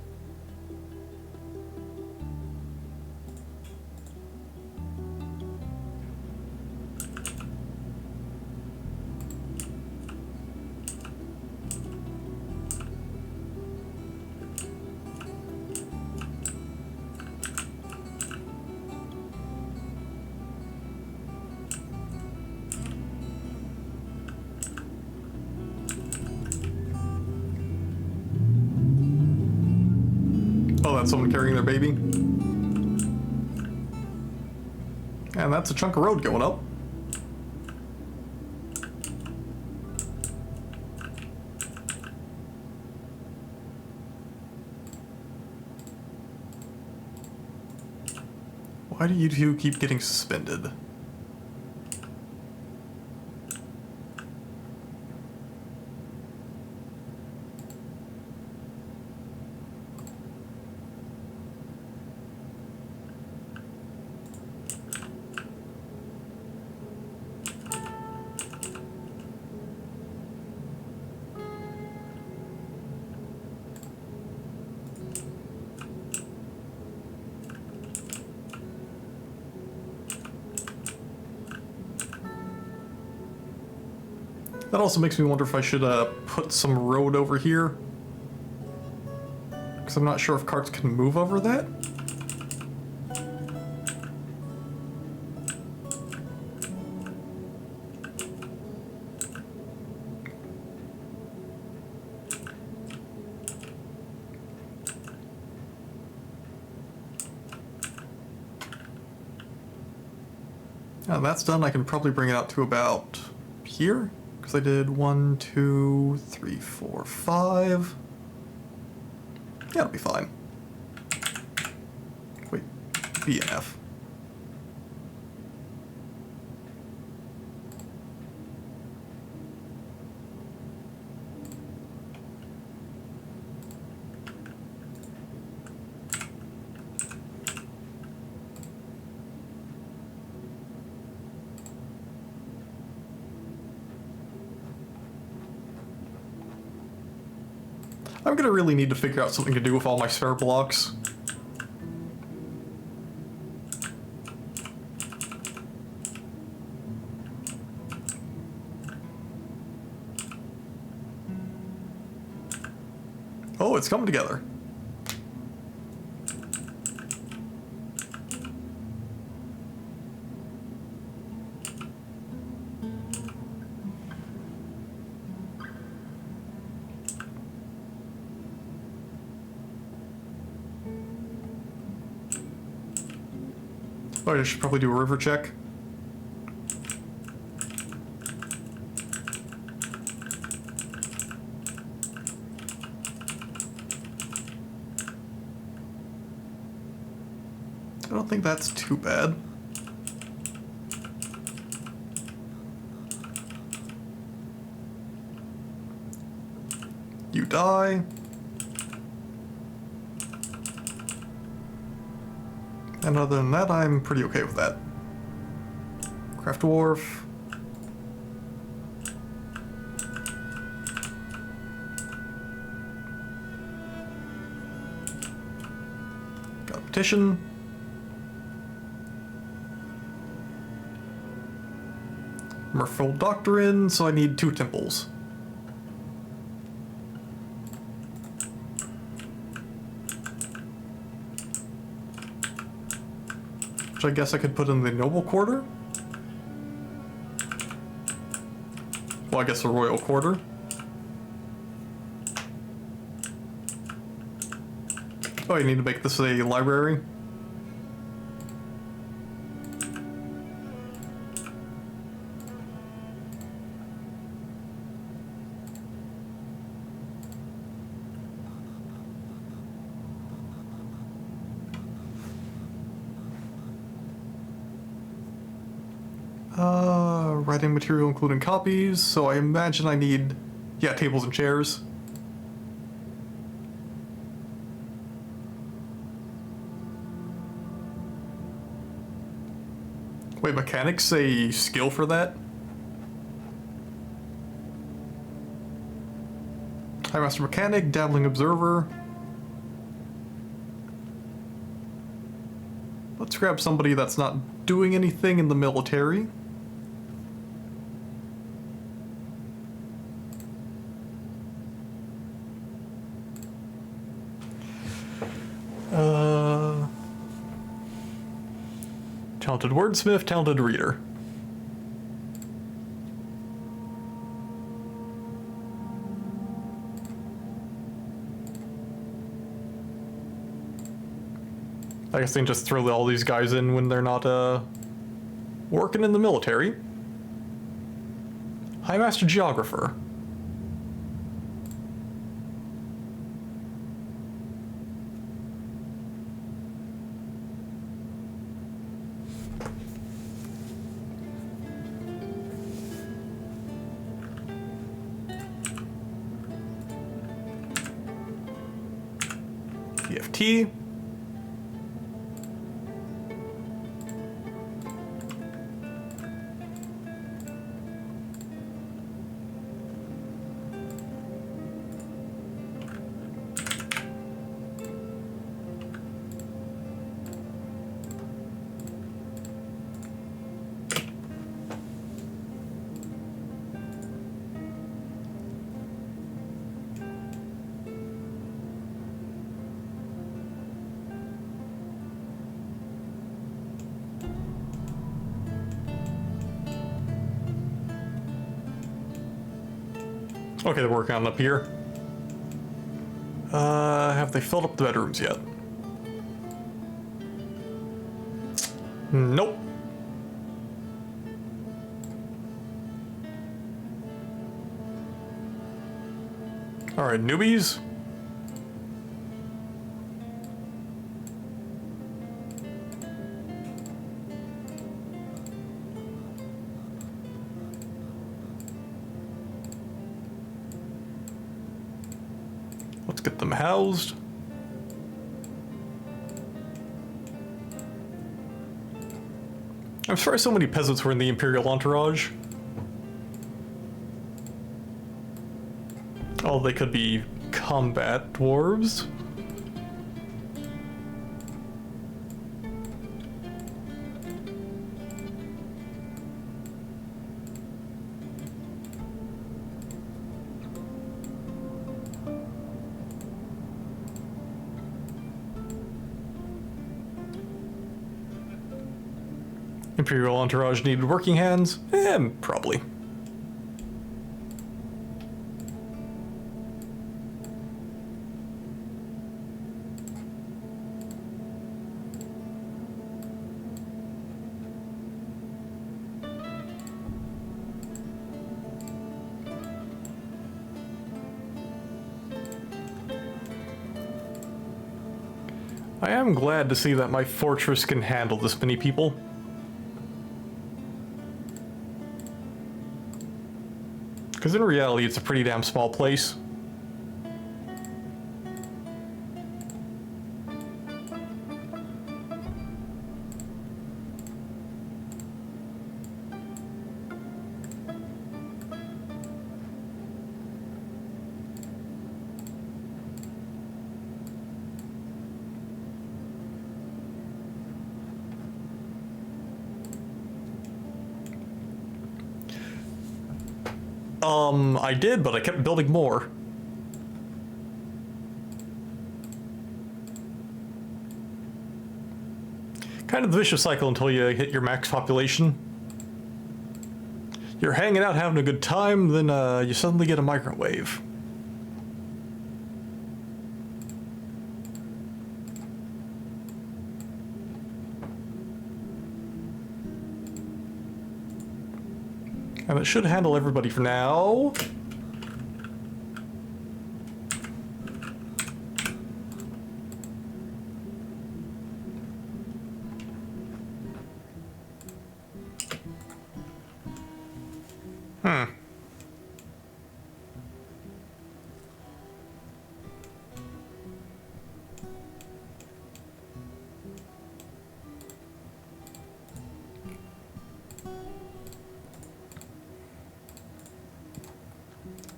Oh, that's someone carrying their baby. And that's a chunk of road going up. Why do you two keep getting suspended? That also makes me wonder if I should put some road over here. Because I'm not sure if carts can move over that. Now that's done, I can probably bring it out to about here. Because I did 1, 2, 3, 4, 5. Yeah, it'll be fine. Wait, B and F. I'm gonna really need to figure out something to do with all my spare blocks. Oh, it's coming together. Oh, I should probably do a river check. I don't think that's too bad. You die. And other than that, I'm pretty okay with that. Craft wharf. Got a petition. Merfolk Doctrine, so I need 2 temples. Which I guess I could put in the noble quarter. Well, I guess the royal quarter. Oh, you need to make this a library? Writing material including copies, so I imagine I need, yeah, tables and chairs. Wait, mechanics a skill for that? High Master Mechanic, Dabbling Observer. Let's grab somebody that's not doing anything in the military. Talented wordsmith, talented reader. I guess they can just throw all these guys in when they're not working in the military. High Master Geographer. EFT. Okay, they're working on up here. Have they filled up the bedrooms yet? Nope. Alright, newbies. Let's get them housed. I'm sorry so many peasants were in the Imperial entourage. Oh, they could be combat dwarves. Imperial entourage needed working hands? Probably. I am glad to see that my fortress can handle this many people. Because in reality, it's a pretty damn small place. I did, but I kept building more. Kind of the vicious cycle until you hit your max population. You're hanging out, having a good time, then you suddenly get a microwave. And it should handle everybody for now.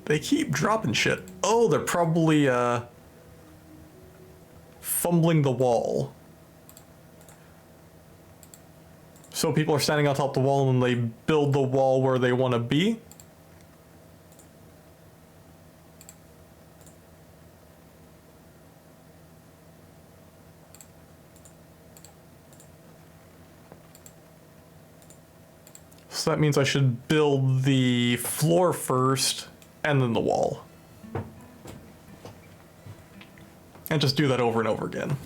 They keep dropping shit. Oh, they're probably, fumbling the wall. So people are standing on top of the wall and they build the wall where they want to be. So that means I should build the floor first and then the wall. And just do that over and over again.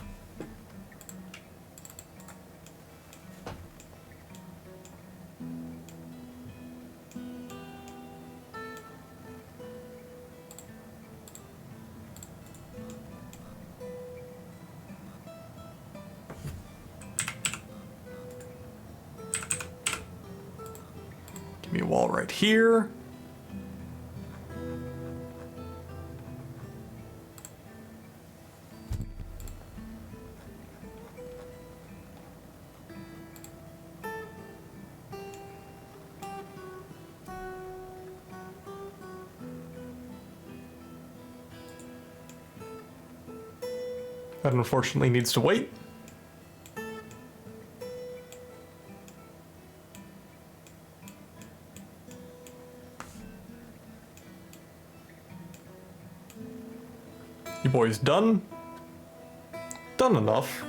Give me a wall right here. That unfortunately needs to wait. You boys done? Done enough.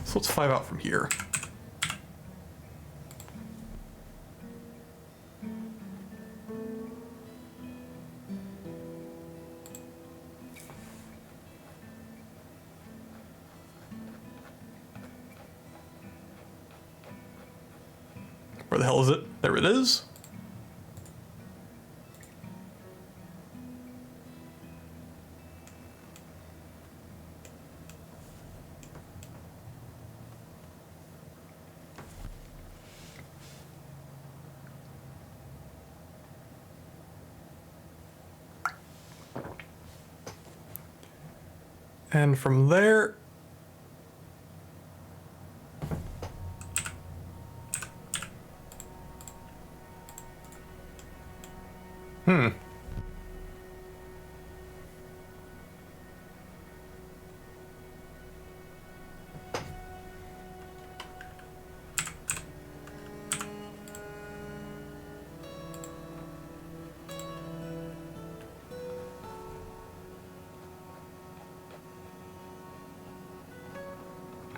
So let's 5 out from here. Where the hell is it? There it is. And from there,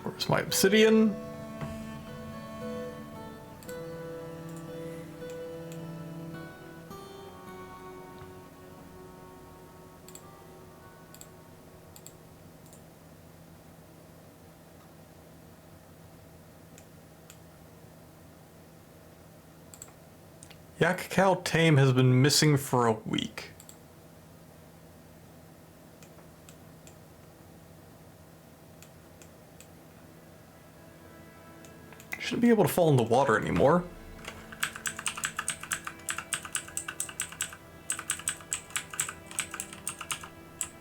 where's my obsidian? Yak Cow Tame has been missing for a week. Shouldn't be able to fall in the water anymore.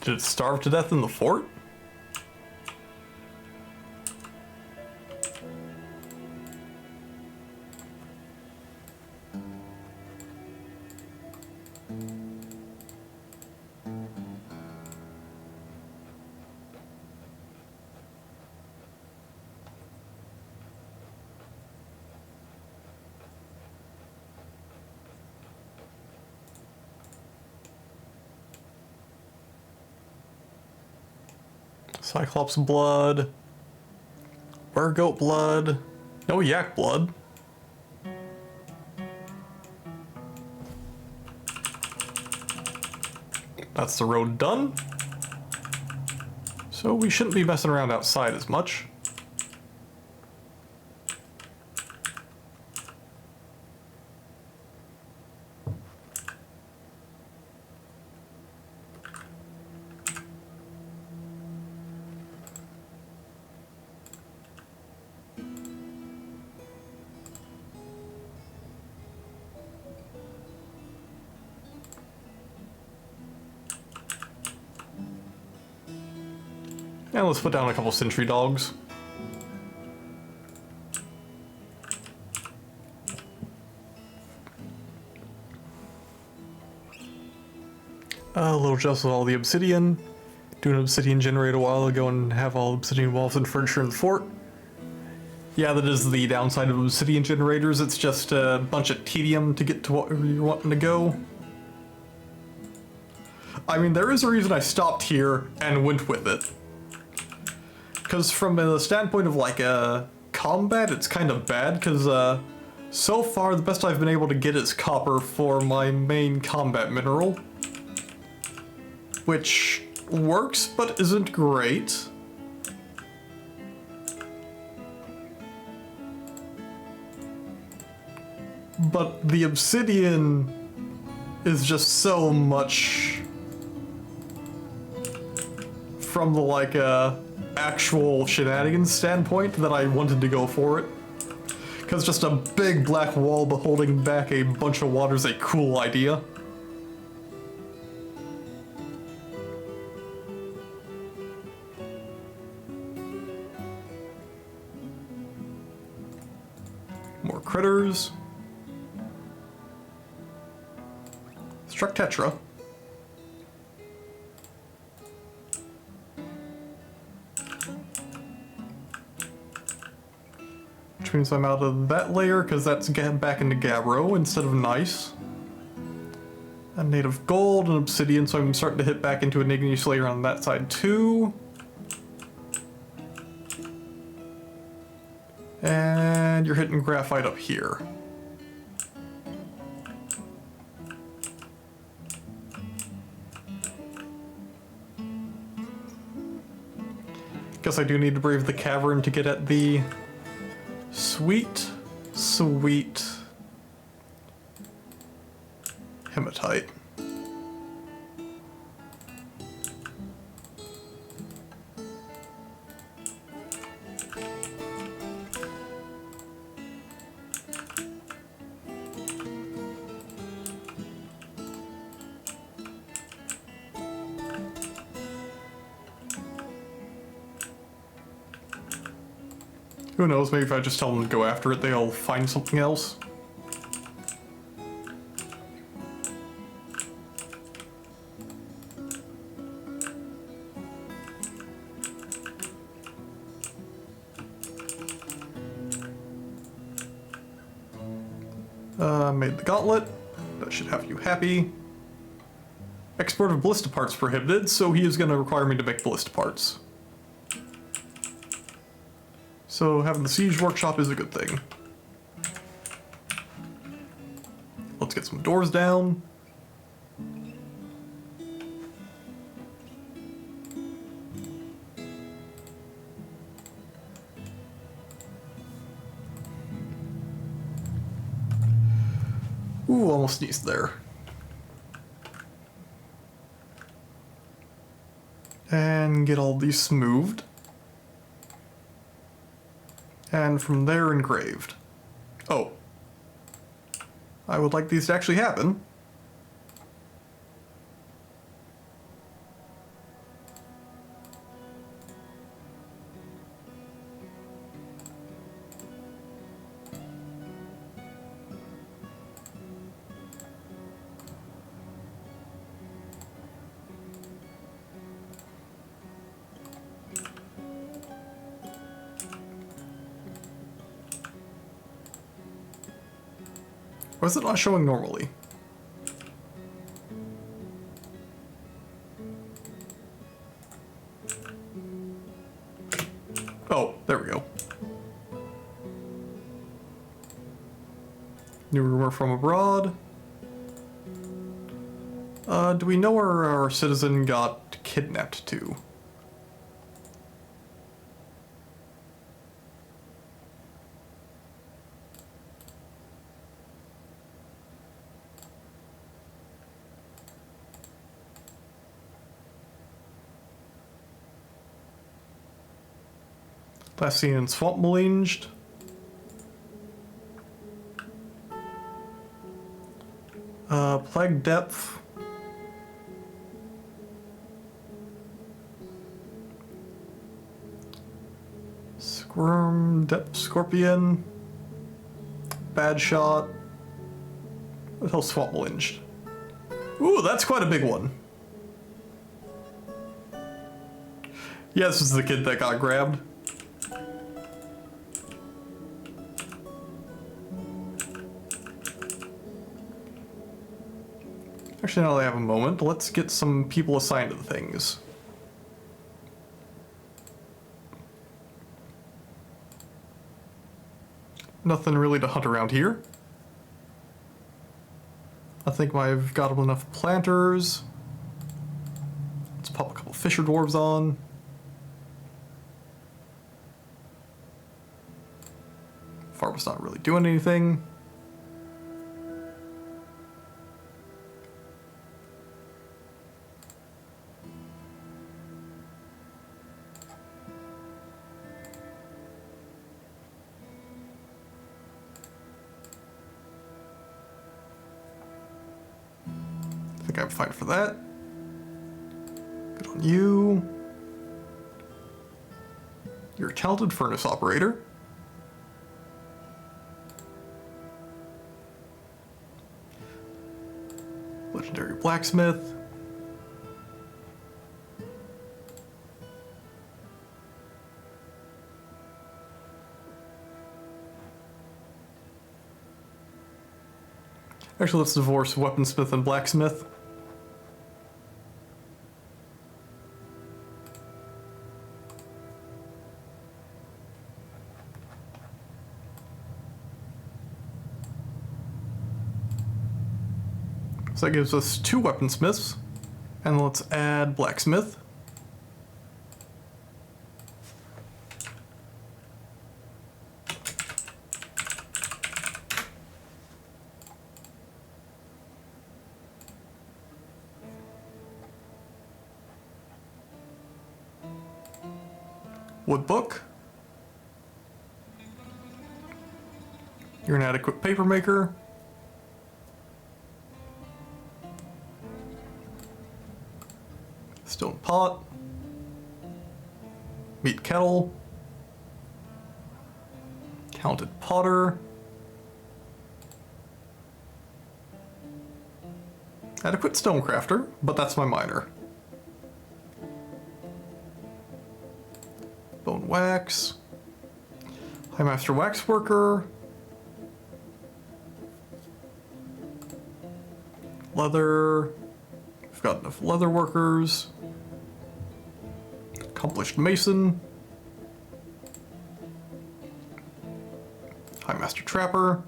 Did it starve to death in the fort? Cyclops blood. Goat blood. No yak blood. That's the road done. So we shouldn't be messing around outside as much. And let's put down a couple sentry dogs. A little just with all the obsidian. Do an obsidian generator a while ago and have all obsidian walls and furniture in the fort. Yeah, that is the downside of obsidian generators. It's just a bunch of tedium to get to where you're wanting to go. I mean, there is a reason I stopped here and went with it. Because from the standpoint of like combat, it's kind of bad because so far the best I've been able to get is copper for my main combat mineral. Which works, but isn't great. But the obsidian is just so much from the like actual shenanigans standpoint that I wanted to go for it. Because just a big black wall but holding back a bunch of water is a cool idea. More critters. Struck Tetra. Which means I'm out of that layer because that's back into Gabbro instead of nice. A native gold and obsidian, so I'm starting to hit back into an igneous layer on that side too. And you're hitting graphite up here. Guess I do need to brave the cavern to get at the sweet, sweet hematite. Who knows, maybe if I just tell them to go after it, they'll find something else. Made the gauntlet. That should have you happy. Export of ballista parts prohibited, so he is going to require me to make ballista parts. So having the siege workshop is a good thing. Let's get some doors down. Ooh, almost sneezed there. And get all these smoothed. And from there engraved. Oh. I would like these to actually happen. Or is it not showing normally? Oh, there we go. New rumor from abroad. Do we know where our citizen got kidnapped to? Last seen in Swamp Malinged. Plague Depth. Silkworm, Depth Scorpion, Bad Shot. What the hell's Swamp Linged? Ooh, that's quite a big one. Yeah, this is the kid that got grabbed. Actually, now that I have a moment, let's get some people assigned to the things. Nothing really to hunt around here. I think I've got enough planters. Let's pop a couple Fisher Dwarves on. Farm's not really doing anything. I think I'm fine for that. Good on you. You're a talented furnace operator. Legendary blacksmith. Actually, let's divorce weaponsmith and blacksmith. So that gives us 2 weaponsmiths. And let's add blacksmith. Woodbook. You're an adequate paper maker. Stone pot. Meat kettle. Talented potter. Adequate stonecrafter, but that's my miner. Bone wax. High Master Waxworker. Leather. We've got enough leather workers. Accomplished Mason. High Master Trapper.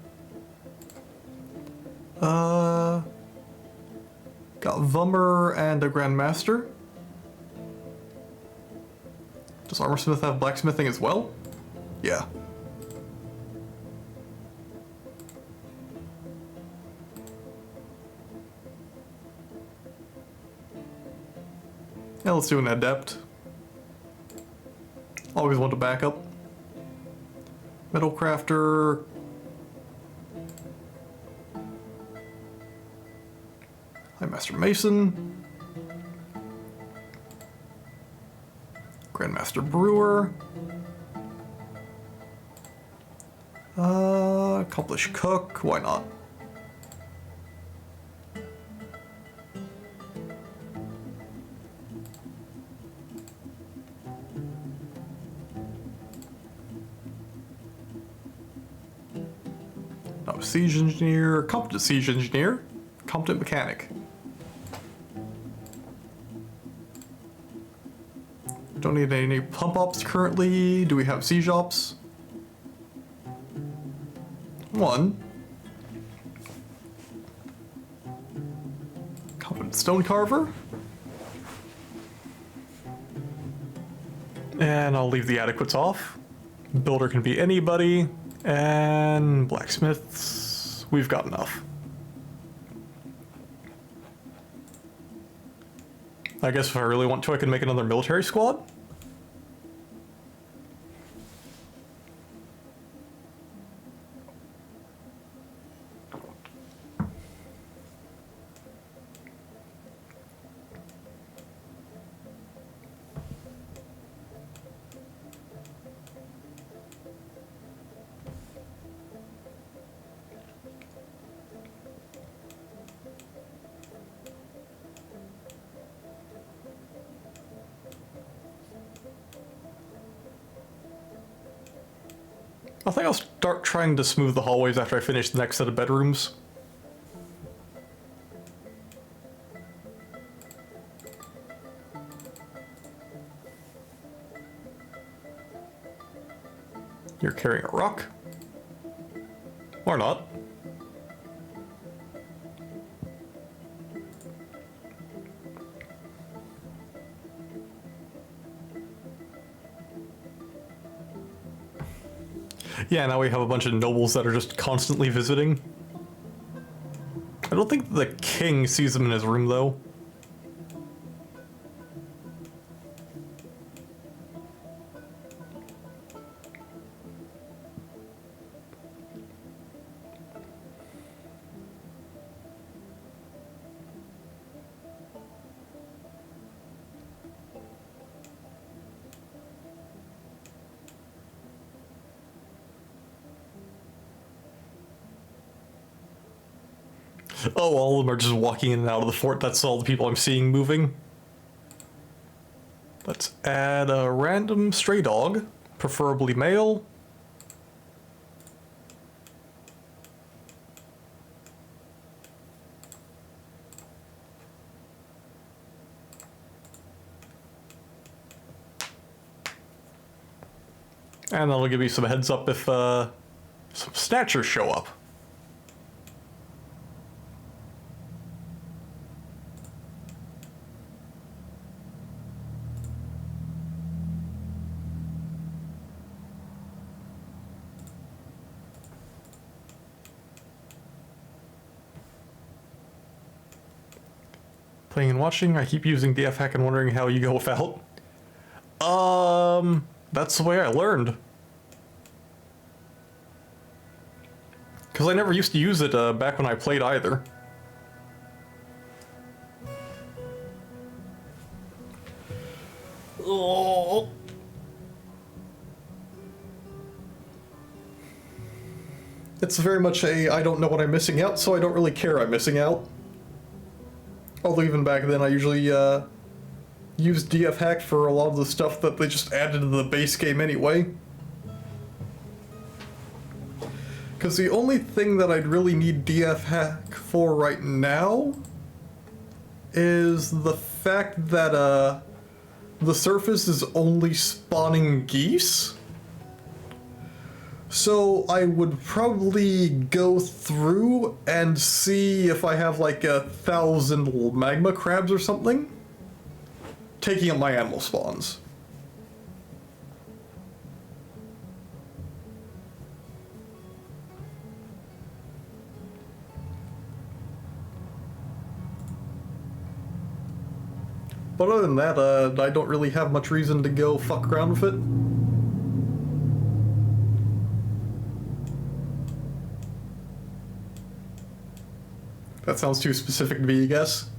Got Vummer and a Grandmaster. Does Armorsmith have blacksmithing as well? Yeah. Yeah, let's do an adept. Always want to back up. Metal crafter. High Master Mason. Grandmaster Brewer. Accomplished Cook. Why not? Siege engineer, competent siege engineer, competent mechanic. Don't need any pump ops currently. Do we have siege ops? 1. Competent stone carver. And I'll leave the adequates off. Builder can be anybody. And blacksmiths, we've got enough. I guess if I really want to, I can make another military squad. I think I'll start trying to smooth the hallways after I finish the next set of bedrooms. You're carrying a rock? Or not. Yeah, now we have a bunch of nobles that are just constantly visiting. I don't think the king sees them in his room, though. Oh, all of them are just walking in and out of the fort. That's all the people I'm seeing moving. Let's add a random stray dog, preferably male. And that'll give me some heads up if some snatchers show up. Playing and watching, I keep using DF hack and wondering how you go without. That's the way I learned. Because I never used to use it back when I played either. Oh. It's very much a I don't know what I'm missing out, so I don't really care I'm missing out. Although even back then I usually used DF hack for a lot of the stuff that they just added to the base game anyway. Because the only thing that I'd really need DF hack for right now is the fact that the surface is only spawning geese. So I would probably go through and see if I have like 1,000 magma crabs or something, taking up my animal spawns. But other than that, I don't really have much reason to go fuck around with it. That sounds too specific to me, I guess.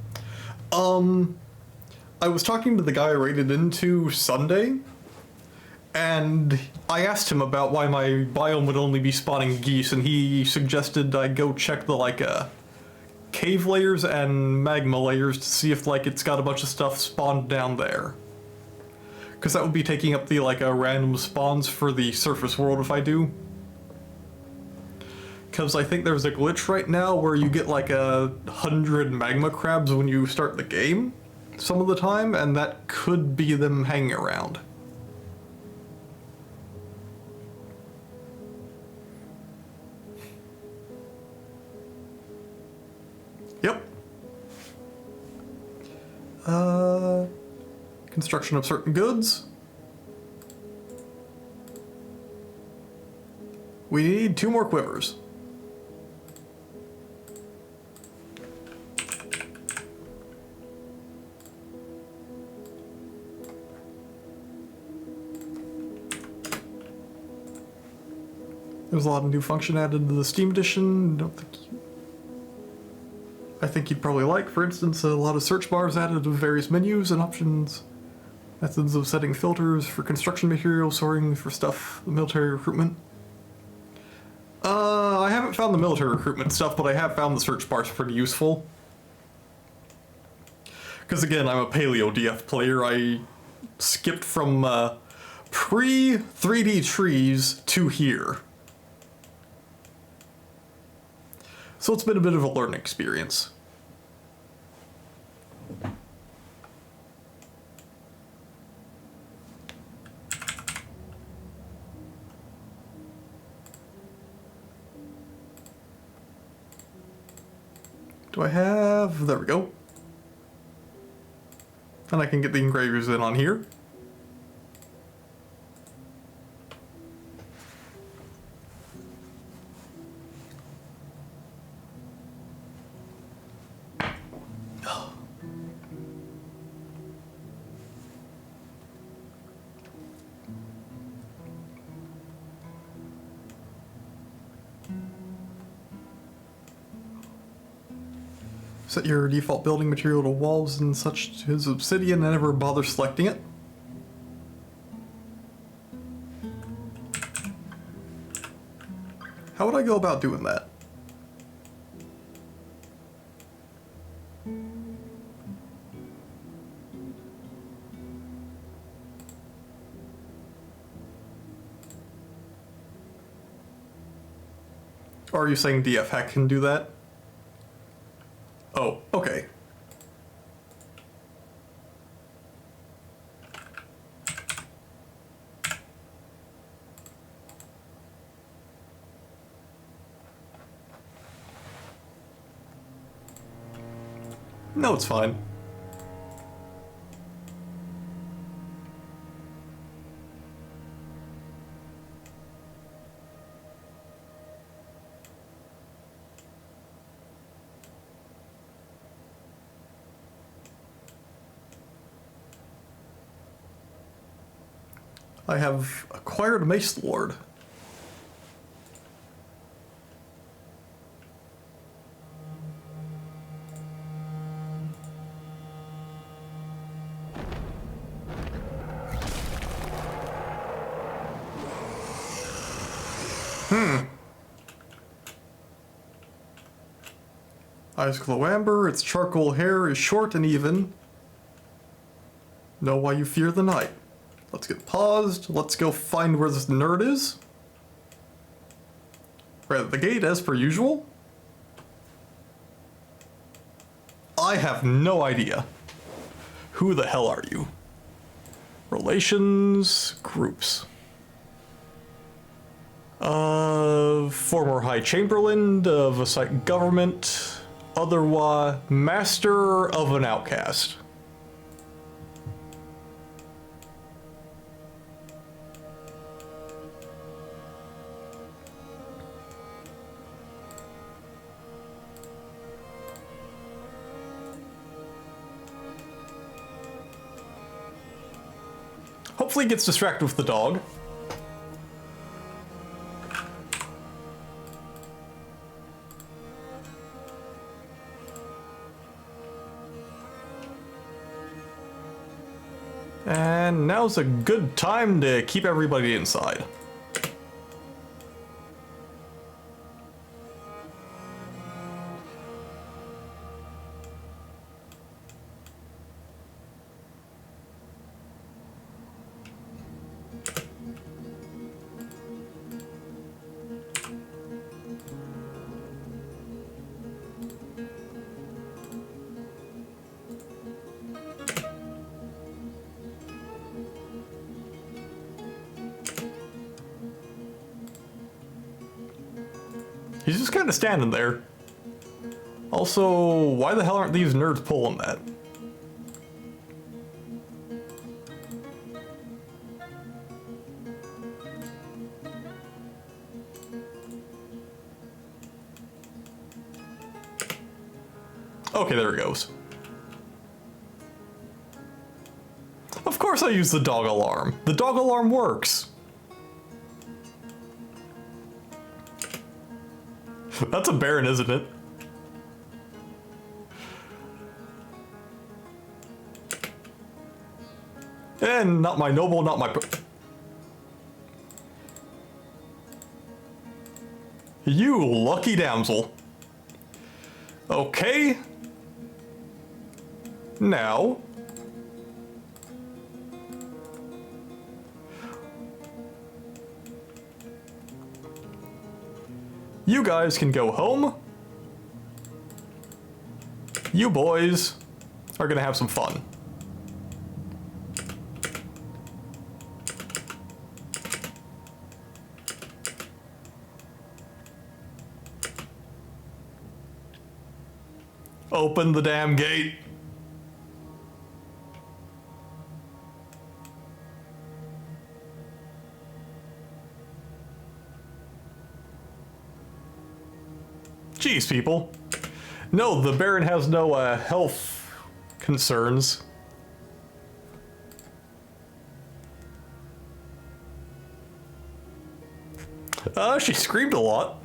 I was talking to the guy I raided into Sunday, and I asked him about why my biome would only be spawning geese, and he suggested I go check the, cave layers and magma layers to see if, it's got a bunch of stuff spawned down there. Because that would be taking up the, random spawns for the surface world if I do. Because I think there's a glitch right now where you get 100 magma crabs when you start the game some of the time, and that could be them hanging around. Yep. Construction of certain goods. We need 2 more quivers. There's a lot of new function added to the Steam Edition. I think you'd probably like, for instance, a lot of search bars added with various menus and options, methods of setting filters for construction materials, sorting for stuff, the military recruitment. I haven't found the military recruitment stuff, but I have found the search bars pretty useful. Because again, I'm a paleo DF player. I skipped from pre-3D trees to here. So it's been a bit of a learning experience. Do I have... There we go. And I can get the engravers in on here. Set your default building material to walls and such as obsidian and never bother selecting it. How would I go about doing that? Or are you saying DF Hack can do that? Oh, okay. No, it's fine. I have acquired a Mace Lord. Eyes glow amber, its charcoal hair is short and even. Know why you fear the night. Let's get paused. Let's go find where this nerd is. Right at the gate, as per usual. I have no idea. Who the hell are you? Relations, groups. Former High Chamberlain of a site government. Otherwise, master of an outcast. Hopefully he gets distracted with the dog. And now's a good time to keep everybody inside. He's just kind of standing there. Also, why the hell aren't these nerds pulling that? Okay, there it goes. Of course I use the dog alarm. The dog alarm works. That's a Baron, isn't it? And not my noble, not my... You lucky damsel. Okay. Now... you guys can go home. You boys are gonna have some fun. Open the damn gate. Jeez, people. No, the Baron has no health concerns. She screamed a lot.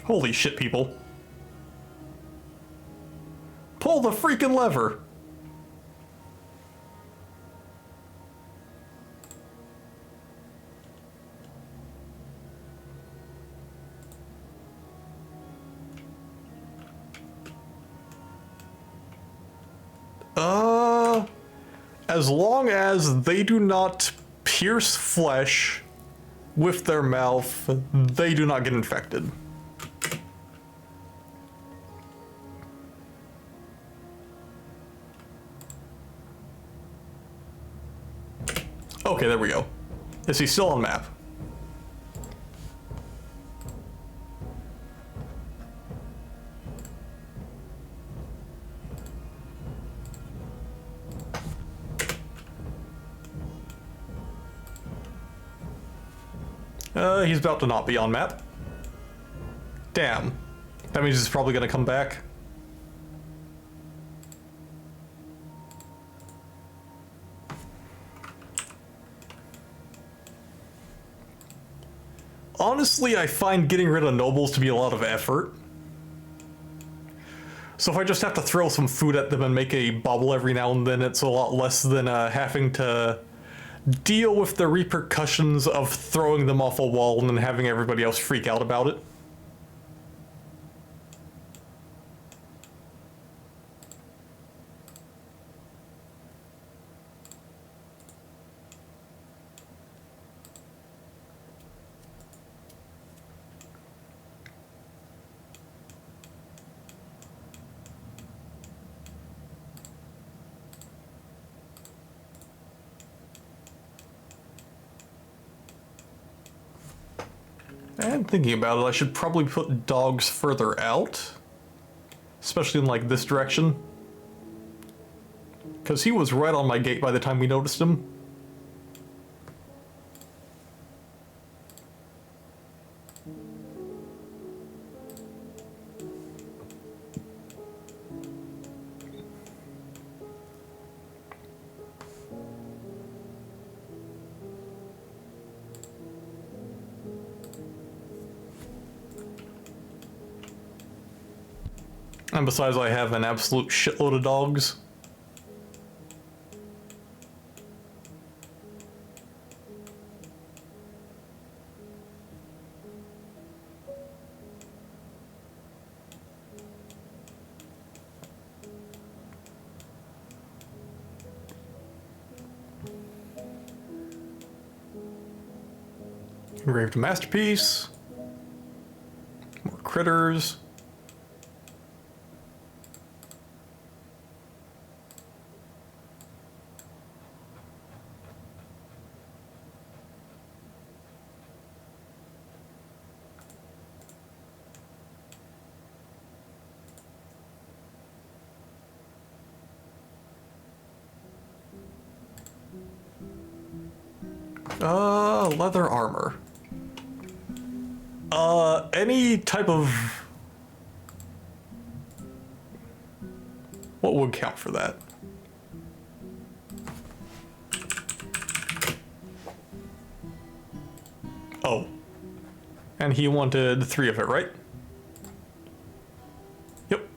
Holy shit, people. Pull the freaking lever. As long as they do not pierce flesh with their mouth, they do not get infected. Okay, there we go. Is he still on map? He's about to not be on map. Damn. That means he's probably gonna come back. Honestly, I find getting rid of nobles to be a lot of effort. So if I just have to throw some food at them and make a bubble every now and then, it's a lot less than having to deal with the repercussions of throwing them off a wall and then having everybody else freak out about it. And thinking about it, I should probably put dogs further out. Especially in, like, this direction. Because he was right on my gate by the time we noticed him. And besides, I have an absolute shitload of dogs. Engraved masterpiece. More critters. Leather armor. Any type of... What would count for that? Oh. And he wanted 3 of it, right? Yep.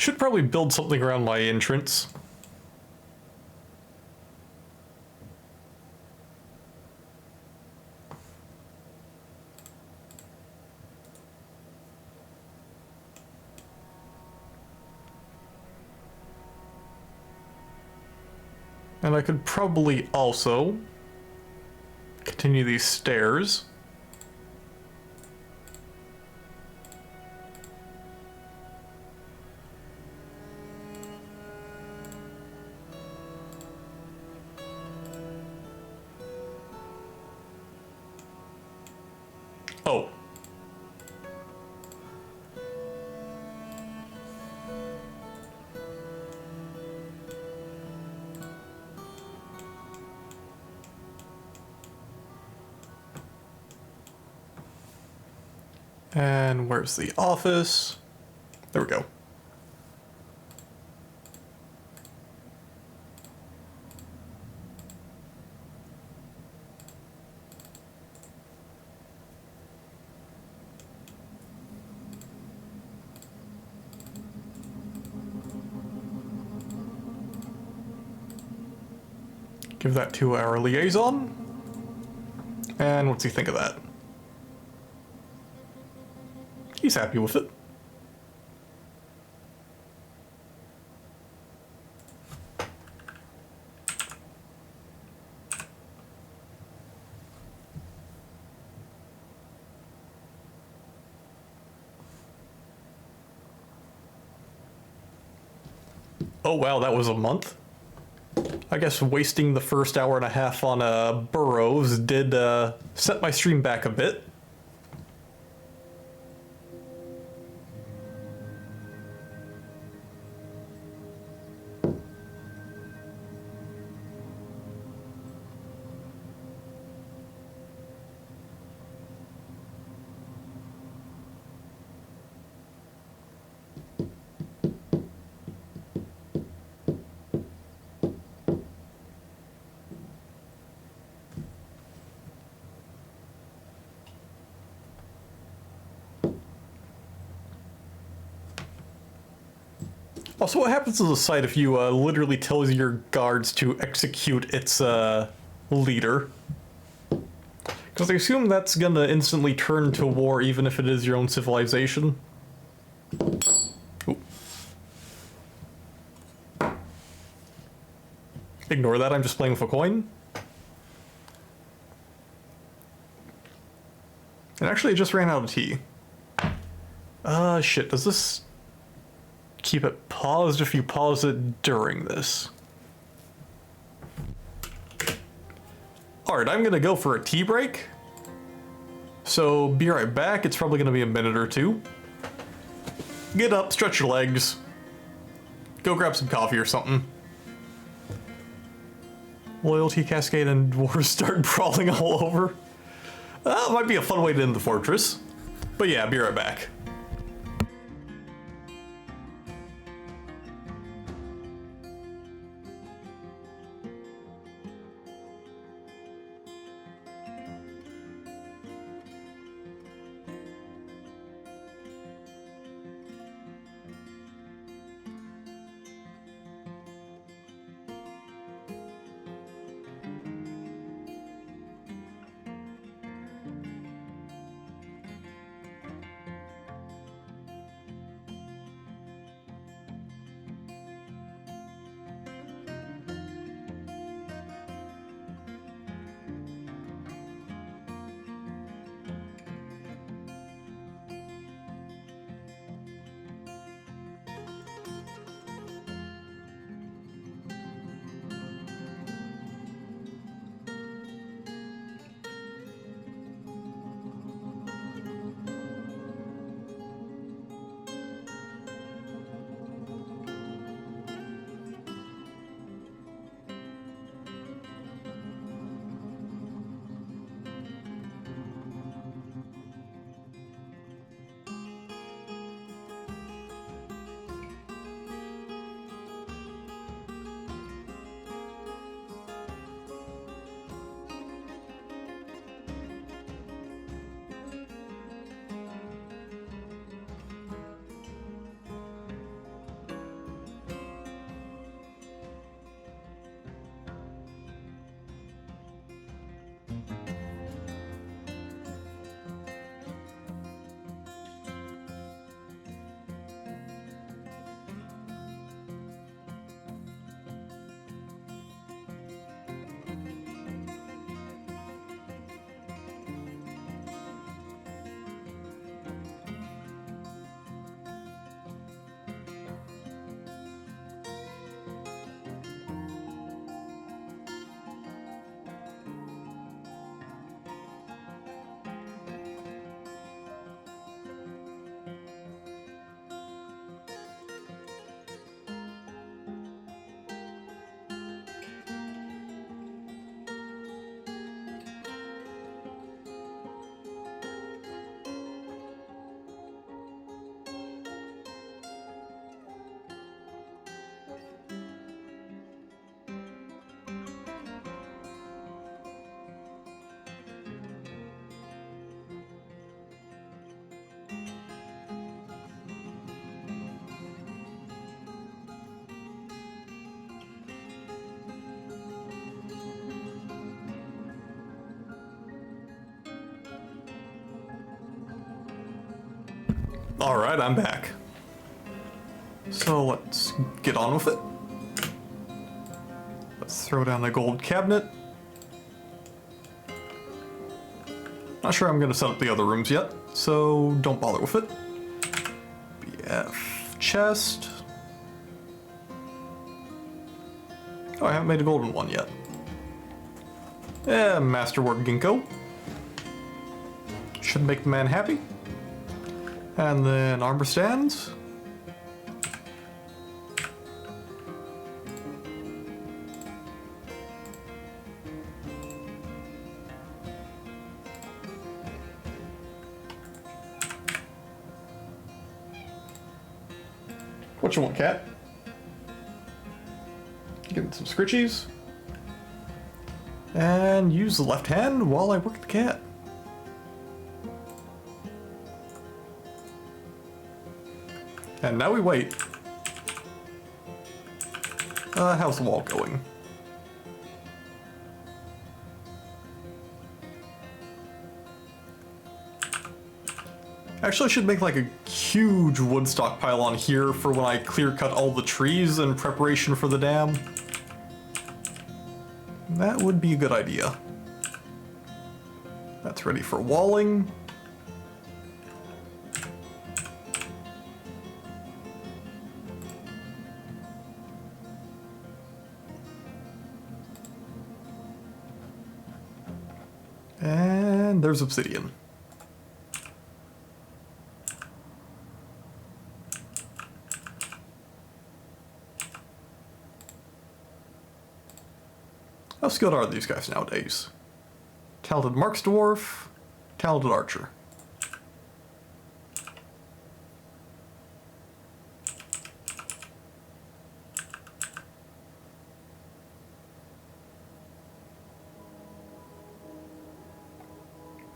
Should probably build something around my entrance. And I could probably also continue these stairs. Oh. And where's the office? There we go. Give that to our liaison. And what's he think of that? He's happy with it. Oh wow, that was a month? I guess wasting the first hour and a half on burrows did set my stream back a bit. Also, what happens to the site if you literally tell your guards to execute its leader? Because I assume that's gonna instantly turn to war even if it is your own civilization. Ooh. Ignore that, I'm just playing with a coin. And actually, I just ran out of tea. Shit, does this keep it paused if you pause it during this? Alright, I'm gonna go for a tea break. So be right back, it's probably gonna be a minute or two. Get up, stretch your legs. Go grab some coffee or something. Loyalty cascade and dwarves start brawling all over. Might be a fun way to end the fortress. But yeah, be right back. Alright, I'm back. So let's get on with it. Let's throw down the gold cabinet. Not sure I'm going to set up the other rooms yet, so don't bother with it. BF chest. Oh, I haven't made a golden one yet. Masterwork ginkgo. Should make the man happy. And then armor stands. What you want, cat? Getting some scritchies. And use the left hand while I work the cat. And now we wait. How's the wall going? Actually, I should make like a huge wood stockpile on here for when I clear cut all the trees in preparation for the dam. That would be a good idea. That's ready for walling. And there's obsidian. How skilled are these guys nowadays? Talented Marks Dwarf, talented Archer.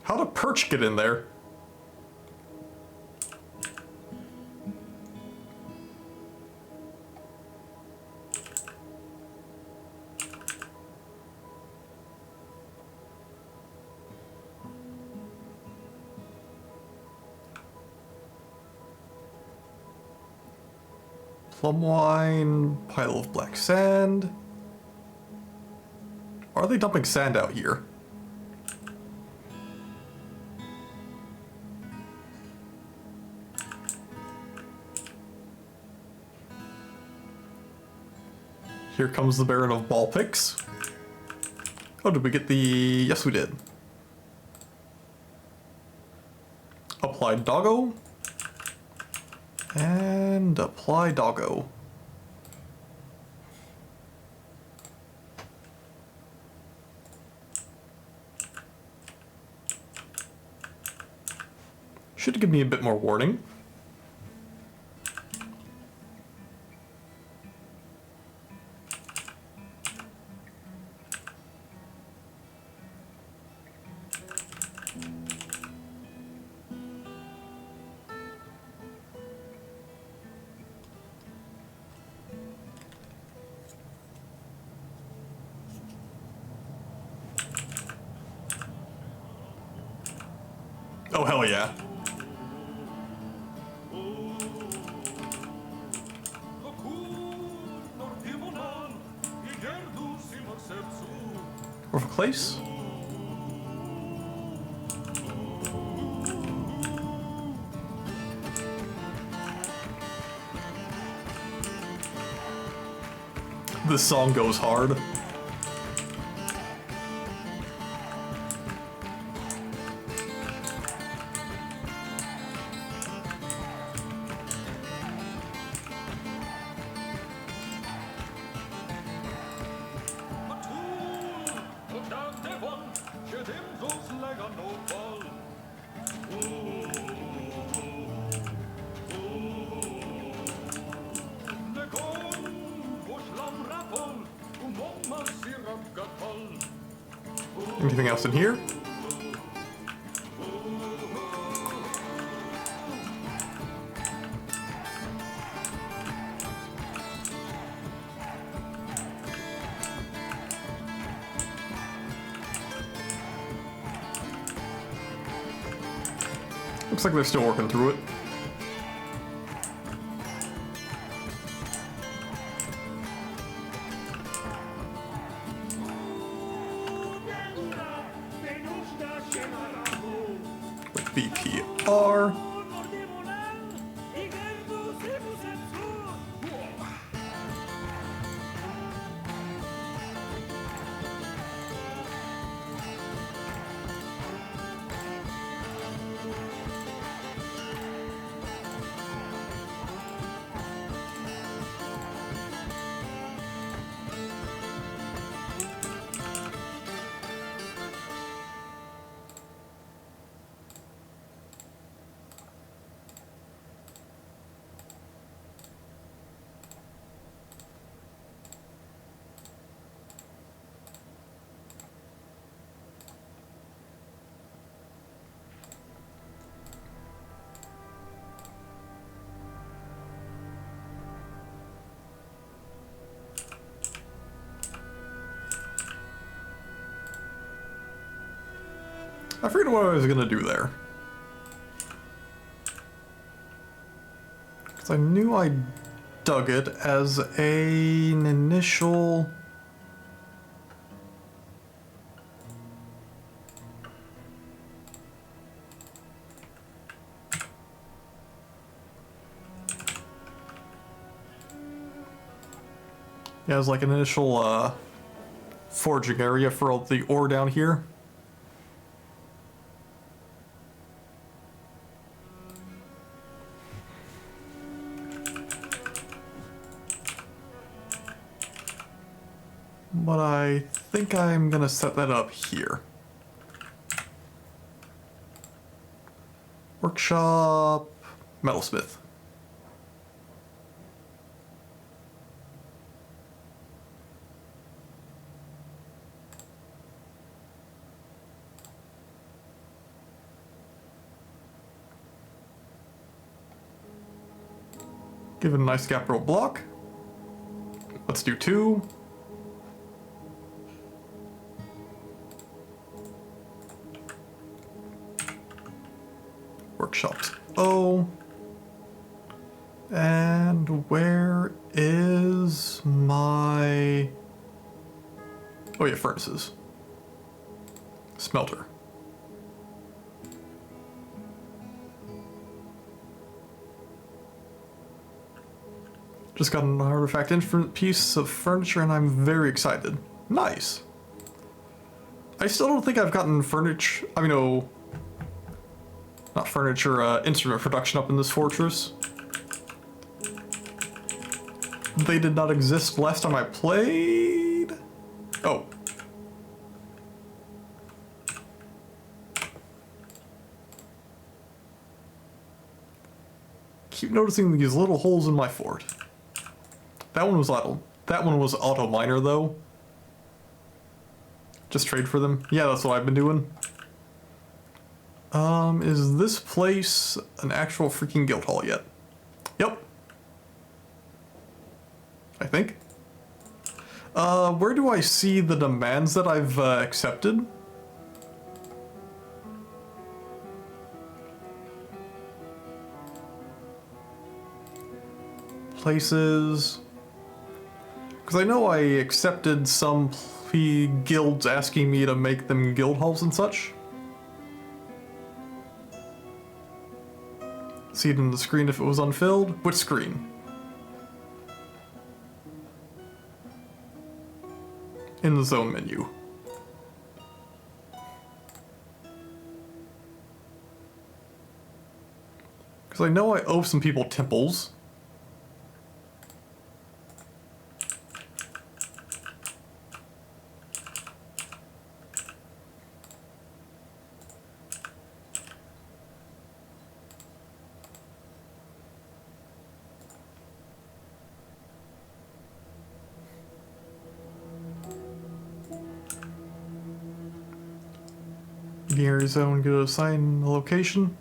How'd a perch get in there? Plum wine, pile of black sand. Why are they dumping sand out here? Here comes the Baron of Ball Picks. Oh, did we get the... Yes, we did. Apply Doggo. And apply Doggo. Should give me a bit more warning. Oh, hell yeah. Or for Clace? This song goes hard. Anything else in here? Looks like they're still working through it. With BPR. I forget what I was gonna do there. Because I knew I dug it as an initial... Yeah, it was like an initial foraging area for all the ore down here. But I think I'm gonna set that up here. Workshop, metalsmith. Give it a nice capital block. Let's do 2. Workshops. Oh. And where is my... Oh yeah, furnaces. Smelter. Just got an artifact instrument piece of furniture and I'm very excited. Nice. I still don't think I've gotten furniture, not furniture, instrument production up in this fortress. They did not exist last time I played. Oh. Keep noticing these little holes in my fort. That one was auto miner though. Just trade for them. Yeah, that's what I've been doing. Is this place an actual freaking guild hall yet? Yep. I think. Where do I see the demands that I've accepted? places. Because I know I accepted some guilds asking me to make them guild halls and such. See it in the screen if it was unfilled. Which screen? In the zone menu. Because I know I owe some people temples. The area zone, get to assign a location.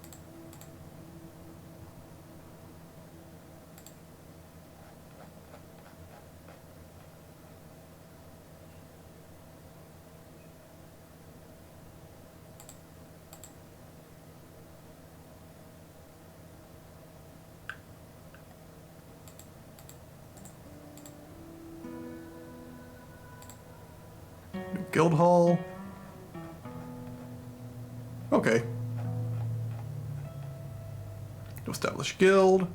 Guild hall. Okay. Establish guild.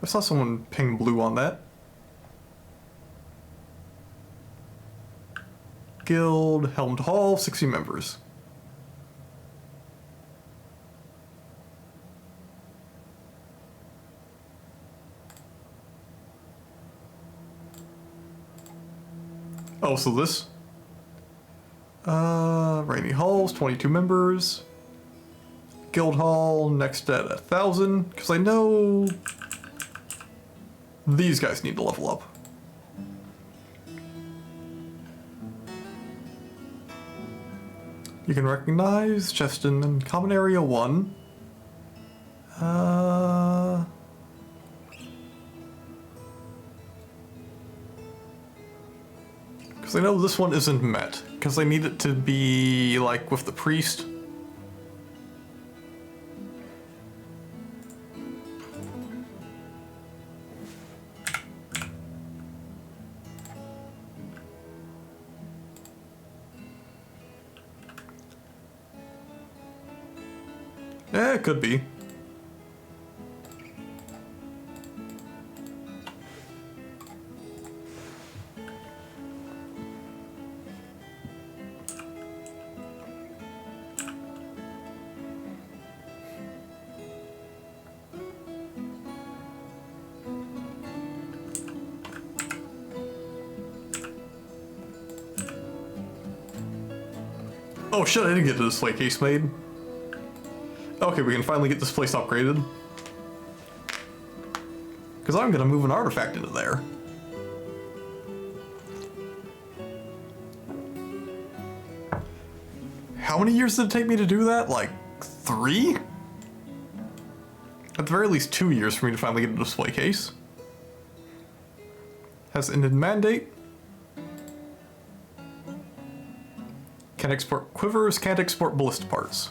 I saw someone ping blue on that. Guild, Helmed Hall, 60 members. Oh, so this? Rainy Halls, 22 members. Guild Hall, next at 1,000, because I know these guys need to level up. You can recognize chest in common area 1. Because I know this one isn't met, because I need it to be like with the priest. Yeah, it could be. Oh shit, I didn't get the display case made. Okay, we can finally get this place upgraded. Because I'm gonna move an artifact into there. How many years did it take me to do that? Like 3? At the very least 2 years for me to finally get a display case. Has ended mandate. Can export quivers, can't export ballista parts.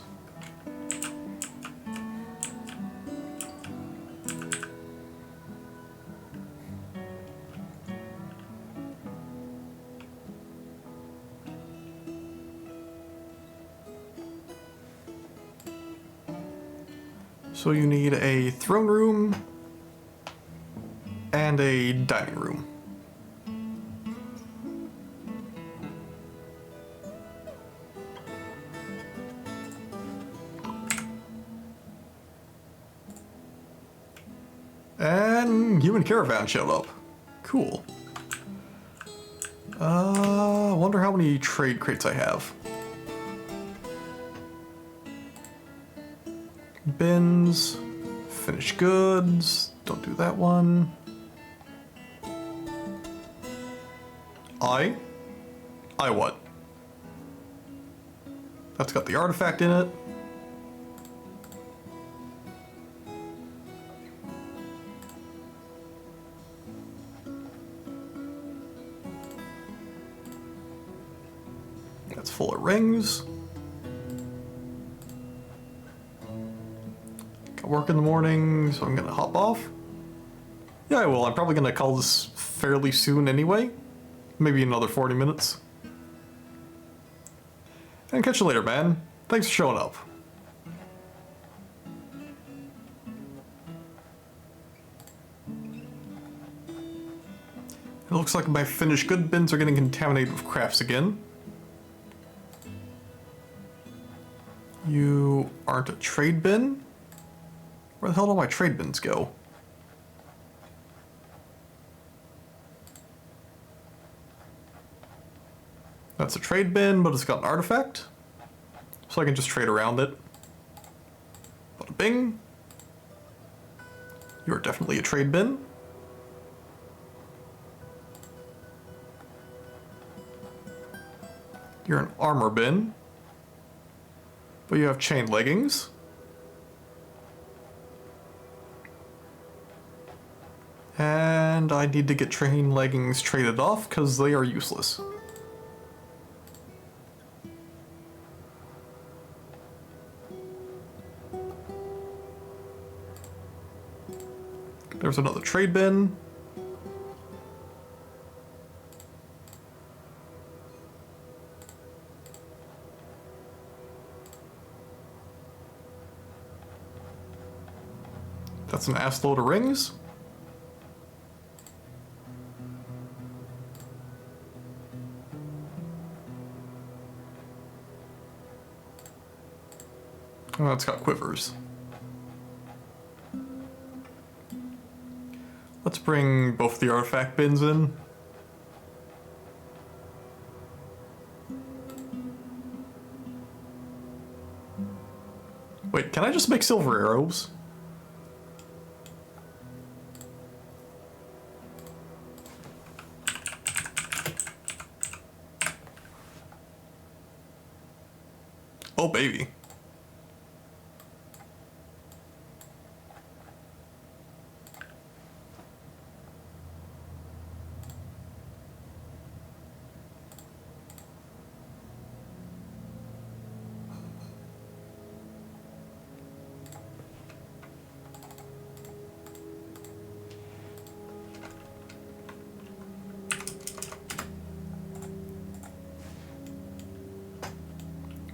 So you need a throne room and a dining room. And human caravan showed up. Cool. Wonder how many trade crates I have. Bins, finished goods, don't do that one. I what? That's got the artifact in it. That's full of rings. Got work in the morning, so I'm gonna hop off. Yeah, I will. I'm probably gonna call this fairly soon anyway. Maybe another 40 minutes. And catch you later, man. Thanks for showing up. It looks like my finished good bins are getting contaminated with crafts again. You aren't a trade bin? Where the hell do my trade bins go? That's a trade bin, but it's got an artifact. So I can just trade around it. Bada bing. You're definitely a trade bin. You're an armor bin. But you have chain leggings. And I need to get chain leggings traded off because they are useless. There's another trade bin. That's an ass load of rings. Oh, it's got quivers. Let's bring both the artifact bins in. Wait, can I just make silver arrows? Oh, baby.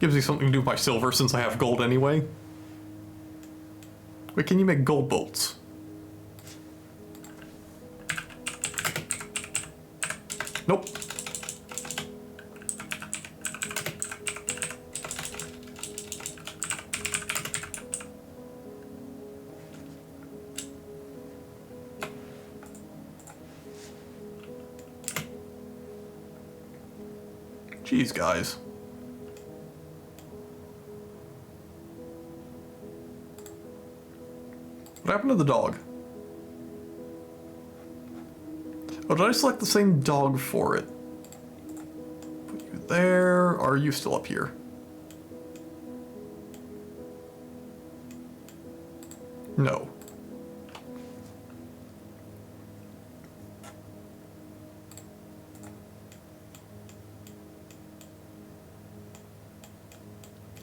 Gives me something to do with my silver since I have gold anyway. Wait, can you make gold bolts? Nope. Jeez, guys. What happened to the dog? Oh, did I select the same dog for it? Put you there. Or are you still up here? No.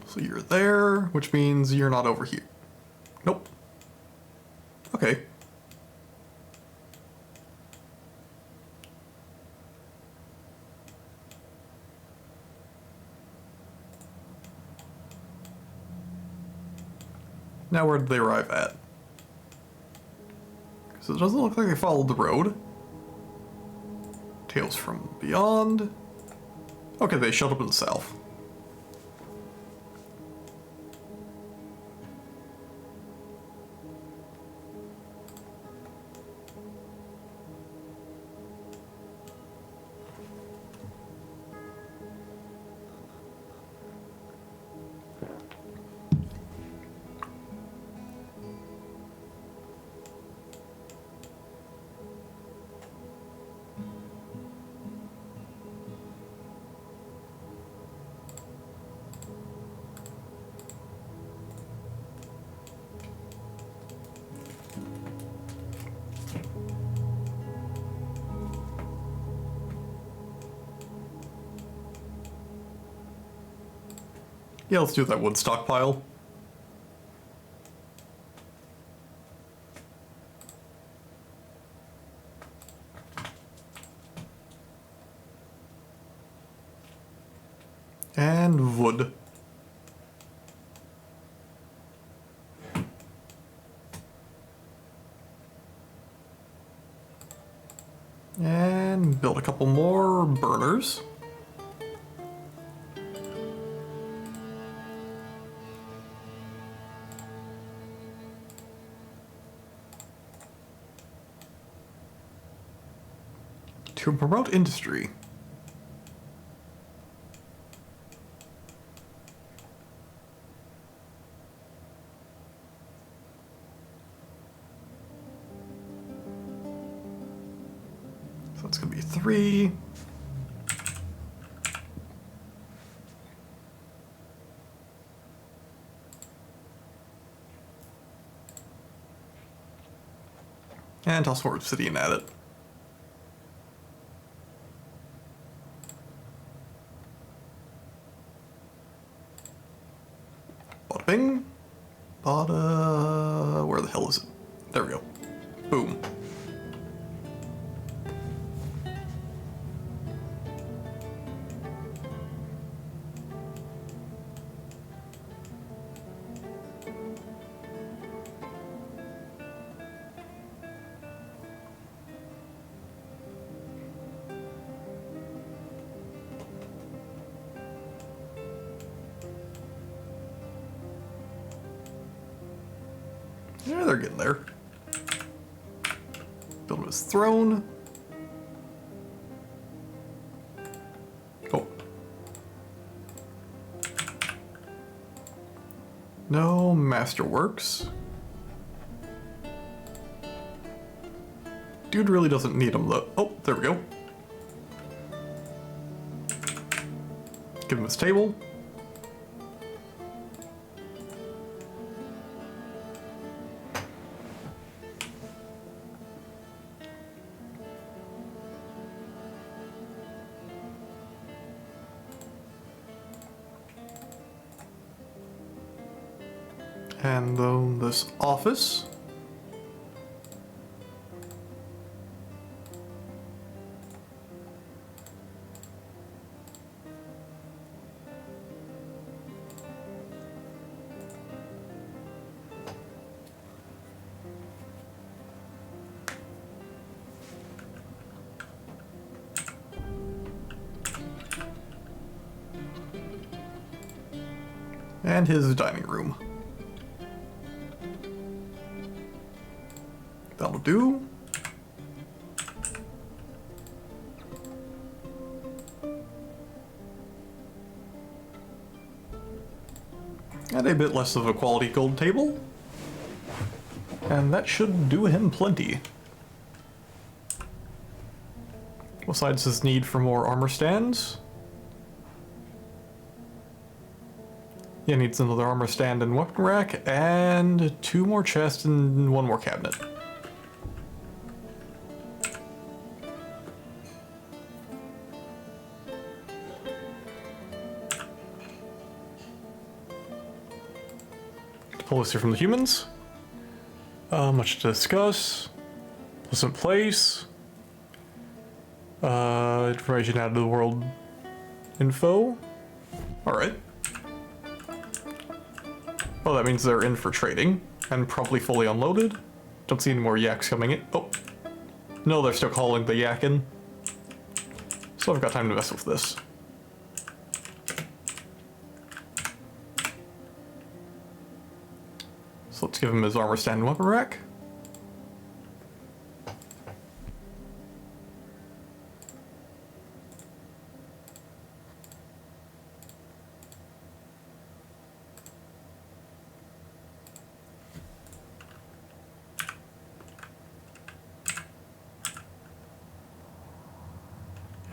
So you're there, which means you're not over here. Nope. Okay. Now where did they arrive at? Because it doesn't look like they followed the road. Tales from Beyond. Okay, they showed up in the south. Yeah, let's do that wood stockpile. And wood. And build a couple more burners. To promote industry. So it's gonna be 3. And toss more obsidian at it. Bada bing. Bada... Where the hell is it? There we go. Boom. Yeah, they're getting there. Build him his throne. Oh. No masterworks. Dude really doesn't need them though. Oh, there we go. Give him his table. And then this office. And his dining room. That'll do. And a bit less of a quality gold table. And that should do him plenty. Besides his need for more armor stands. He needs another armor stand and weapon rack, and 2 more chests and 1 more cabinet. Policy from the humans. Much to discuss. Pleasant place. Information out of the world info. Alright. Well, that means they're in for trading, and probably fully unloaded. Don't see any more yaks coming in. Oh. No, they're still calling the yak in. So I've got time to mess with this. So let's give him his armor stand and weapon rack.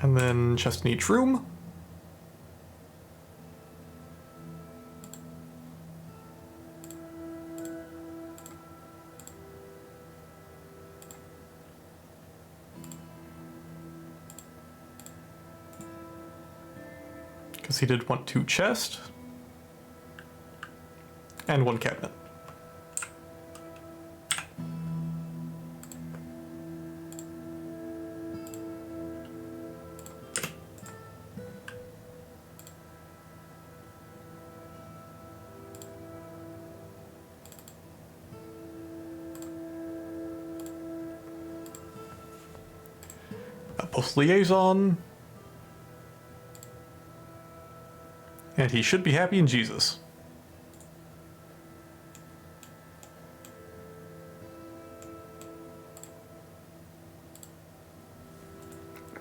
And then chest in each room. Because he did want 2 chests. And 1 cabinet. Close liaison. And he should be happy in Jesus.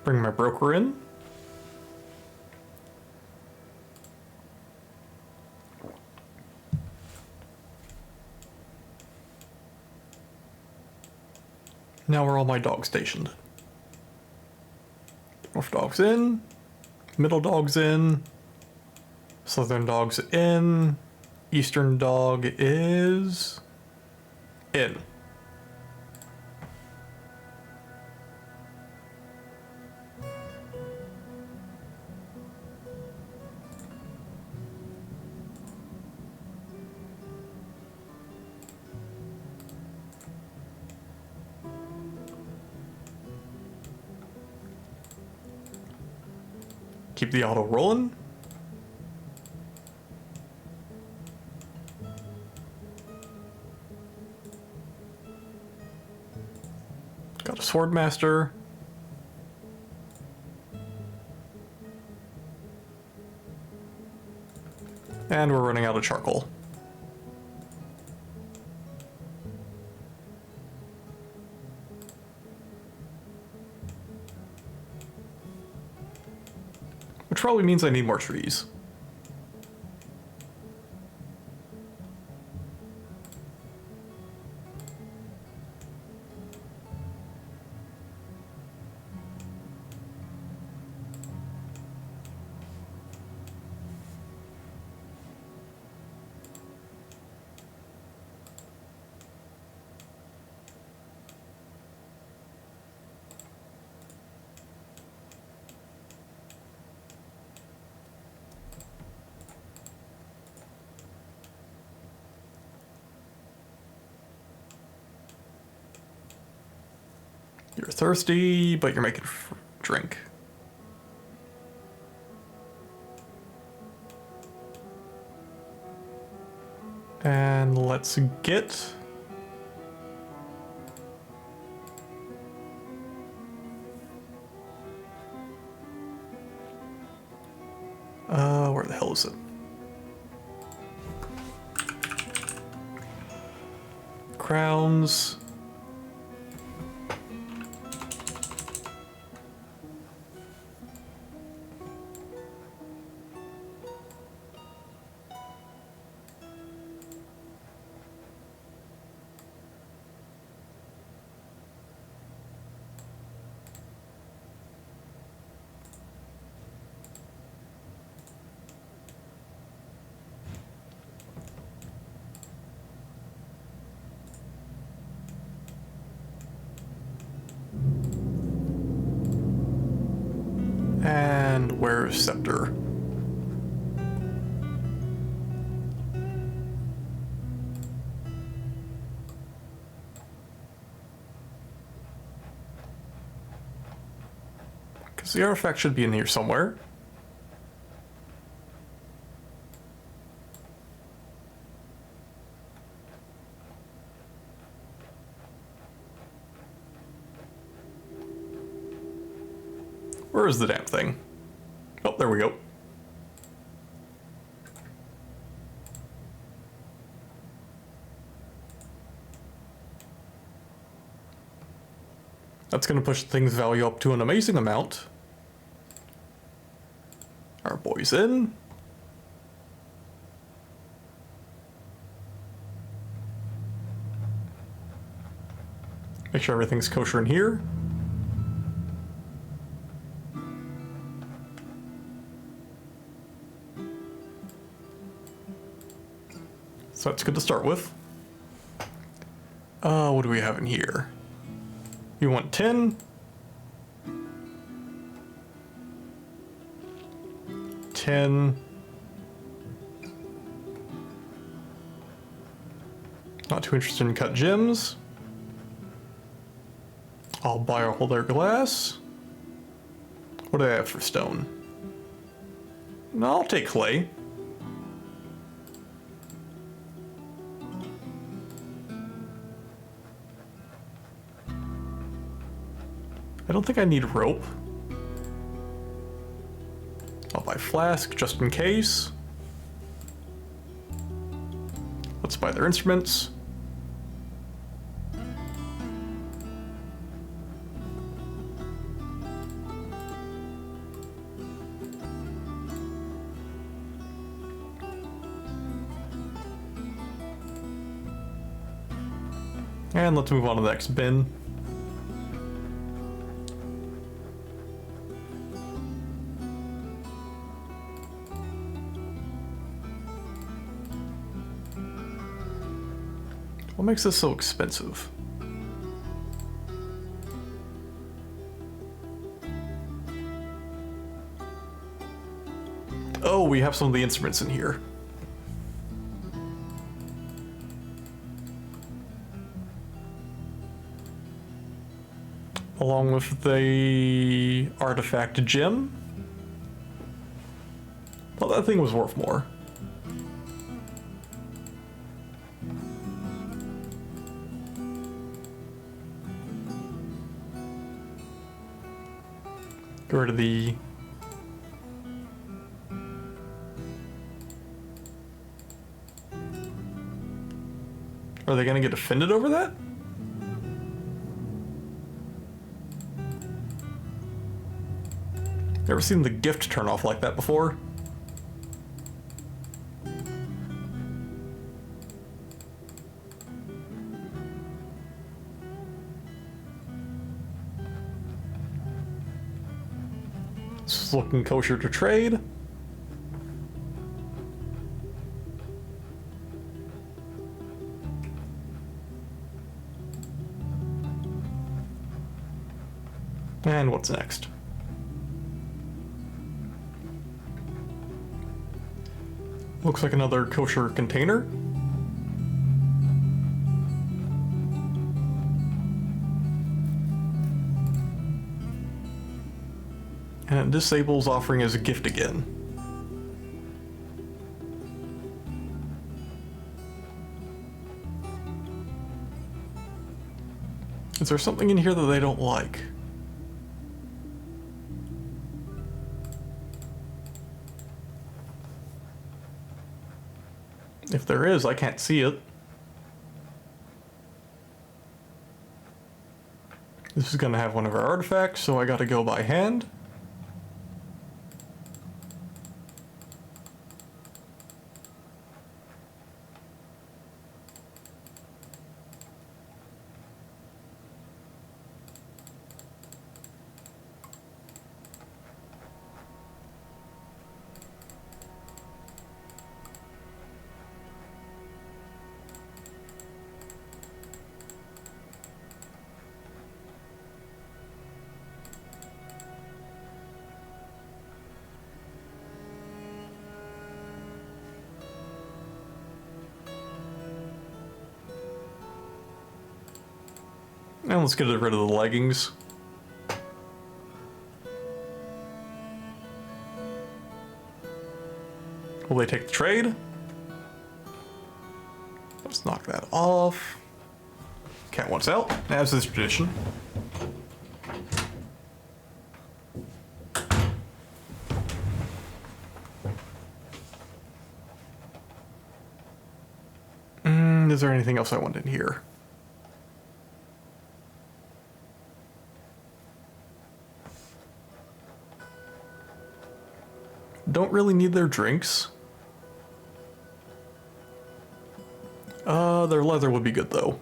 Bring my broker in. Now where are all my dogs stationed? North dog's in. Middle dog's in. Southern dog's in. Eastern dog is in. Keep the auto rolling. Got a swordmaster. And we're running out of charcoal. Which probably means I need more trees. You're thirsty, but you're making drink. And let's get... where the hell is it? Crowns. And where's Scepter? Because the artifact should be in here somewhere. Where is the damn thing? Oh, there we go. That's going to push the thing's value up to an amazing amount. Our boy's in. Make sure everything's kosher in here. So that's good to start with. What do we have in here? You want 10? 10. Not too interested in cut gems. I'll buy a whole other glass. What do I have for stone? No, I'll take clay. I don't think I need rope. flask just in case. Let's buy their instruments. And let's move on to the next bin. What makes this so expensive? Oh, we have some of the instruments in here. Along with the artifact gem. Well, that thing was worth more. Go to the... Are they gonna get offended over that? Never seen the gift turn off like that before. This is looking kosher to trade. And what's next? Looks like another kosher container. And it disables offering as a gift again. Is there something in here that they don't like? If there is, I can't see it. This is gonna have one of our artifacts, so I gotta go by hand. And let's get rid of the leggings. Will they take the trade? Let's knock that off. Cat wants out, as is tradition. Is there anything else I want in here? Don't really need their drinks. Their leather would be good though.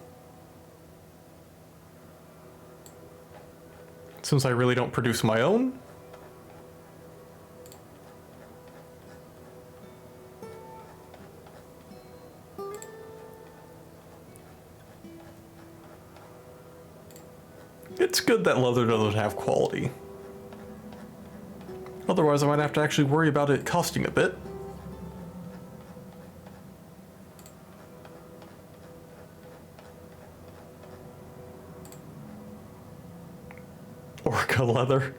Since I really don't produce my own. It's good that leather doesn't have quality. Otherwise, I might have to actually worry about it costing a bit. Orca leather.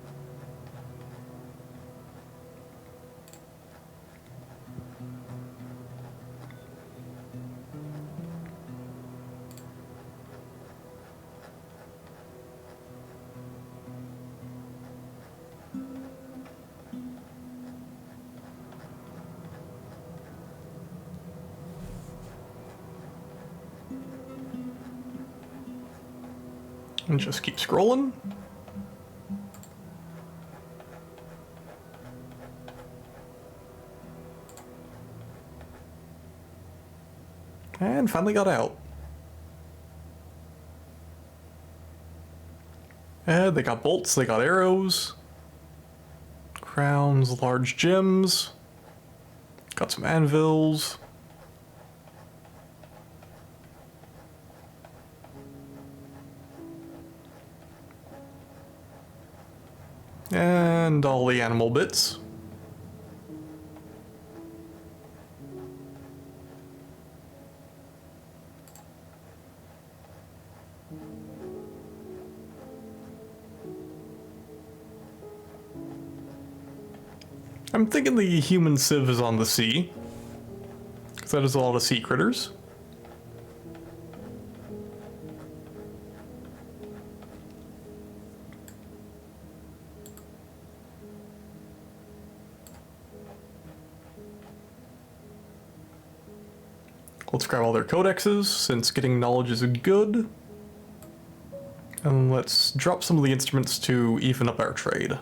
And just keep scrolling. And finally got out. And they got bolts, they got arrows. Crowns, large gems. Got some anvils. And all the animal bits. I'm thinking the human civ is on the sea, because that is a lot of sea critters. Let's grab all their codexes, since getting knowledge is good. And let's drop some of the instruments to even up our trade.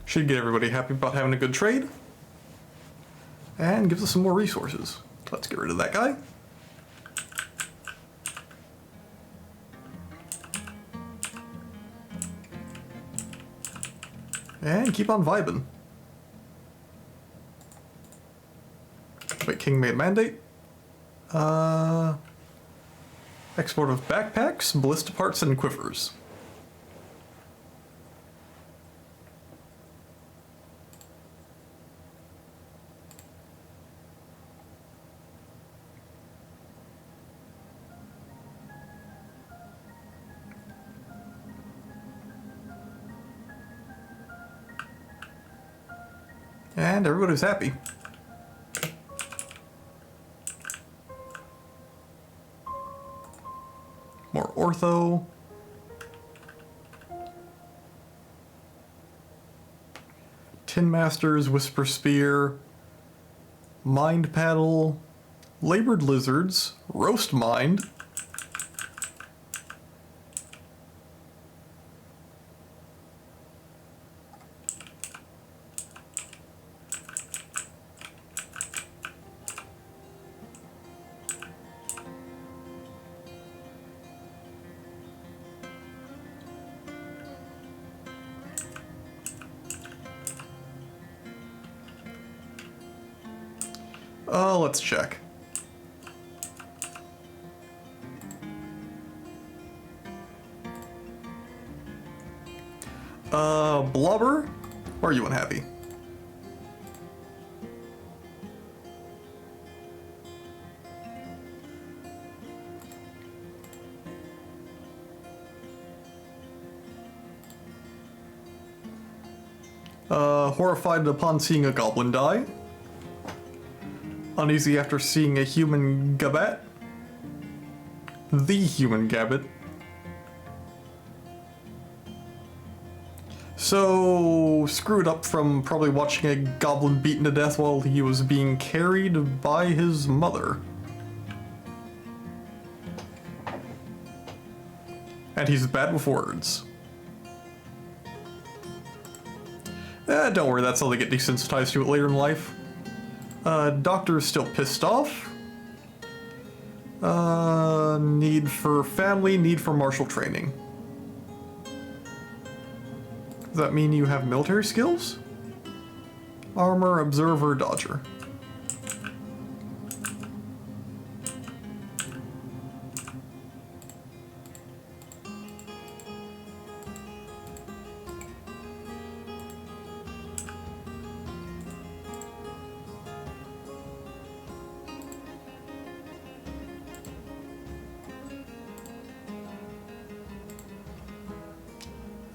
Should get everybody happy about having a good trade. And gives us some more resources. Let's get rid of that guy. And keep on vibing. Wait, King made a mandate. Export of backpacks, ballista parts, and quivers. And everybody's happy. More ortho. Tin Masters, Whisper Spear, Mind Paddle, Labored Lizards, Roast Mind, let's check. Blubber? Or are you unhappy? Horrified upon seeing a goblin die. Uneasy after seeing a human gabbat. The human gabbit. So, screwed up from probably watching a goblin beaten to death while he was being carried by his mother. And he's bad with words. Don't worry, that's how they get desensitized to it later in life. Doctor is still pissed off. Need for family, need for martial training. Does that mean you have military skills? Armor, observer, dodger.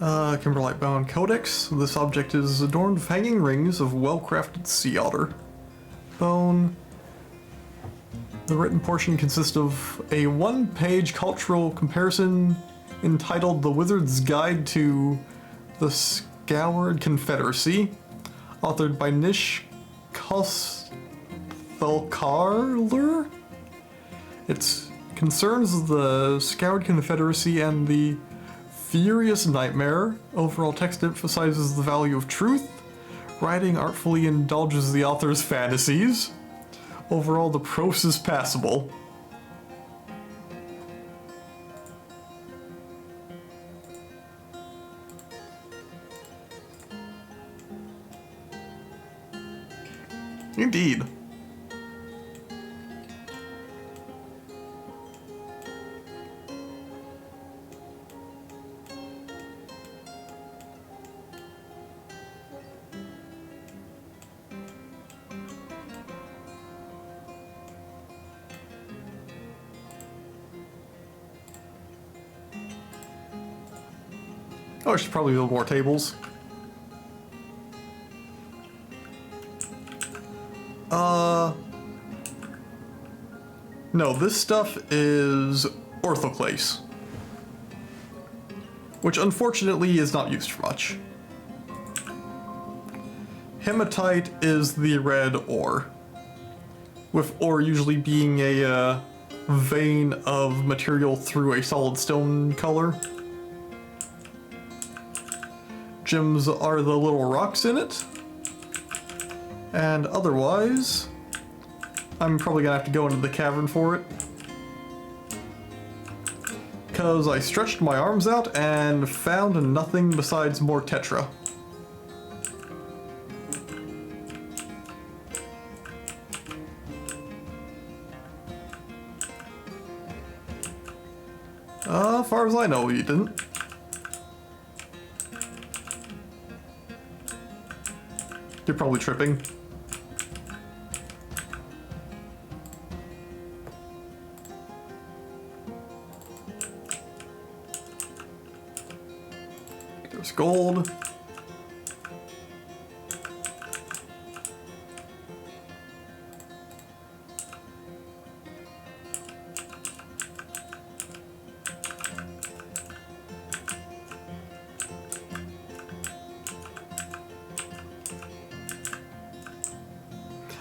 Kimberlite bound codex. This object is adorned with hanging rings of well-crafted sea otter. Bone. The written portion consists of a one-page cultural comparison entitled The Wizard's Guide to the Scoured Confederacy, authored by Nish Kosthelkarler. It concerns the Scoured Confederacy and the Furious Nightmare. Overall text emphasizes the value of truth. Writing artfully indulges the author's fantasies. Overall, the prose is passable. Indeed. Oh, I should probably build more tables. No, this stuff is orthoclase, which unfortunately is not used for much. Hematite is the red ore, with ore usually being a vein of material through a solid stone color. Gems are the little rocks in it. And otherwise, I'm probably gonna have to go into the cavern for it. Because I stretched my arms out and found nothing besides more tetra. As far as I know, you didn't. You're probably tripping. There's gold.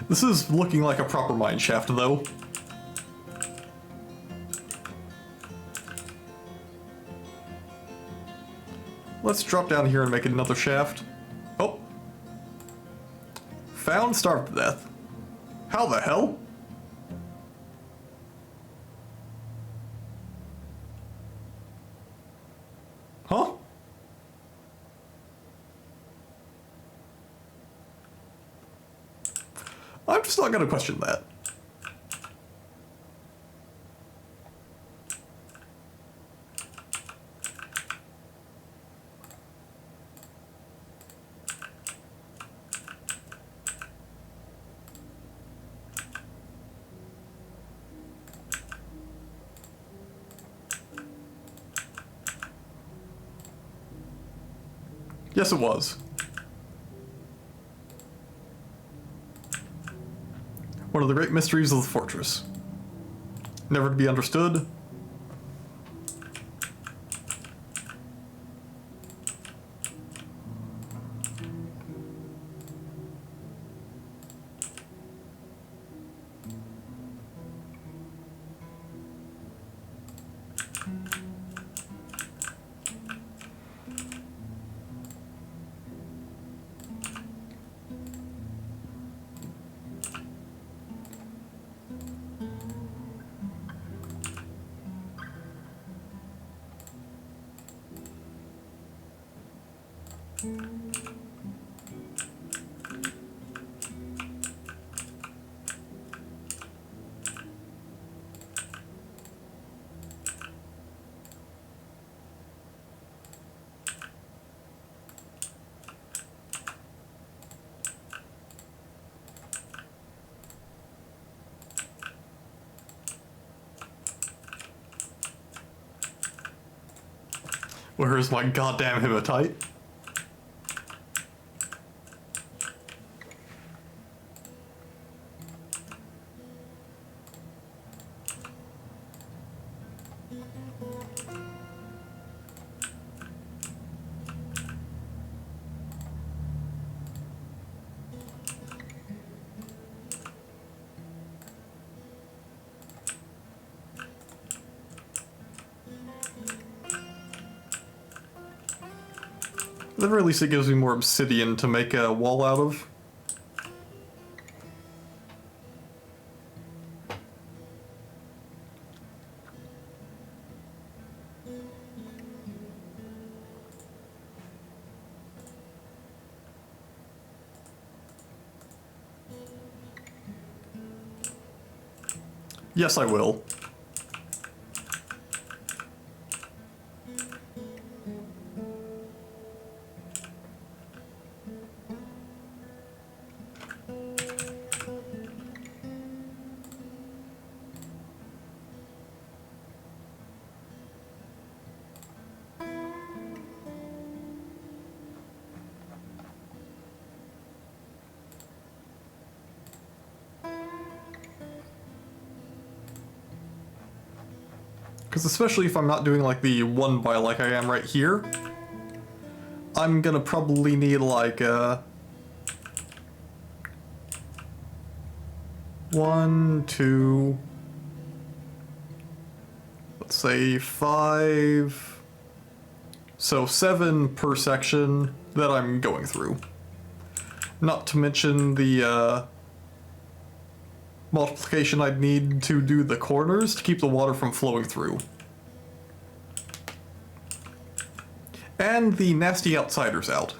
This is looking like a proper mine shaft, though. Let's drop down here and make another shaft. Oh. Found, starved to death. How the hell? Huh? I'm just not gonna question that. Yes, it was. One of the great mysteries of the fortress. Never to be understood. Where's my goddamn hematite? At the very least, it gives me more obsidian to make a wall out of. Yes, I will. Because especially if I'm not doing like the one by like I am right here, I'm gonna probably need like 1, 2, let's say 5, so 7 per section that I'm going through. Not to mention the multiplication I'd need to do the corners to keep the water from flowing through. And the nasty outsiders out.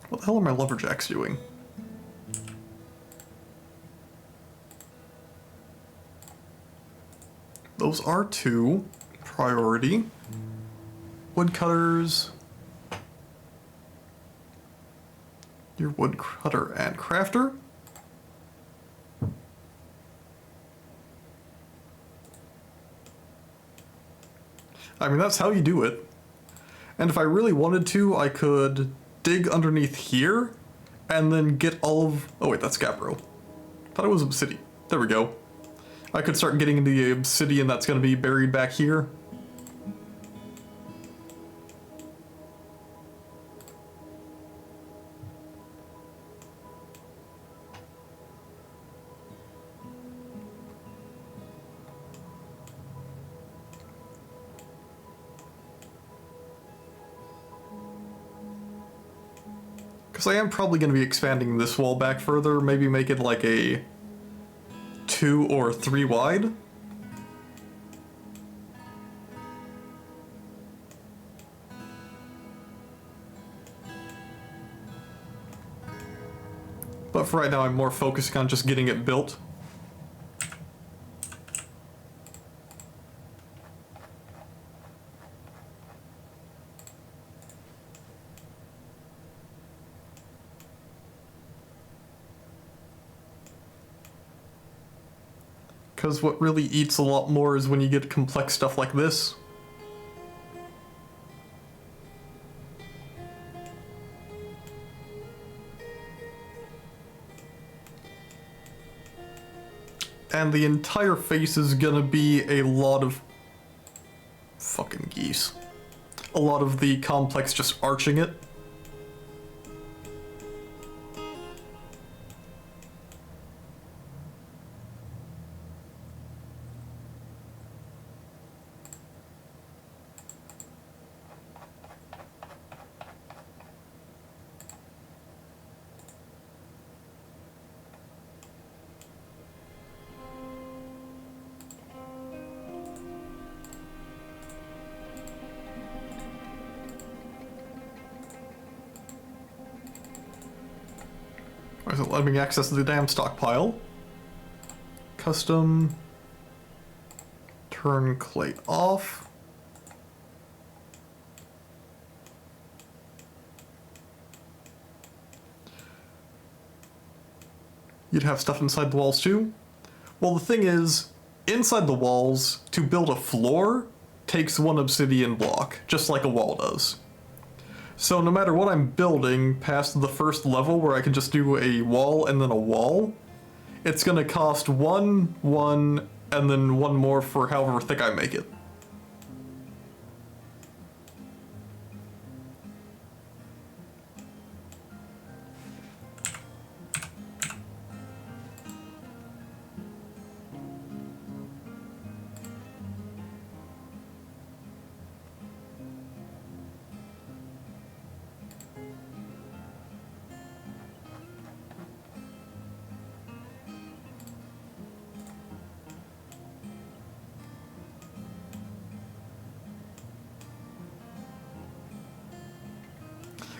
What the hell are my lumberjacks doing? Those are 2. Priority. Woodcutters. Your woodcutter and crafter. I mean, that's how you do it. And if I really wanted to, I could dig underneath here and then get all of... Oh wait, that's gabbro. Thought it was obsidian. There we go. I could start getting into the obsidian that's going to be buried back here. Because I am probably going to be expanding this wall back further, maybe make it like a 2 or 3 wide. But for right now, I'm more focusing on just getting it built. Because what really eats a lot more is when you get complex stuff like this. And the entire face is gonna be a lot of fucking geese. A lot of the complex just arching it. Why is it letting me access the damn stockpile? Custom. Turn clay off. You'd have stuff inside the walls too. Well, the thing is, inside the walls, to build a floor takes one obsidian block, just like a wall does. So no matter what I'm building past the first level where I can just do a wall and then a wall, it's gonna cost one, and then one more for however thick I make it.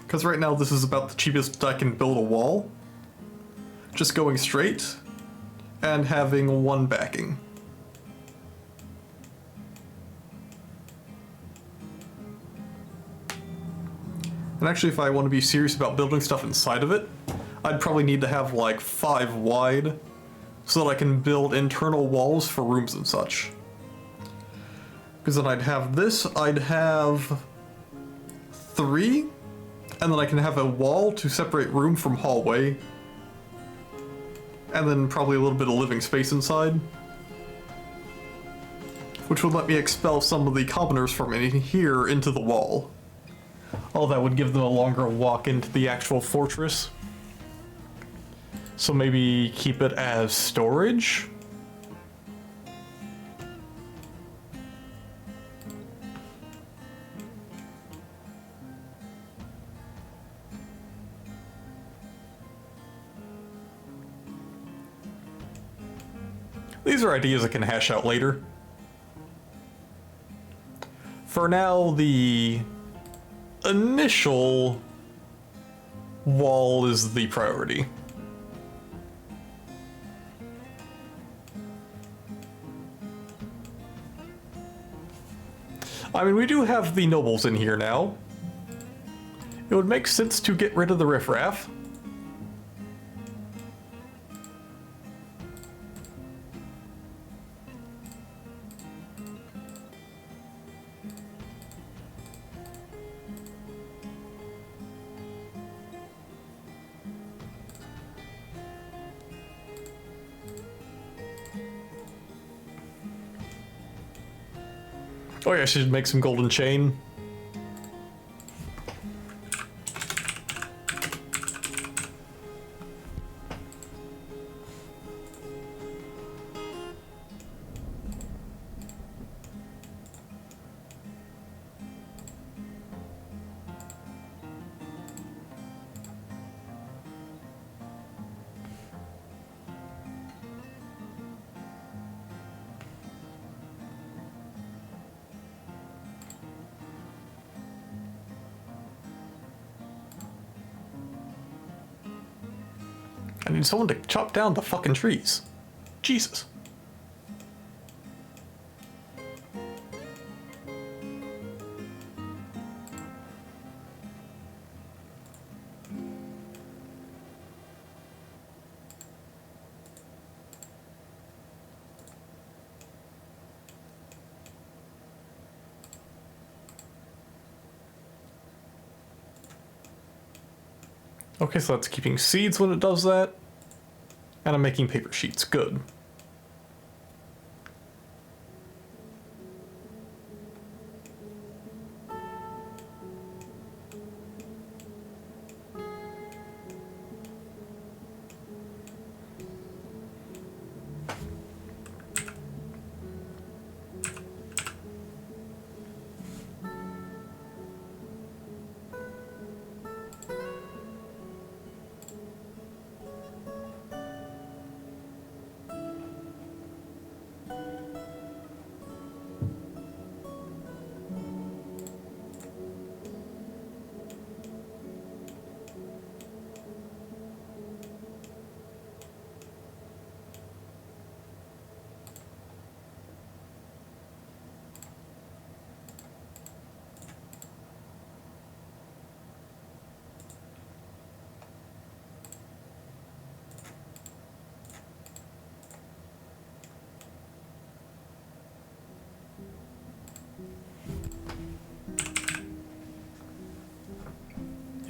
Because right now this is about the cheapest I can build a wall. Just going straight and having one backing. And actually, if I want to be serious about building stuff inside of it, I'd probably need to have like 5 wide so that I can build internal walls for rooms and such. Because then I'd have this, I'd have 3, and then I can have a wall to separate room from hallway, and then probably a little bit of living space inside, which would let me expel some of the commoners from in here into the wall. Oh, that would give them a longer walk into the actual fortress. So maybe keep it as storage? These are ideas I can hash out later. For now, the initial wall is the priority. I mean, we do have the nobles in here now. It would make sense to get rid of the riffraff. Oh yeah, I should make some golden chain. I need someone to chop down the fucking trees. Jesus. Okay, so that's keeping seeds when it does that. And I'm making paper sheets. Good.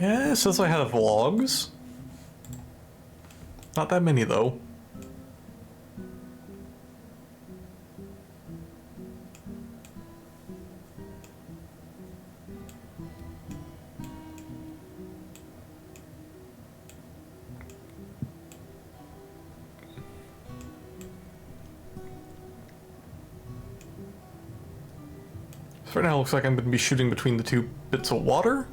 Yeah, it says I have vlogs. Not that many, though. So right now it looks like I'm going to be shooting between the two bits of water.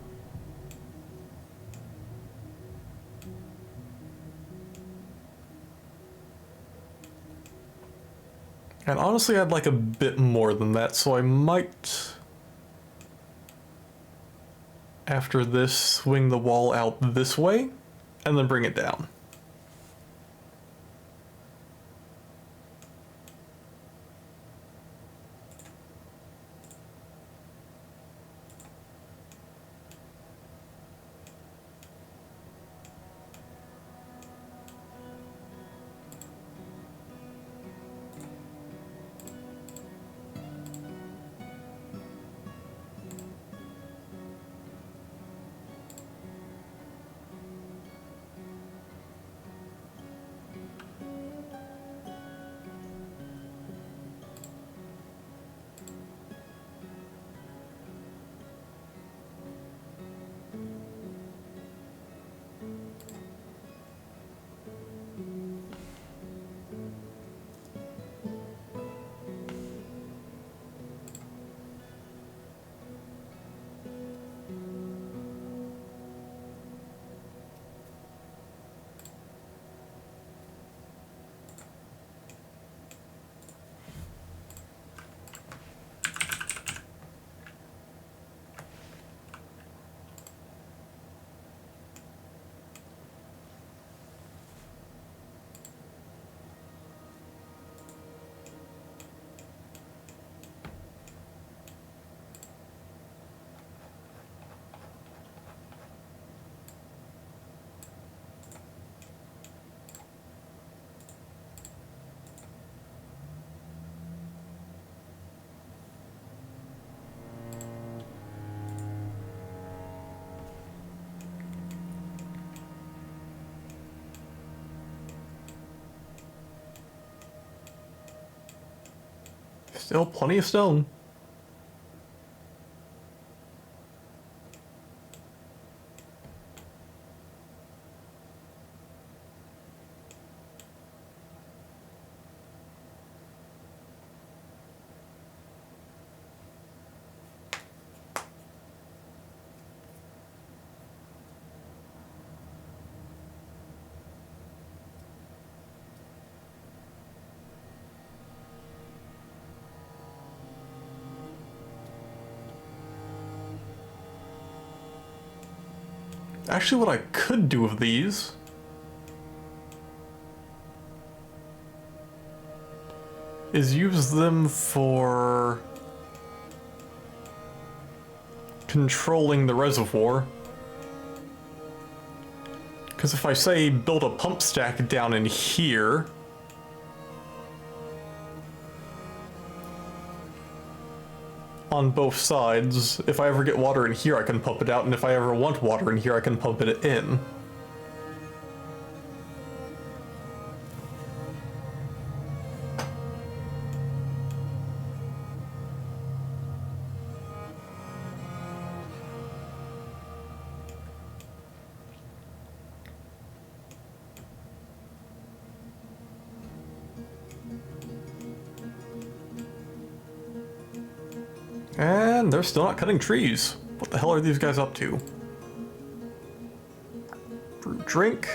And honestly, I'd like a bit more than that, so I might, after this, swing the wall out this way, and then bring it down. Still plenty of stone. Actually, what I could do with these is use them for controlling the reservoir. Because if I say build a pump stack down in here, on both sides, if I ever get water in here I can pump it out, and if I ever want water in here I can pump it in. And they're still not cutting trees. What the hell are these guys up to? Brew drink.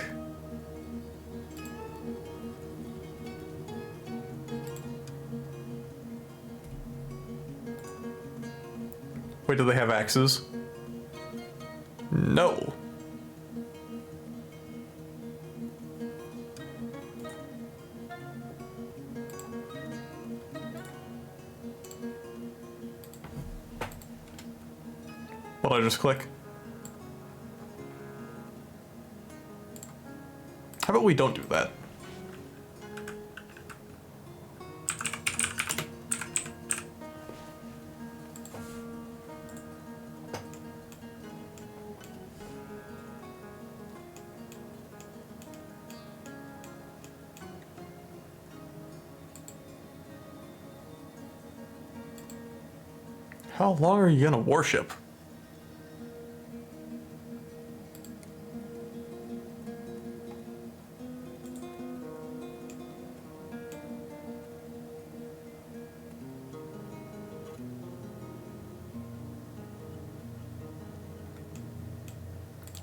Wait, do they have axes? No. What'd I just click? How about we don't do that? How long are you gonna worship?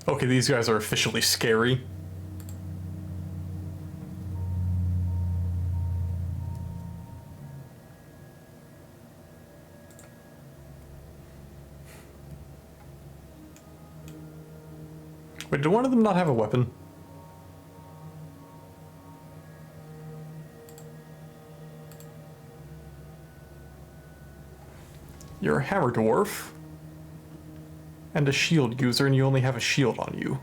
Okay, these guys are officially scary. Wait, did one of them not have a weapon? You're a hammer dwarf. And a shield user, and you only have a shield on you.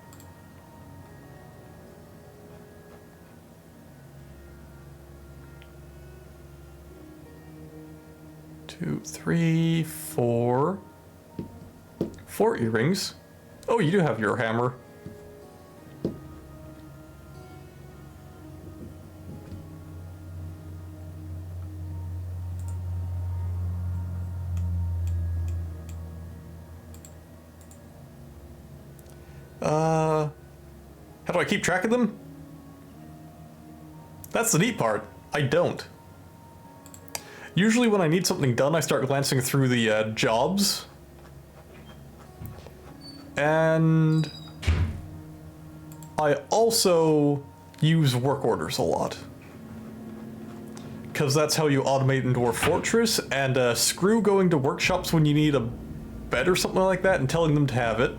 Two, three, four. 4 earrings. Oh, you do have your hammer. How do I keep track of them? That's the neat part. I don't. Usually when I need something done, I start glancing through the jobs. And I also use work orders a lot. Because that's how you automate in Dwarf Fortress, and screw going to workshops when you need a bed or something like that and telling them to have it.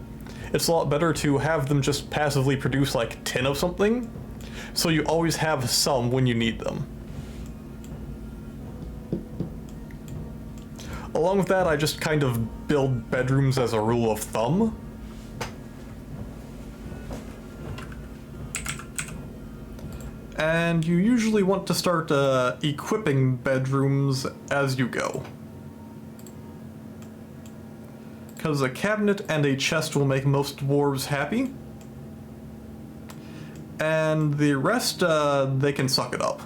It's a lot better to have them just passively produce like 10 of something, so you always have some when you need them. Along with that, I just kind of build bedrooms as a rule of thumb. And you usually want to start equipping bedrooms as you go. Because a cabinet and a chest will make most dwarves happy. And the rest, they can suck it up.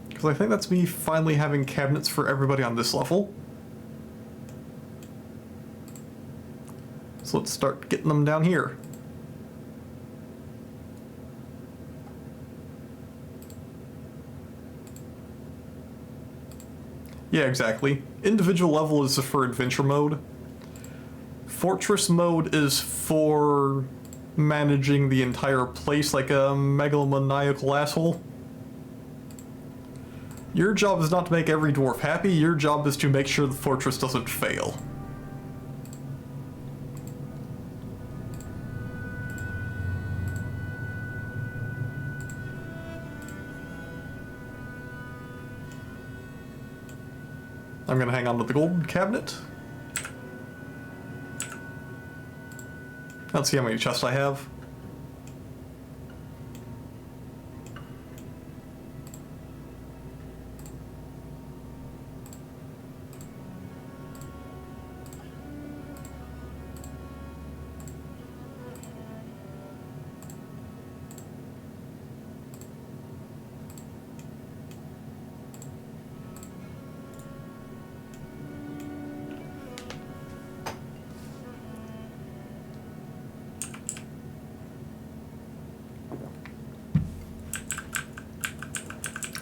Because I think that's me finally having cabinets for everybody on this level. So let's start getting them down here. Yeah, exactly. Individual level is for adventure mode. Fortress mode is for managing the entire place like a megalomaniacal asshole. Your job is not to make every dwarf happy, your job is to make sure the fortress doesn't fail. I'm gonna hang on to the gold cabinet. Let's see how many chests I have.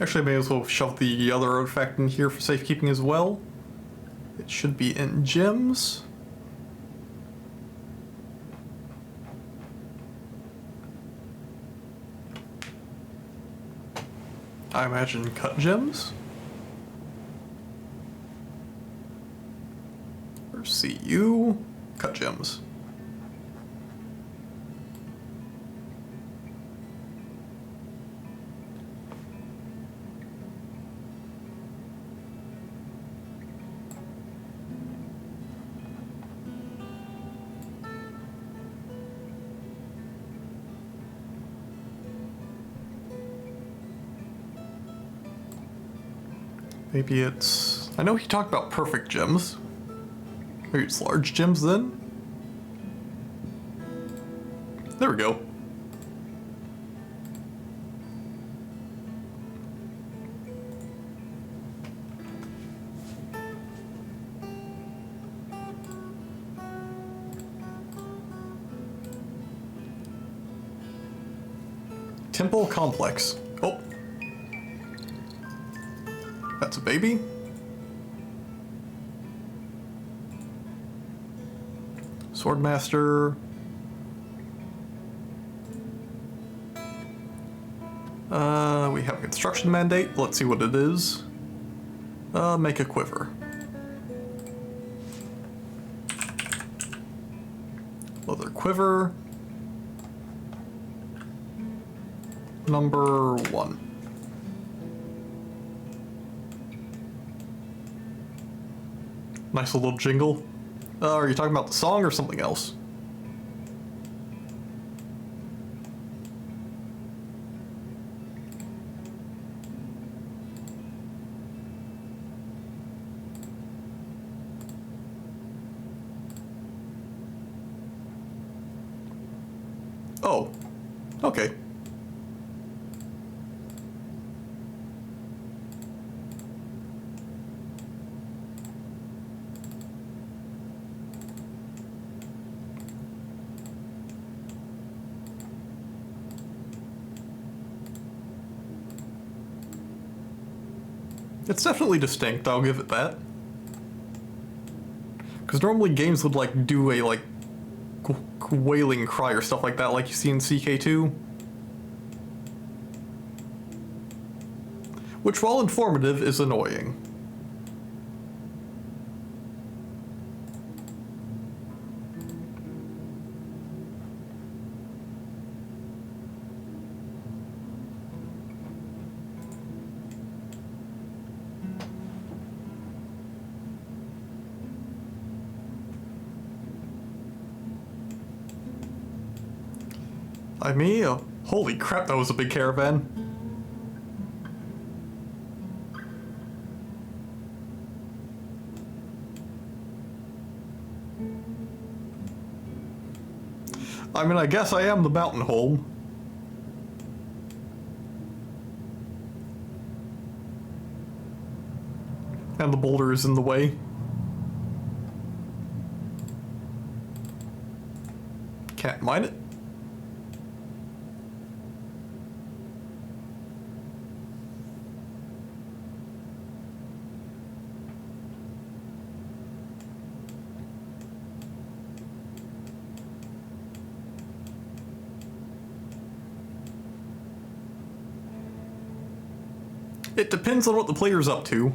Actually, I may as well shove the other artifact in here for safekeeping as well. It should be in gems. I imagine cut gems. Or CU, cut gems. Maybe it's... I know he talked about perfect gems. Maybe it's large gems then? There we go. Temple Complex. Oh. That's a baby. Swordmaster. We have a construction mandate. Let's see what it is. Make a quiver. Leather quiver. Number 1. Nice little jingle. Are you talking about the song or something else? Oh, okay. It's definitely distinct, I'll give it that. Because normally games would like do a like wailing cry or stuff like that like you see in CK2. Which, while informative, is annoying. I mean, holy crap, that was a big caravan. I mean, I guess I am the mountain home. And the boulder is in the way. Can't mine it. It depends on what the player's up to.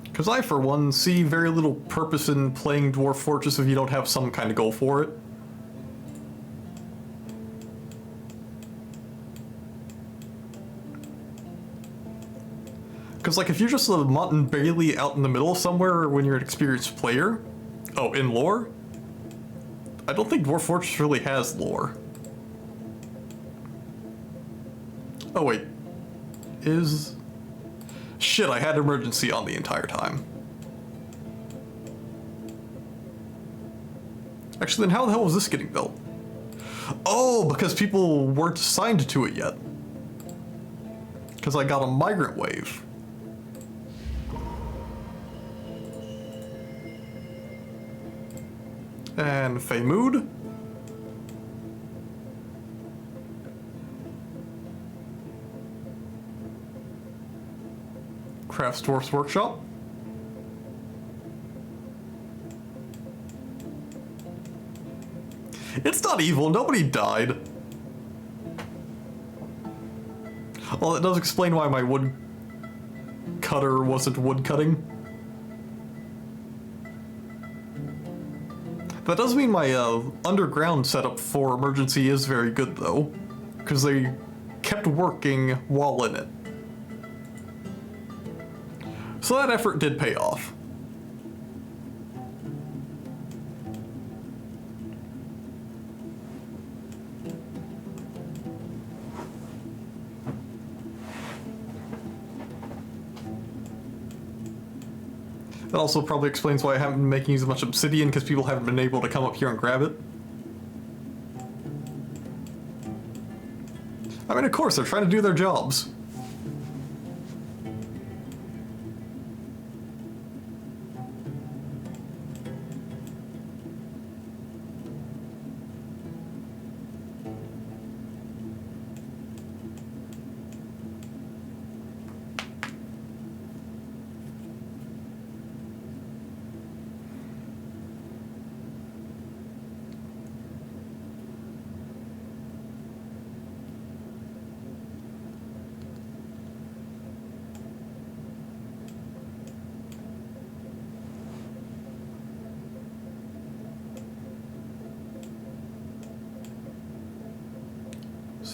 Because I, for one, see very little purpose in playing Dwarf Fortress if you don't have some kind of goal for it. Because, like, if you're just a Mutton Bailey out in the middle somewhere when you're an experienced player... Oh, in lore? I don't think Dwarf Fortress really has lore. Oh, wait. Is... Shit, I had emergency on the entire time. Actually, then how the hell was this getting built? Oh, because people weren't assigned to it yet. Because I got a migrant wave. And Feymood. Crafts Dwarf's Workshop. It's not evil, nobody died. Well, that does explain why my wood cutter wasn't wood cutting. That does mean my underground setup for emergency is very good, though, because they kept working while in it. So that effort did pay off. That also probably explains why I haven't been making as much obsidian, because people haven't been able to come up here and grab it. I mean, of course, they're trying to do their jobs.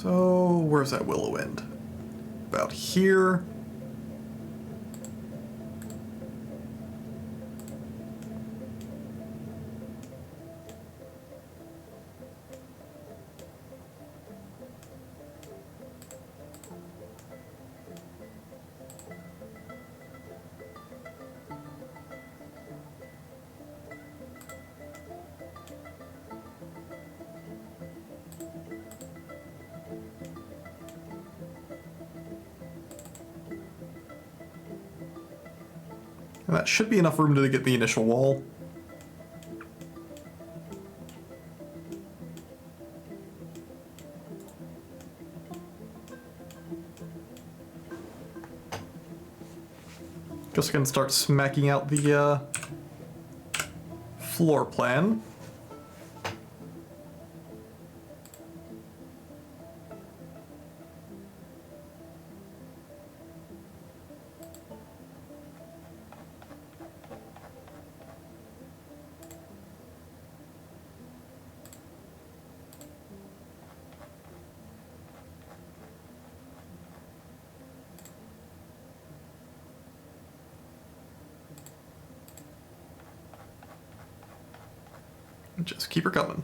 So, where's that willow end? About here. And that should be enough room to get the initial wall. Just gonna start smacking out the floor plan. Just keep her coming.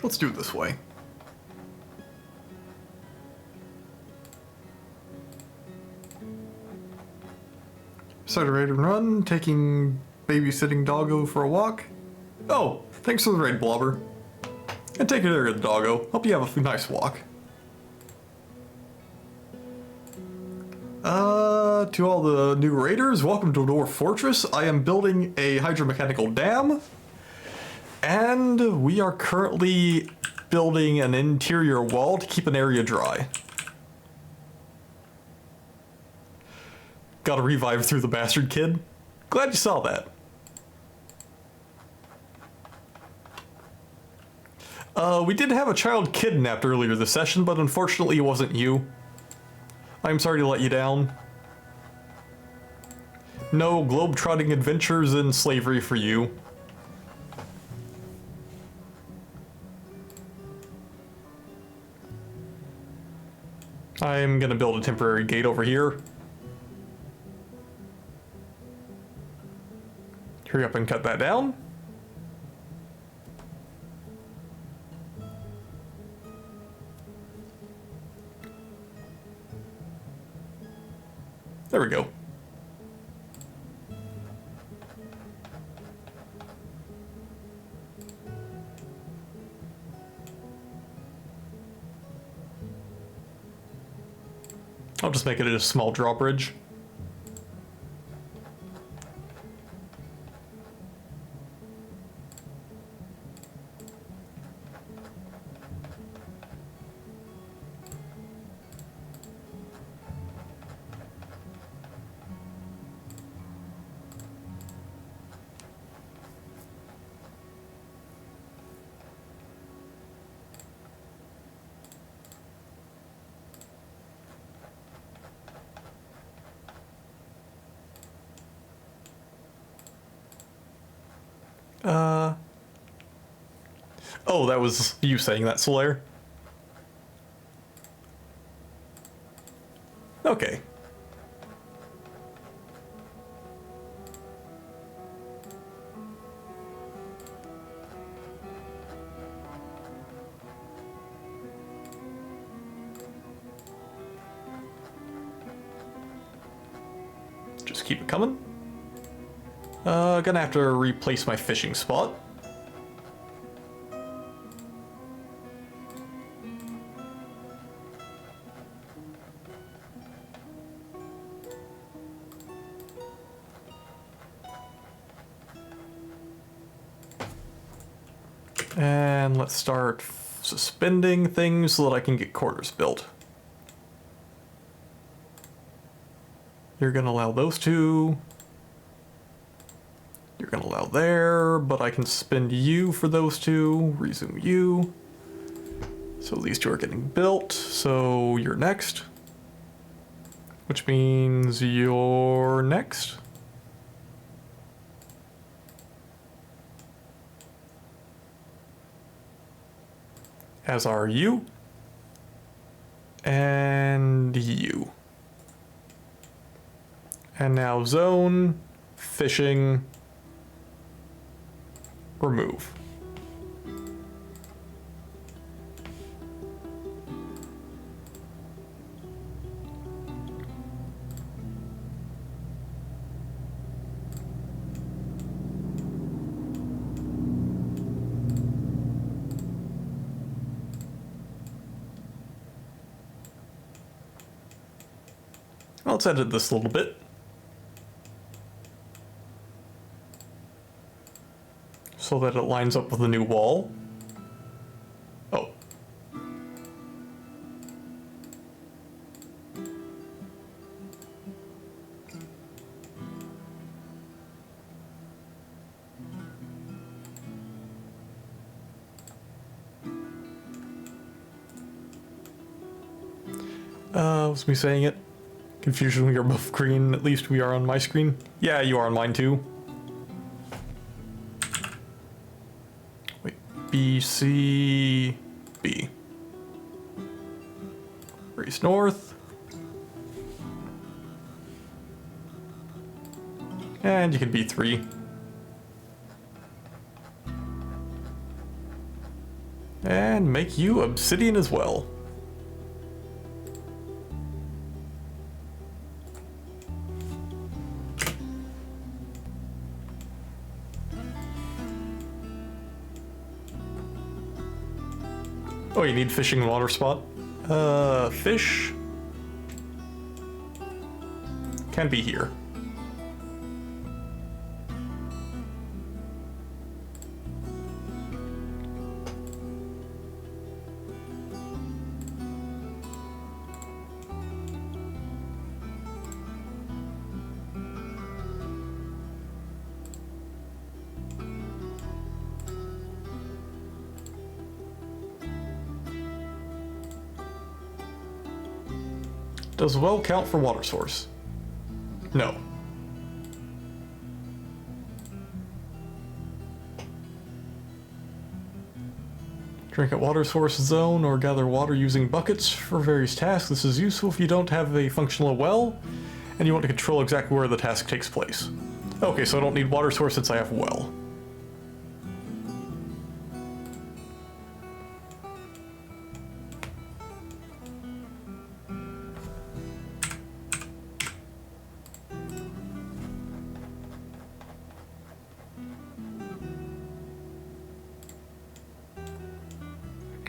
Let's do it this way. Started ready to run, taking babysitting doggo for a walk. Oh, thanks for the raid, Blobber. And take care of the doggo. Hope you have a nice walk. To all the new raiders, welcome to Dwarf Fortress. I am building a hydromechanical dam. And we are currently building an interior wall to keep an area dry. Gotta revive through the bastard kid. Glad you saw that. We did have a child kidnapped earlier this session, but unfortunately it wasn't you. I'm sorry to let you down. No globe-trotting adventures in slavery for you. I'm gonna build a temporary gate over here. Hurry up and cut that down. There we go. I'll just make it a small drawbridge. Oh, that was you saying that, Solaire? Okay. Just keep it coming. Gonna have to replace my fishing spot. And let's start suspending things so that I can get quarters built. You're gonna allow those two. You're gonna allow there, but I can suspend you for those two, resume you. So these two are getting built, so you're next. Which means you're next. As are you. And you. And now zone, fishing, remove. Let's edit this a little bit. So that it lines up with the new wall. Oh. Was me saying it? Confusion when you're both green, at least we are on my screen. Yeah, you are on mine too. Wait, B, C, B. Race north. And you can be 3. And make you obsidian as well. Oh, you need fishing and water spot? Fish? Can be here. Does well count for water source? No. Drink at water source zone or gather water using buckets for various tasks. This is useful if you don't have a functional well and you want to control exactly where the task takes place. Okay, so I don't need water source since I have well.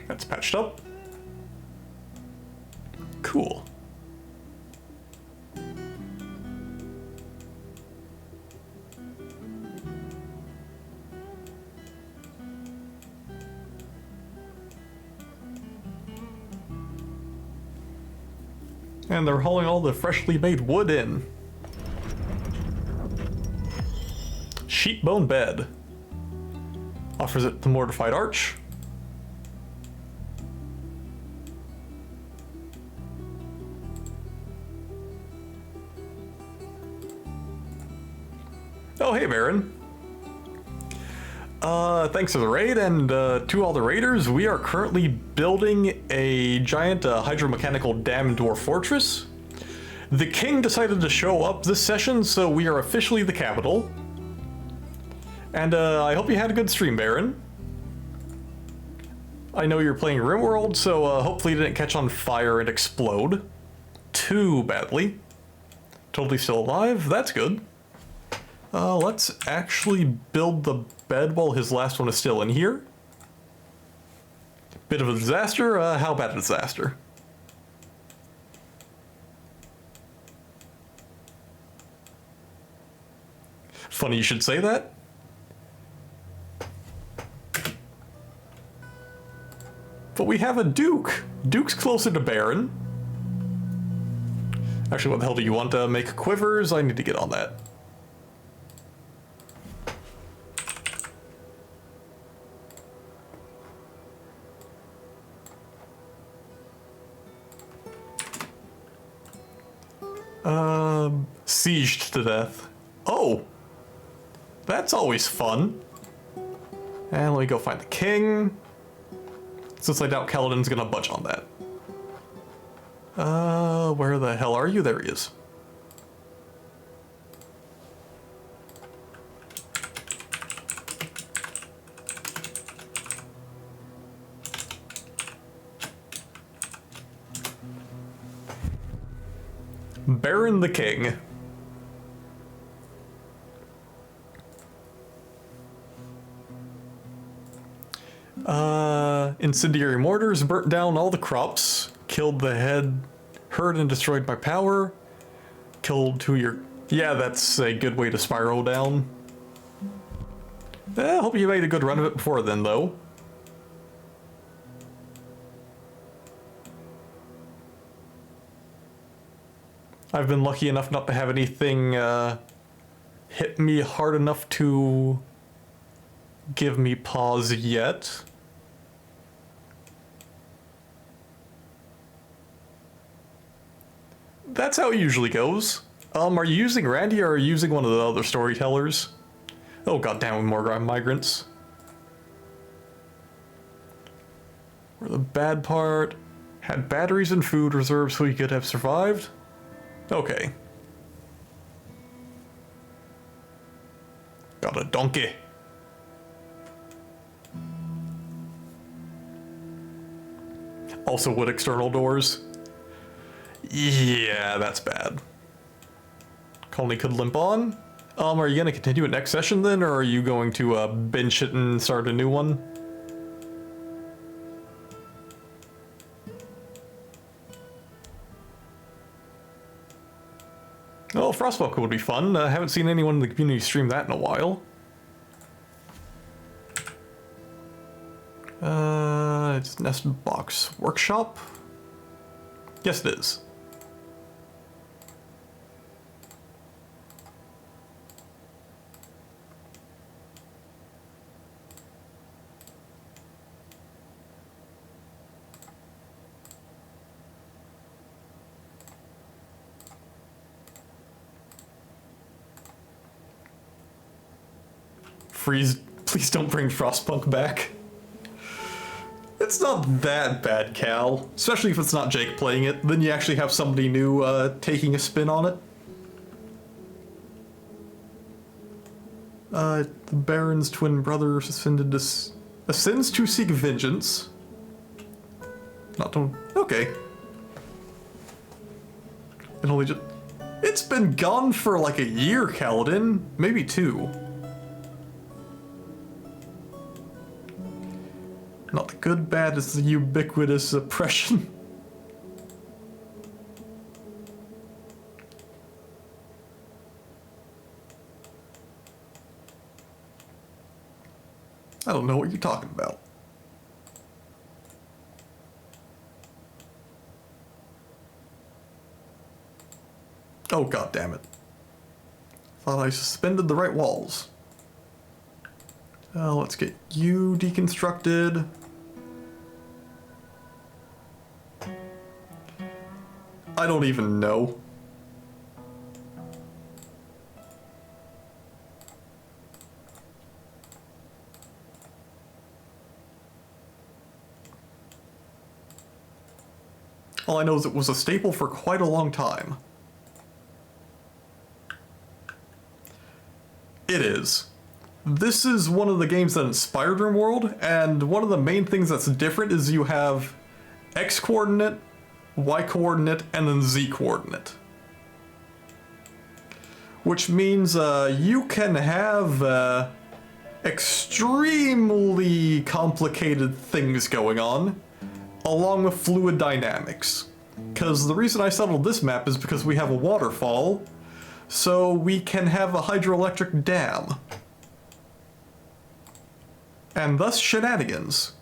That's patched up. Cool. And they're hauling all the freshly made wood in. Sheep bone bed. Offers it the mortified arch. Oh, hey, Baron. Thanks for the raid, and to all the raiders, we are currently building a giant hydromechanical dam dwarf fortress. The king decided to show up this session, so we are officially the capital. And I hope you had a good stream, Baron. I know you're playing RimWorld, so hopefully you didn't catch on fire and explode too badly. Totally still alive. That's good. Let's actually build the bed while his last one is still in here. Bit of a disaster. How bad a disaster? Funny you should say that. But we have a Duke. Duke's closer to Baron. Actually, what the hell do you want to make quivers? I need to get on that. Sieged to death. Oh! That's always fun. And let me go find the king. Since I doubt Kaladin's gonna budge on that. Where the hell are you? There he is. Baron the King. Incendiary mortars burnt down all the crops, killed the herd and destroyed my power, killed 2 of your... Yeah, that's a good way to spiral down. I hope you made a good run of it before then, though. I've been lucky enough not to have anything hit me hard enough to give me pause yet. That's how it usually goes. Are you using Randy or are you using one of the other storytellers? Oh goddamn, more migrants. Where the bad part had batteries and food reserves so he could have survived. Okay. Got a donkey. Also wood external doors. Yeah, that's bad. Colony could limp on. Are you gonna continue it next session then, or are you going to binge it and start a new one? Oh, Frostwalker would be fun. I haven't seen anyone in the community stream that in a while. It's Nested Box Workshop? Yes, it is. Freeze, please don't bring Frostpunk back. It's not that bad, Cal. Especially if it's not Jake playing it. Then you actually have somebody new taking a spin on it. The Baron's twin brother ascends to seek vengeance. Not to... Okay. It only just... It's been gone for like a year, Kaladin. Maybe 2. Not the good, bad, it's the ubiquitous oppression. I don't know what you're talking about. Oh, god damn it. Thought I suspended the right walls. Let's get you deconstructed. I don't even know. All I know is it was a staple for quite a long time. It is. This is one of the games that inspired RimWorld, and one of the main things that's different is you have X coordinate, Y coordinate, and then Z coordinate. which means you can have extremely complicated things going on, along with fluid dynamics. Because the reason I settled this map is because we have a waterfall, so we can have a hydroelectric dam. And thus shenanigans.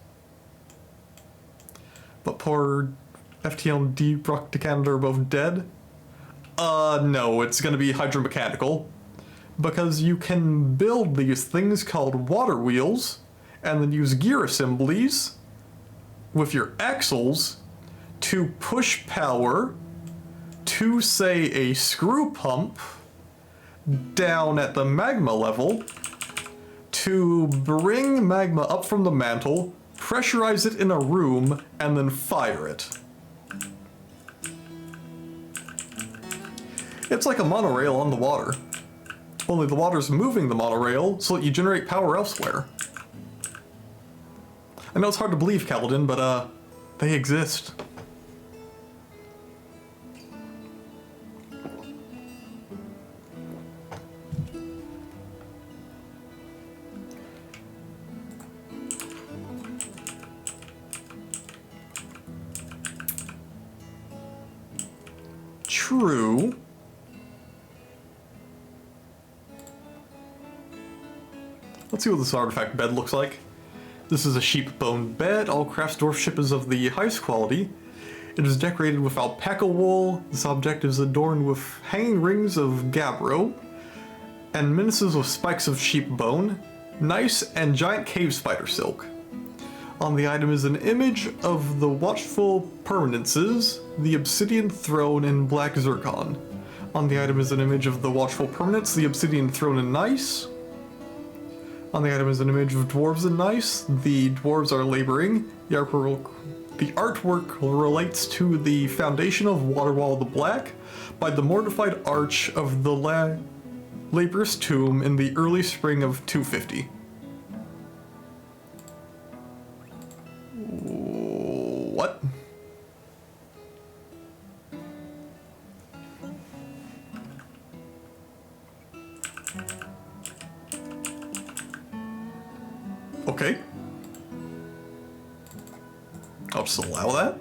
But poor FTL and Decanter are both dead? No, it's gonna be hydromechanical. Because you can build these things called water wheels, and then use gear assemblies with your axles to push power to, say, a screw pump down at the magma level to bring magma up from the mantle, pressurize it in a room, and then fire it. It's like a monorail on the water. Only the water's moving the monorail so that you generate power elsewhere. I know it's hard to believe, Kaladin, but they exist. True. Let's see what this artifact bed looks like. This is a sheep bone bed. All craftsdwarfship is of the highest quality. It is decorated with alpaca wool. This object is adorned with hanging rings of gabbro and menaces with spikes of sheep bone, nice and giant cave spider silk. On the item is an image of the watchful permanences, the obsidian throne in black zircon. On the item is an image of the watchful permanence, the obsidian throne in nice. On the item is an image of dwarves in nice. The dwarves are laboring. The artwork relates to the foundation of Waterwall the Black by the mortified arch of the laborous tomb in the early spring of 250. What? Okay. I'll just allow that.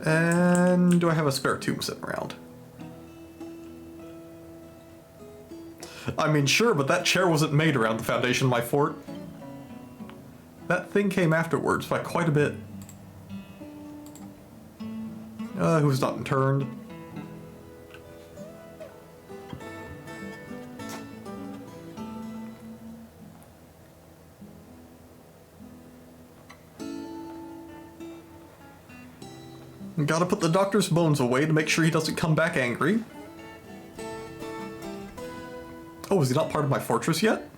And do I have a spare tomb sitting around? I mean, sure, but that chair wasn't made around the foundation of my fort. That thing came afterwards by quite a bit. Who's not interned? Gotta put the doctor's bones away to make sure he doesn't come back angry. Oh, is he not part of my fortress yet?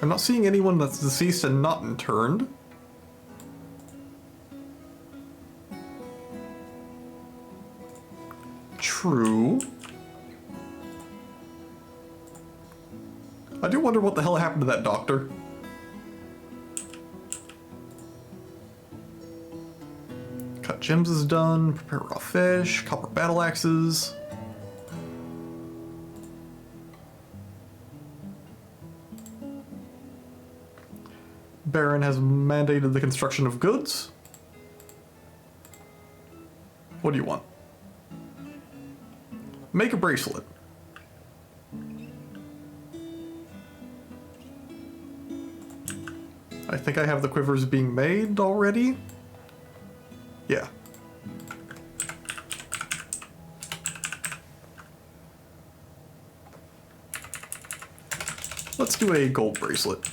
I'm not seeing anyone that's deceased and not interned. True. I do wonder what the hell happened to that doctor. Cut gems is done. Prepare raw fish. Copper battle axes. Baron has mandated the construction of goods. What do you want? Make a bracelet. I think I have the quivers being made already. Yeah. Let's do a gold bracelet.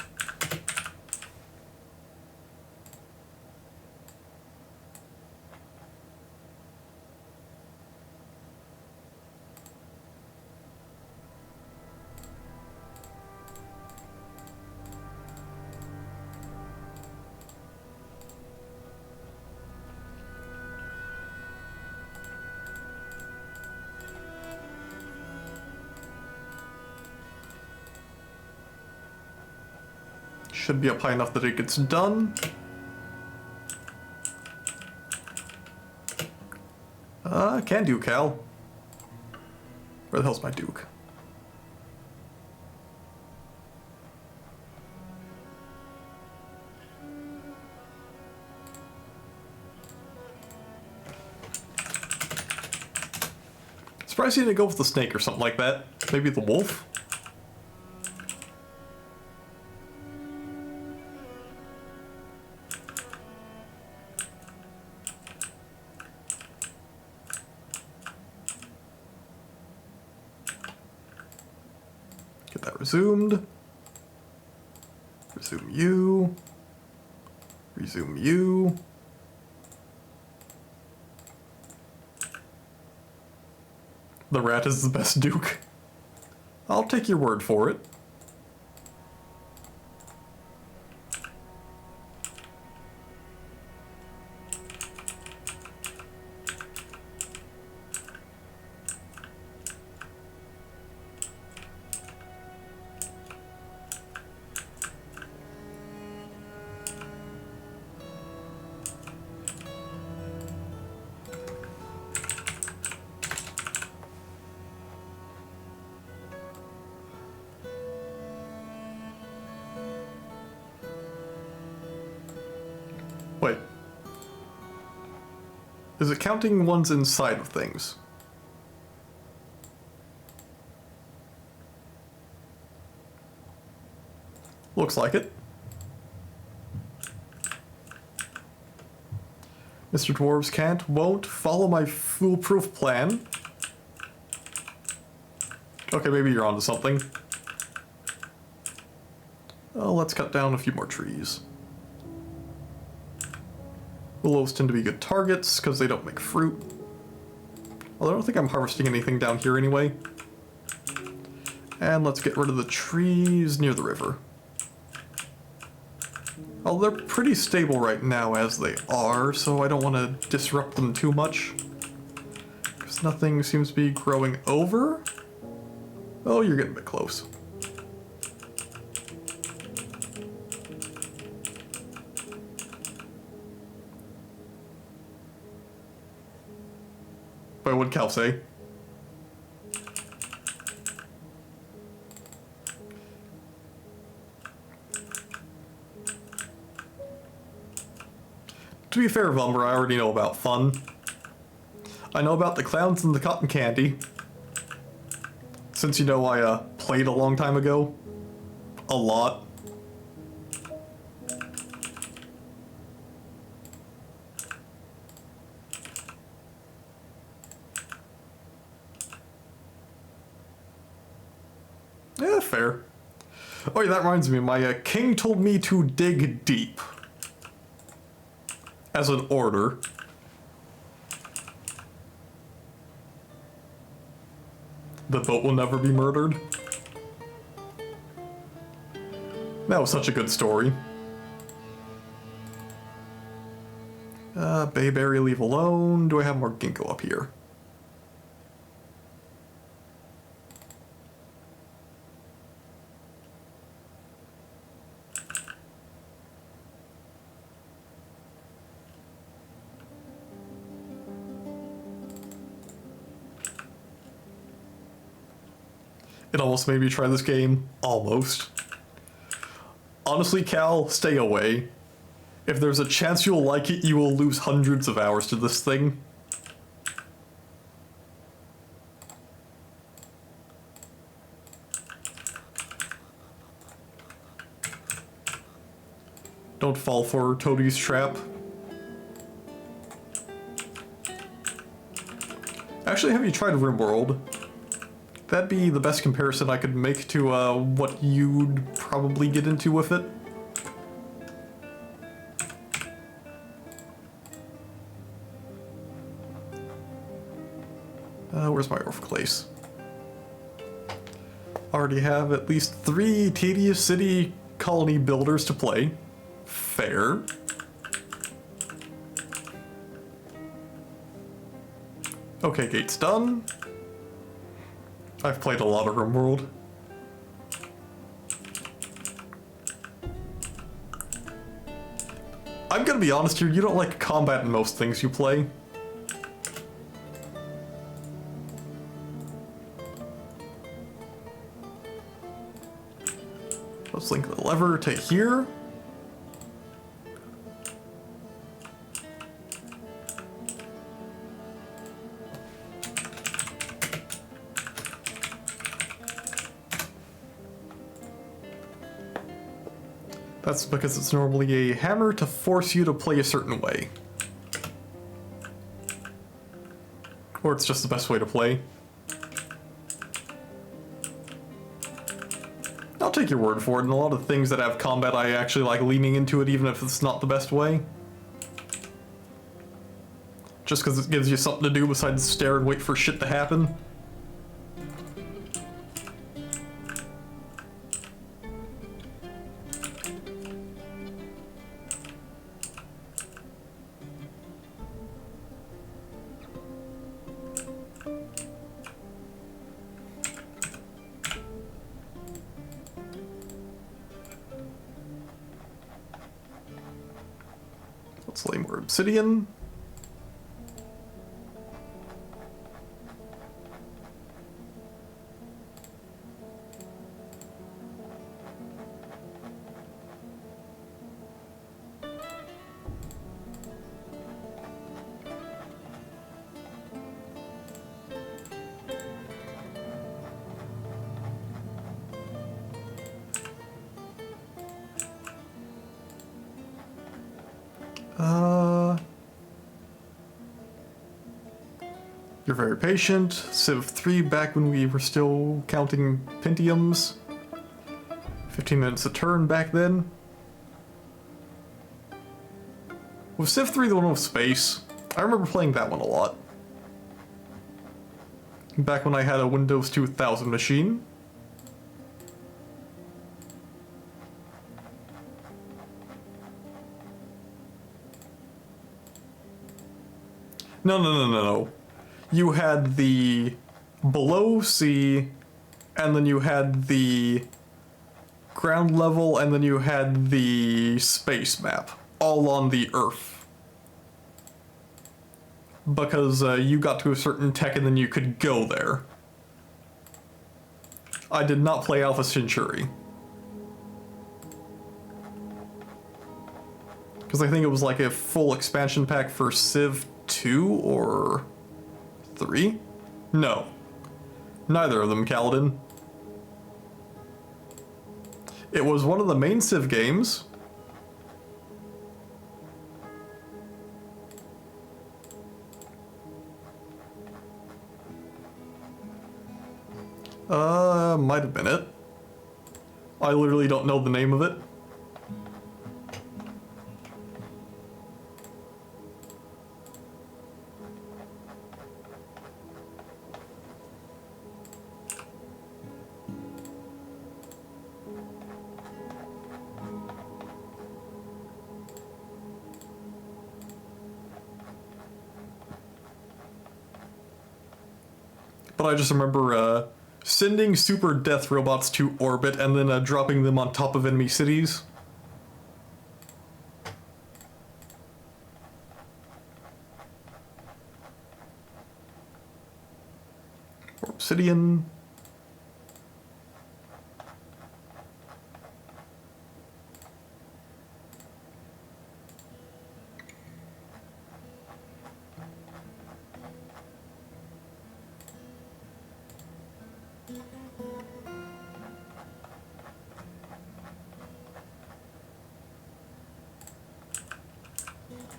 Should be up high enough that it gets done. Can do, Cal. Where the hell's my Duke? Surprised you didn't go with the snake or something like that. Maybe the wolf? Get that resumed. Resume you. Resume you. The rat is the best Duke. I'll take your word for it. Wait. Is it counting ones inside of things? Looks like it. Mr. Dwarves won't follow my foolproof plan. Okay, maybe you're onto something. Oh, let's cut down a few more trees. Willows tend to be good targets because they don't make fruit. Although I don't think I'm harvesting anything down here anyway. And let's get rid of the trees near the river. Oh, they're pretty stable right now as they are, so I don't want to disrupt them too much. Because nothing seems to be growing over. Oh, you're getting a bit close. Wait, what'd Cal say? To be fair, Vumber, I already know about fun. I know about the clowns and the cotton candy. Since you know I played a long time ago. A lot. Yeah, fair. Oh yeah, that reminds me, my king told me to dig deep. As an order. The boat will never be murdered. That was such a good story. Bayberry leave alone. Do I have more ginkgo up here? It almost made me try this game. Almost. Honestly, Cal, stay away. If there's a chance you'll like it, you will lose hundreds of hours to this thing. Don't fall for Toadie's trap. Actually, have you tried RimWorld? That'd be the best comparison I could make to what you'd probably get into with it. Where's my Orph-Clace? Already have at least 3 tedious city colony builders to play. Fair. Okay, gate's done. I've played a lot of RimWorld. I'm gonna be honest here, you don't like combat in most things you play. Let's link the lever to here. That's because it's normally a hammer to force you to play a certain way. Or it's just the best way to play. I'll take your word for it. In a lot of things that have combat, I actually like leaning into it even if it's not the best way. Just because it gives you something to do besides stare and wait for shit to happen. Let's lay more obsidian. You're very patient. Civ 3 back when we were still counting Pentiums. 15 minutes a turn back then. Was Civ 3 the one with space? I remember playing that one a lot. Back when I had a Windows 2000 machine. No. You had the below sea, and then you had the ground level, and then you had the space map, all on the Earth. Because you got to a certain tech and then you could go there. I did not play Alpha Centauri. Because I think it was like a full expansion pack for Civ 2 or 3? No. Neither of them, Kaladin. It was one of the main Civ games. Might have been it. I literally don't know the name of it. But I just remember sending super death robots to orbit and then dropping them on top of enemy cities. Obsidian.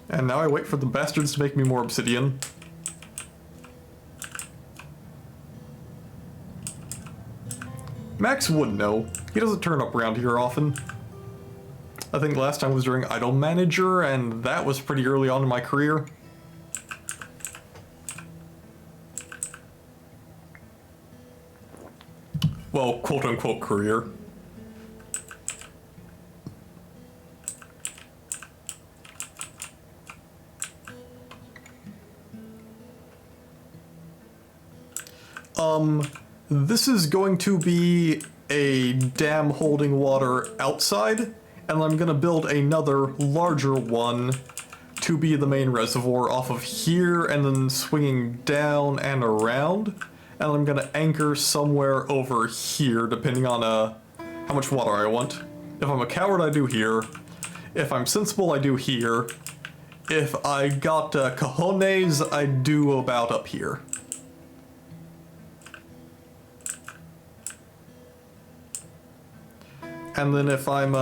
And now I wait for the bastards to make me more obsidian. Max would know. He doesn't turn up around here often. I think last time was during Idle Manager, and that was pretty early on in my career. Well, quote-unquote career. This is going to be a dam holding water outside, and I'm gonna build another larger one to be the main reservoir off of here and then swinging down and around. And I'm gonna anchor somewhere over here depending on how much water I want. If I'm a coward, I do here. If I'm sensible, I do here. If I got cojones, I do about up here. And then if I'm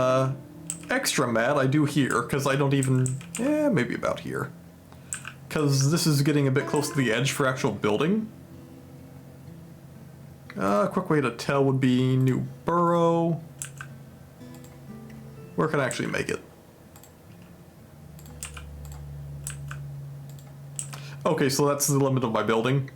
extra mad, I do here, because I don't even... maybe about here. Because this is getting a bit close to the edge for actual building. A quick way to tell would be new burrow. Where can I actually make it? Okay, so that's the limit of my building.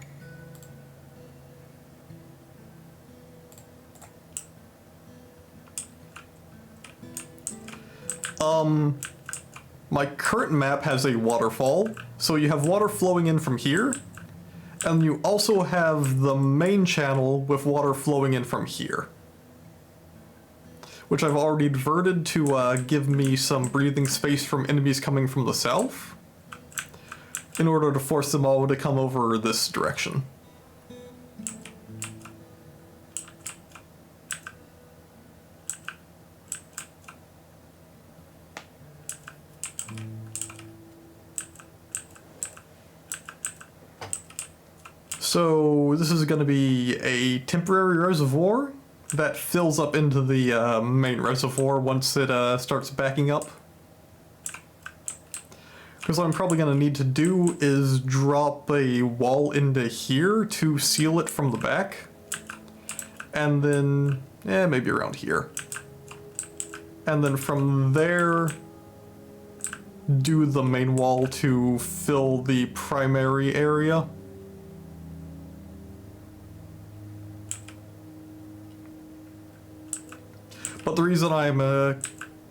My current map has a waterfall, so you have water flowing in from here, and you also have the main channel with water flowing in from here, which I've already diverted to give me some breathing space from enemies coming from the south, in order to force them all to come over this direction. So this is going to be a temporary reservoir that fills up into the main reservoir once it starts backing up. Because what I'm probably going to need to do is drop a wall into here to seal it from the back. And then, maybe around here. And then from there, do the main wall to fill the primary area. But the reason I'm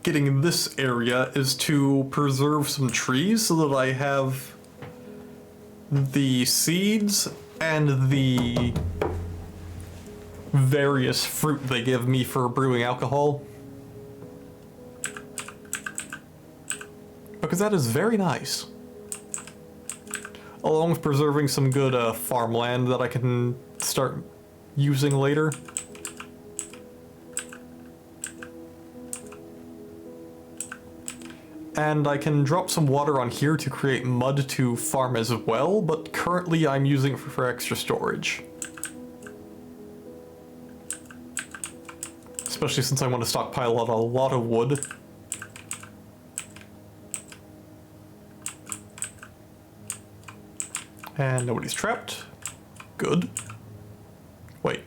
getting this area is to preserve some trees so that I have the seeds and the various fruit they give me for brewing alcohol. Because that is very nice. Along with preserving some good farmland that I can start using later. And I can drop some water on here to create mud to farm as well, but currently I'm using it for extra storage. Especially since I want to stockpile a lot of wood. And nobody's trapped. Good. Wait.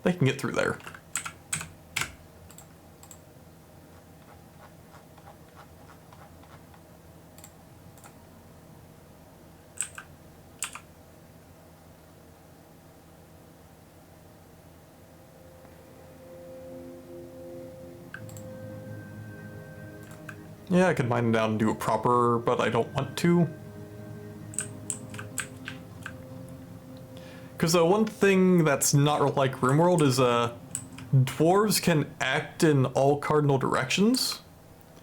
They can get through there. Yeah, I could mine down and do it proper, but I don't want to. Because the one thing that's not like RimWorld is dwarves can act in all cardinal directions,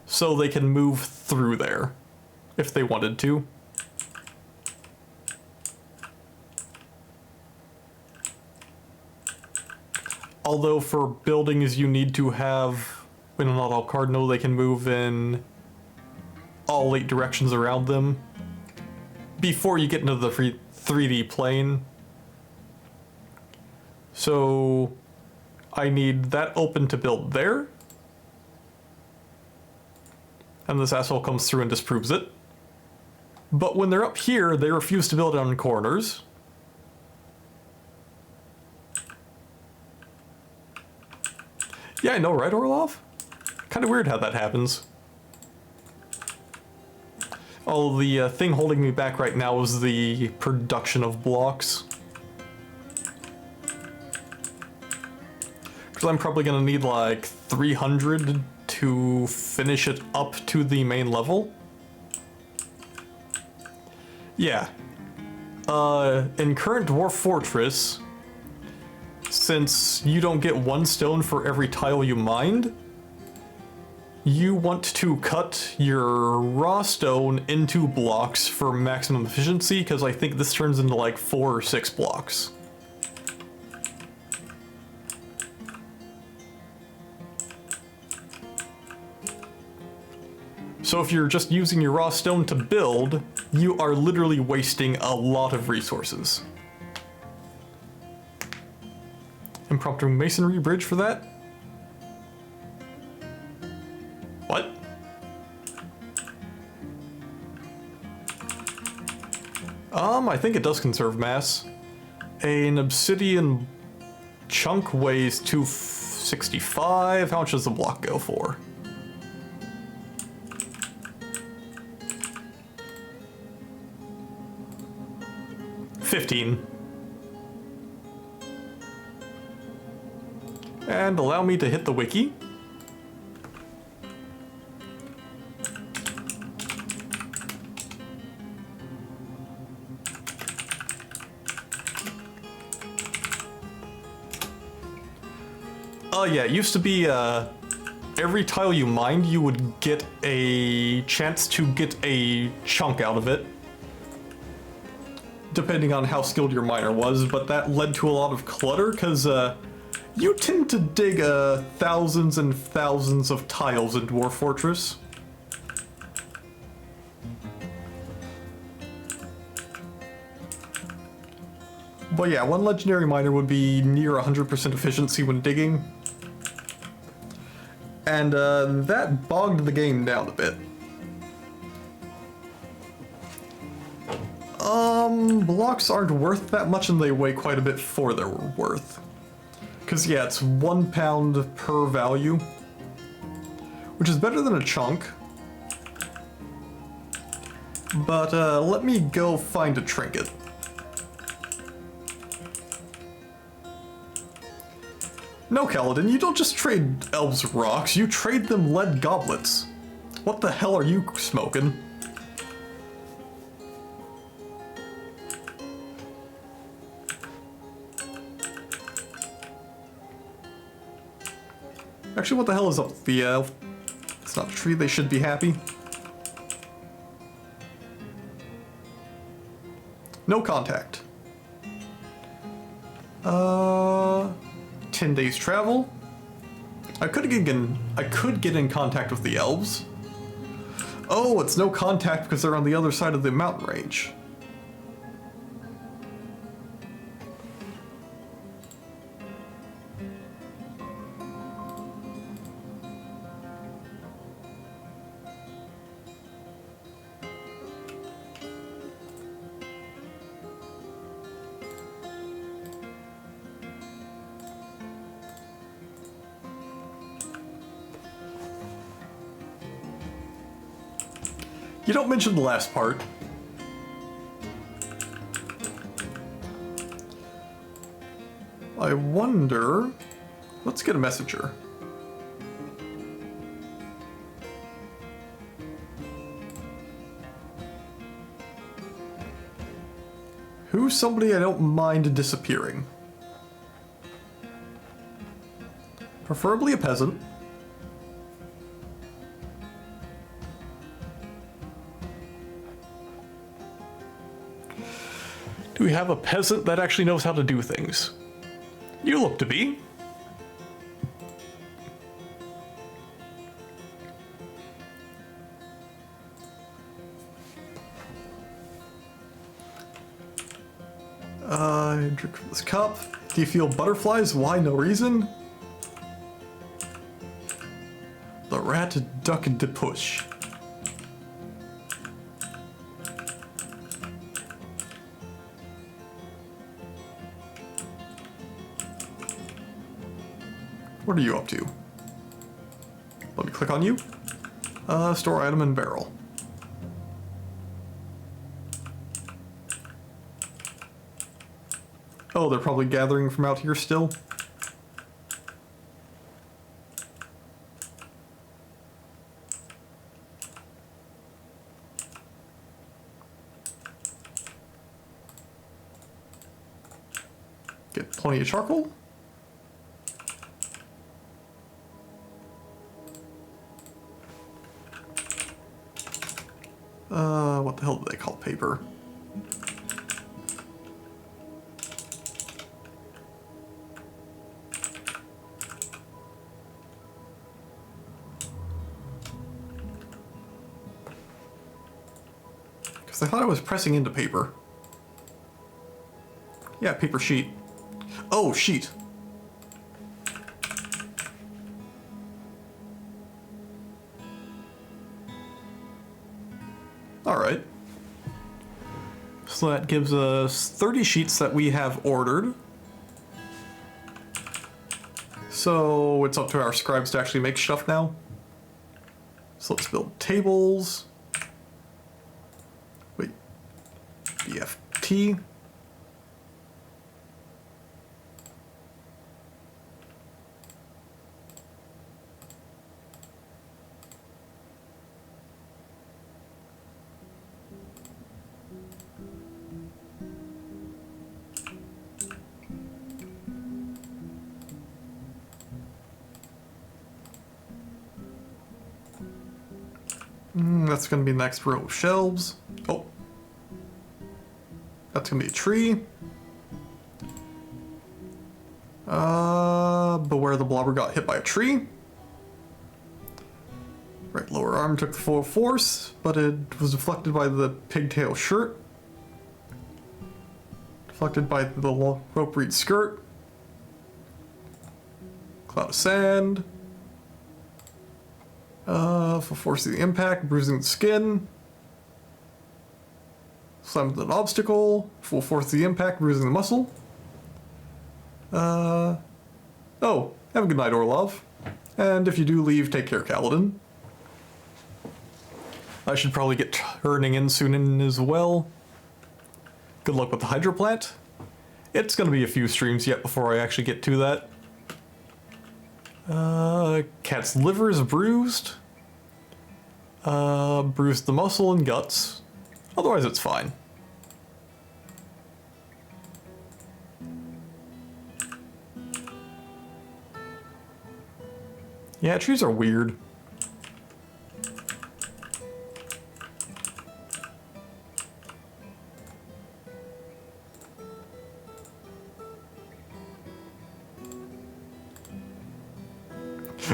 so they can move through there if they wanted to. Although for buildings you need to have, when not all cardinal, they can move in all 8 directions around them before you get into the 3D plane. So I need that open to build there. And this asshole comes through and disproves it. But when they're up here, they refuse to build on corners. Yeah, I know, right, Orlov? Kind of weird how that happens. Oh, the thing holding me back right now is the production of blocks. Because I'm probably going to need like 300 to finish it up to the main level. Yeah. In current Dwarf Fortress, since you don't get 1 stone for every tile you mined, you want to cut your raw stone into blocks for maximum efficiency, because I think this turns into like 4 or 6 blocks. So if you're just using your raw stone to build, you are literally wasting a lot of resources. Impromptu masonry bridge for that? What? I think it does conserve mass. An obsidian chunk weighs 265. How much does the block go for? $15. And allow me to hit the wiki. Yeah, it used to be, every tile you mined, you would get a chance to get a chunk out of it. Depending on how skilled your miner was, but that led to a lot of clutter, because, you tend to dig, thousands and thousands of tiles in Dwarf Fortress. But yeah, one legendary miner would be near 100% efficiency when digging. And that bogged the game down a bit. Blocks aren't worth that much and they weigh quite a bit for their worth. Because yeah, it's 1 pound per value. Which is better than a chunk. But let me go find a trinket. No, Kaladin, you don't just trade elves rocks, you trade them lead goblets. What the hell are you smoking? Actually, what the hell is up with the elf? It's not a tree, they should be happy. No contact. 10 days travel. I could get in contact with the elves. Oh, it's no contact because they're on the other side of the mountain range. You don't mention the last part. I wonder... Let's get a messenger. Who's somebody I don't mind disappearing? Preferably a peasant. Do we have a peasant that actually knows how to do things? You look to be. Drink from this cup. Do you feel butterflies? Why? No reason. The rat duck de push. What are you up to? Let me click on you. Store item and barrel. Oh, they're probably gathering from out here still. Get plenty of charcoal. What the hell do they call paper? Because I thought I was pressing into paper. Yeah, paper sheet. Oh, sheet. Alright. So that gives us 30 sheets that we have ordered. So it's up to our scribes to actually make stuff now. So let's build tables. Wait. BFT. That's going to be the next row of shelves. Oh. That's going to be a tree. Beware the blobber got hit by a tree. Right lower arm took the full force, but it was deflected by the pigtail shirt. Deflected by the rope reed skirt. Cloud of sand. Full force of the impact, bruising the skin. Slammed an obstacle. Full force of the impact, bruising the muscle. Oh, have a good night, Orlov. And if you do leave, take care, Kaladin. I should probably get turning in soon as well. Good luck with the hydro plant. It's gonna be a few streams yet before I actually get to that. Cat's liver is bruised. Bruised the muscle and guts. Otherwise, it's fine. Yeah, trees are weird.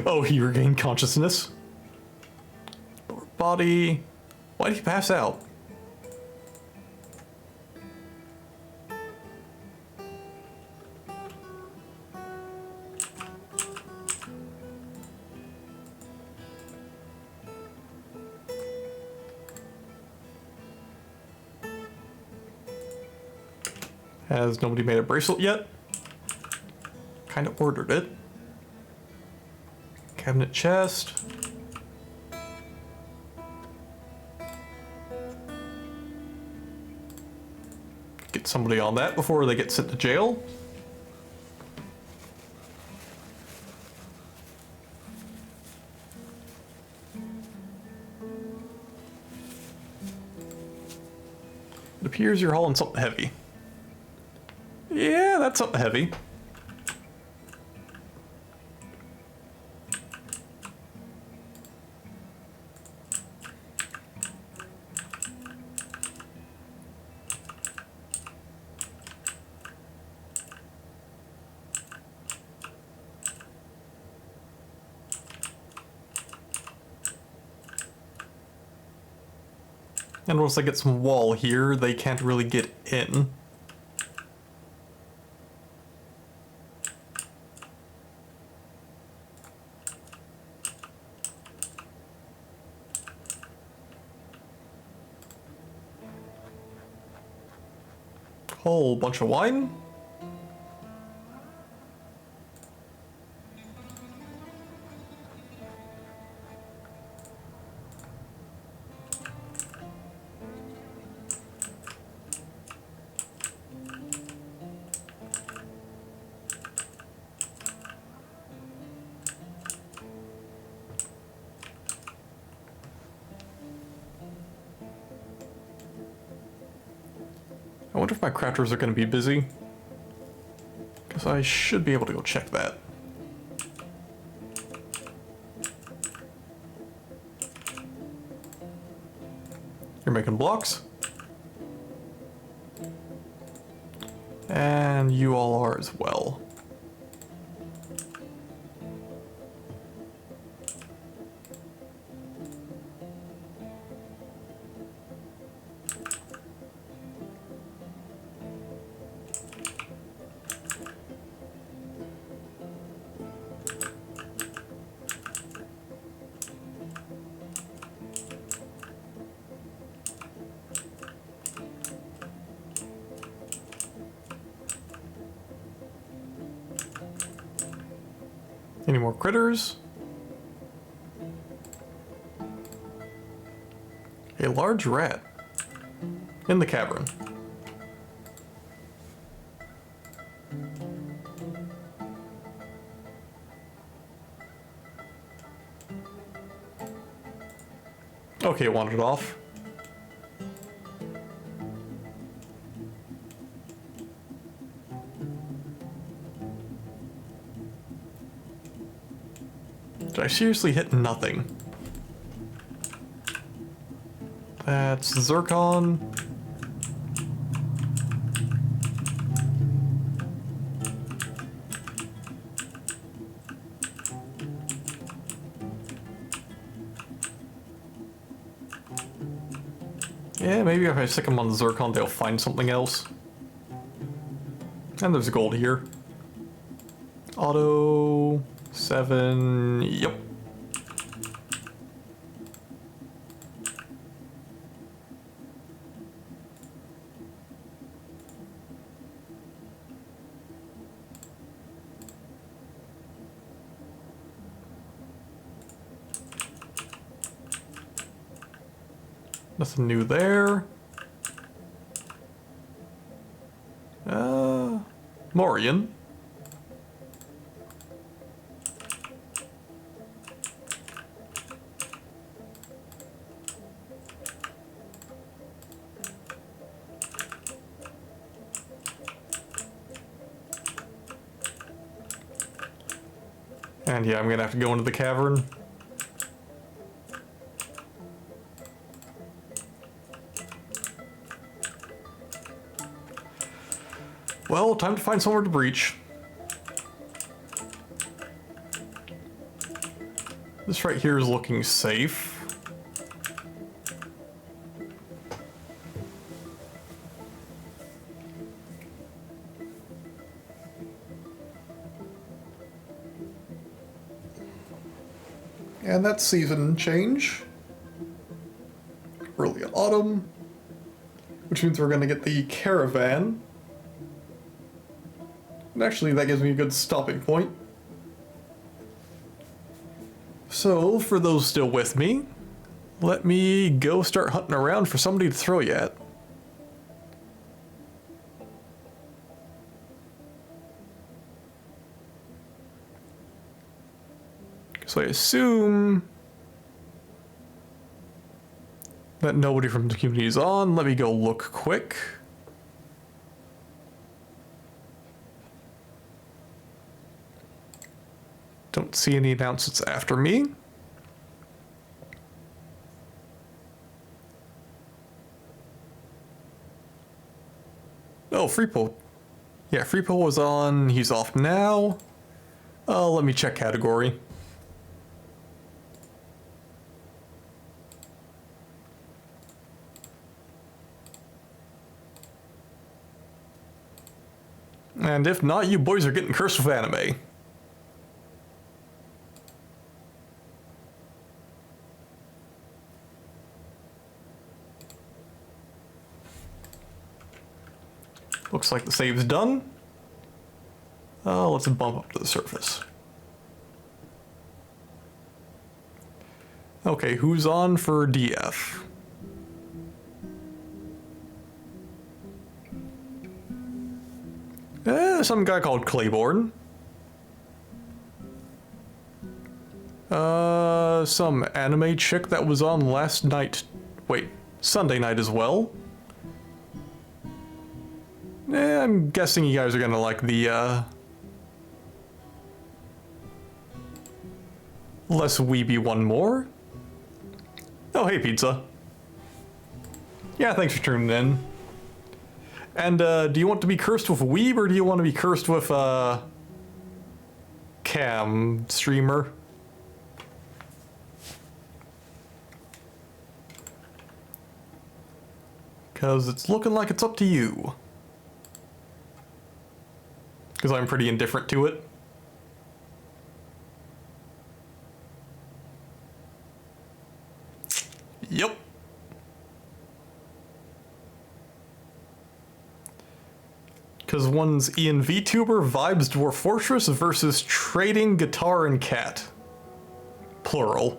Oh, he regained consciousness. Lower body. Why did he pass out? Has nobody made a bracelet yet? Kind of ordered it. Cabinet chest. Get somebody on that before they get sent to jail. It appears you're hauling something heavy. Yeah, that's something heavy. And once I get some wall here, they can't really get in. Whole bunch of wine. I wonder if my crafters are going to be busy. Because I should be able to go check that. You're making blocks. And you all are as well. Any more critters? A large rat. In the cavern. Okay, it wandered off. Did I seriously hit nothing? That's Zircon. Yeah, maybe if I stick them on the Zircon, they'll find something else. And there's gold here. Auto 7. Yep. Nothing new there. Morian. And yeah, I'm gonna have to go into the cavern. Well, time to find somewhere to breach. This right here is looking safe. And that's season change. Early autumn. Which means we're gonna get the caravan. And actually, that gives me a good stopping point. So, for those still with me, let me go start hunting around for somebody to throw you at. So I assume that nobody from the community is on. Let me go look quick. Don't see any announcements after me. Oh, Freepo. Yeah, Freepo was on. He's off now. Let me check category. And if not, you boys are getting cursed with anime. Looks like the save's done. Let's bump up to the surface. Okay, who's on for DF? Some guy called Claiborne. Some anime chick that was on last night. Wait, Sunday night as well. I'm guessing you guys are gonna like the, less weeby one more. Oh, hey, Pizza. Yeah, thanks for tuning in. And, do you want to be cursed with weeb, or do you want to be cursed with, cam streamer? Because it's looking like it's up to you. Because I'm pretty indifferent to it. Yep. Because one's Ian VTuber, Vibes Dwarf Fortress versus Trading Guitar and Cat. Plural.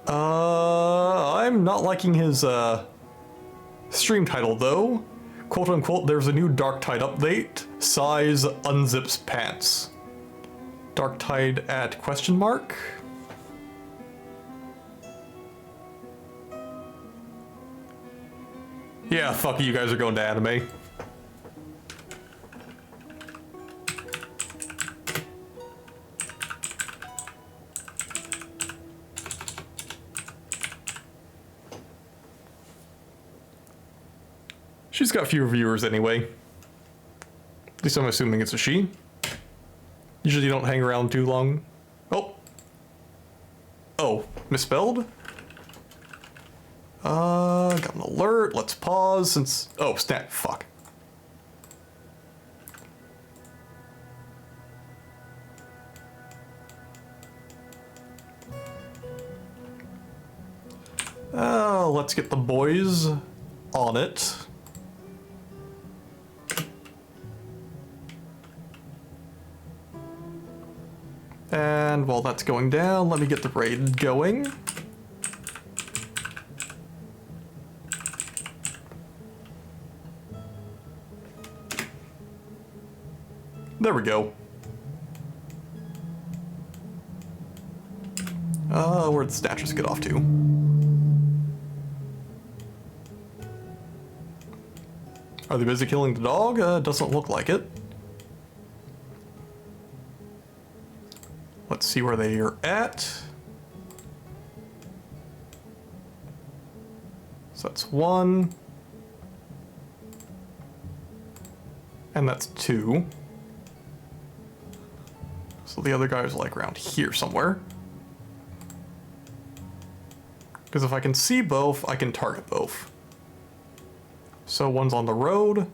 I'm not liking his, stream title, though. Quote unquote, there's a new Darktide update. Size unzips pants. Darktide at question mark? Yeah, fuck you guys are going to anime. She's got fewer viewers anyway. At least I'm assuming it's a she. Usually you don't hang around too long. Oh. Oh, misspelled? Got an alert. Let's pause since... Oh, snap. Fuck. Let's get the boys on it. And while that's going down, let me get the raid going. There we go. Where'd the snatchers get off to? Are they busy killing the dog? Doesn't look like it. Let's see where they are at. So that's 1. And that's 2. So the other guy's like around here somewhere. Because if I can see both, I can target both. So one's on the road.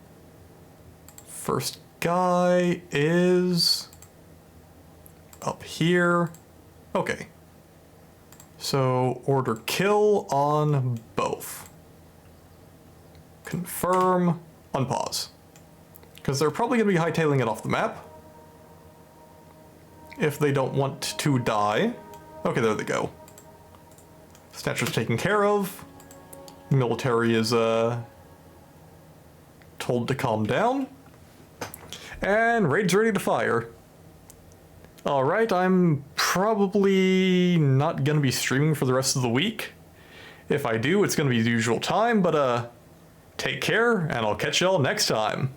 First guy is up here. Okay. So order kill on both. Confirm, unpause. Because they're probably going to be hightailing it off the map. If they don't want to die. Okay, there they go. Snatcher's taken care of. Military is told to calm down. And raid's ready to fire. Alright, I'm probably not gonna be streaming for the rest of the week. If I do, it's gonna be the usual time, but take care, and I'll catch y'all next time.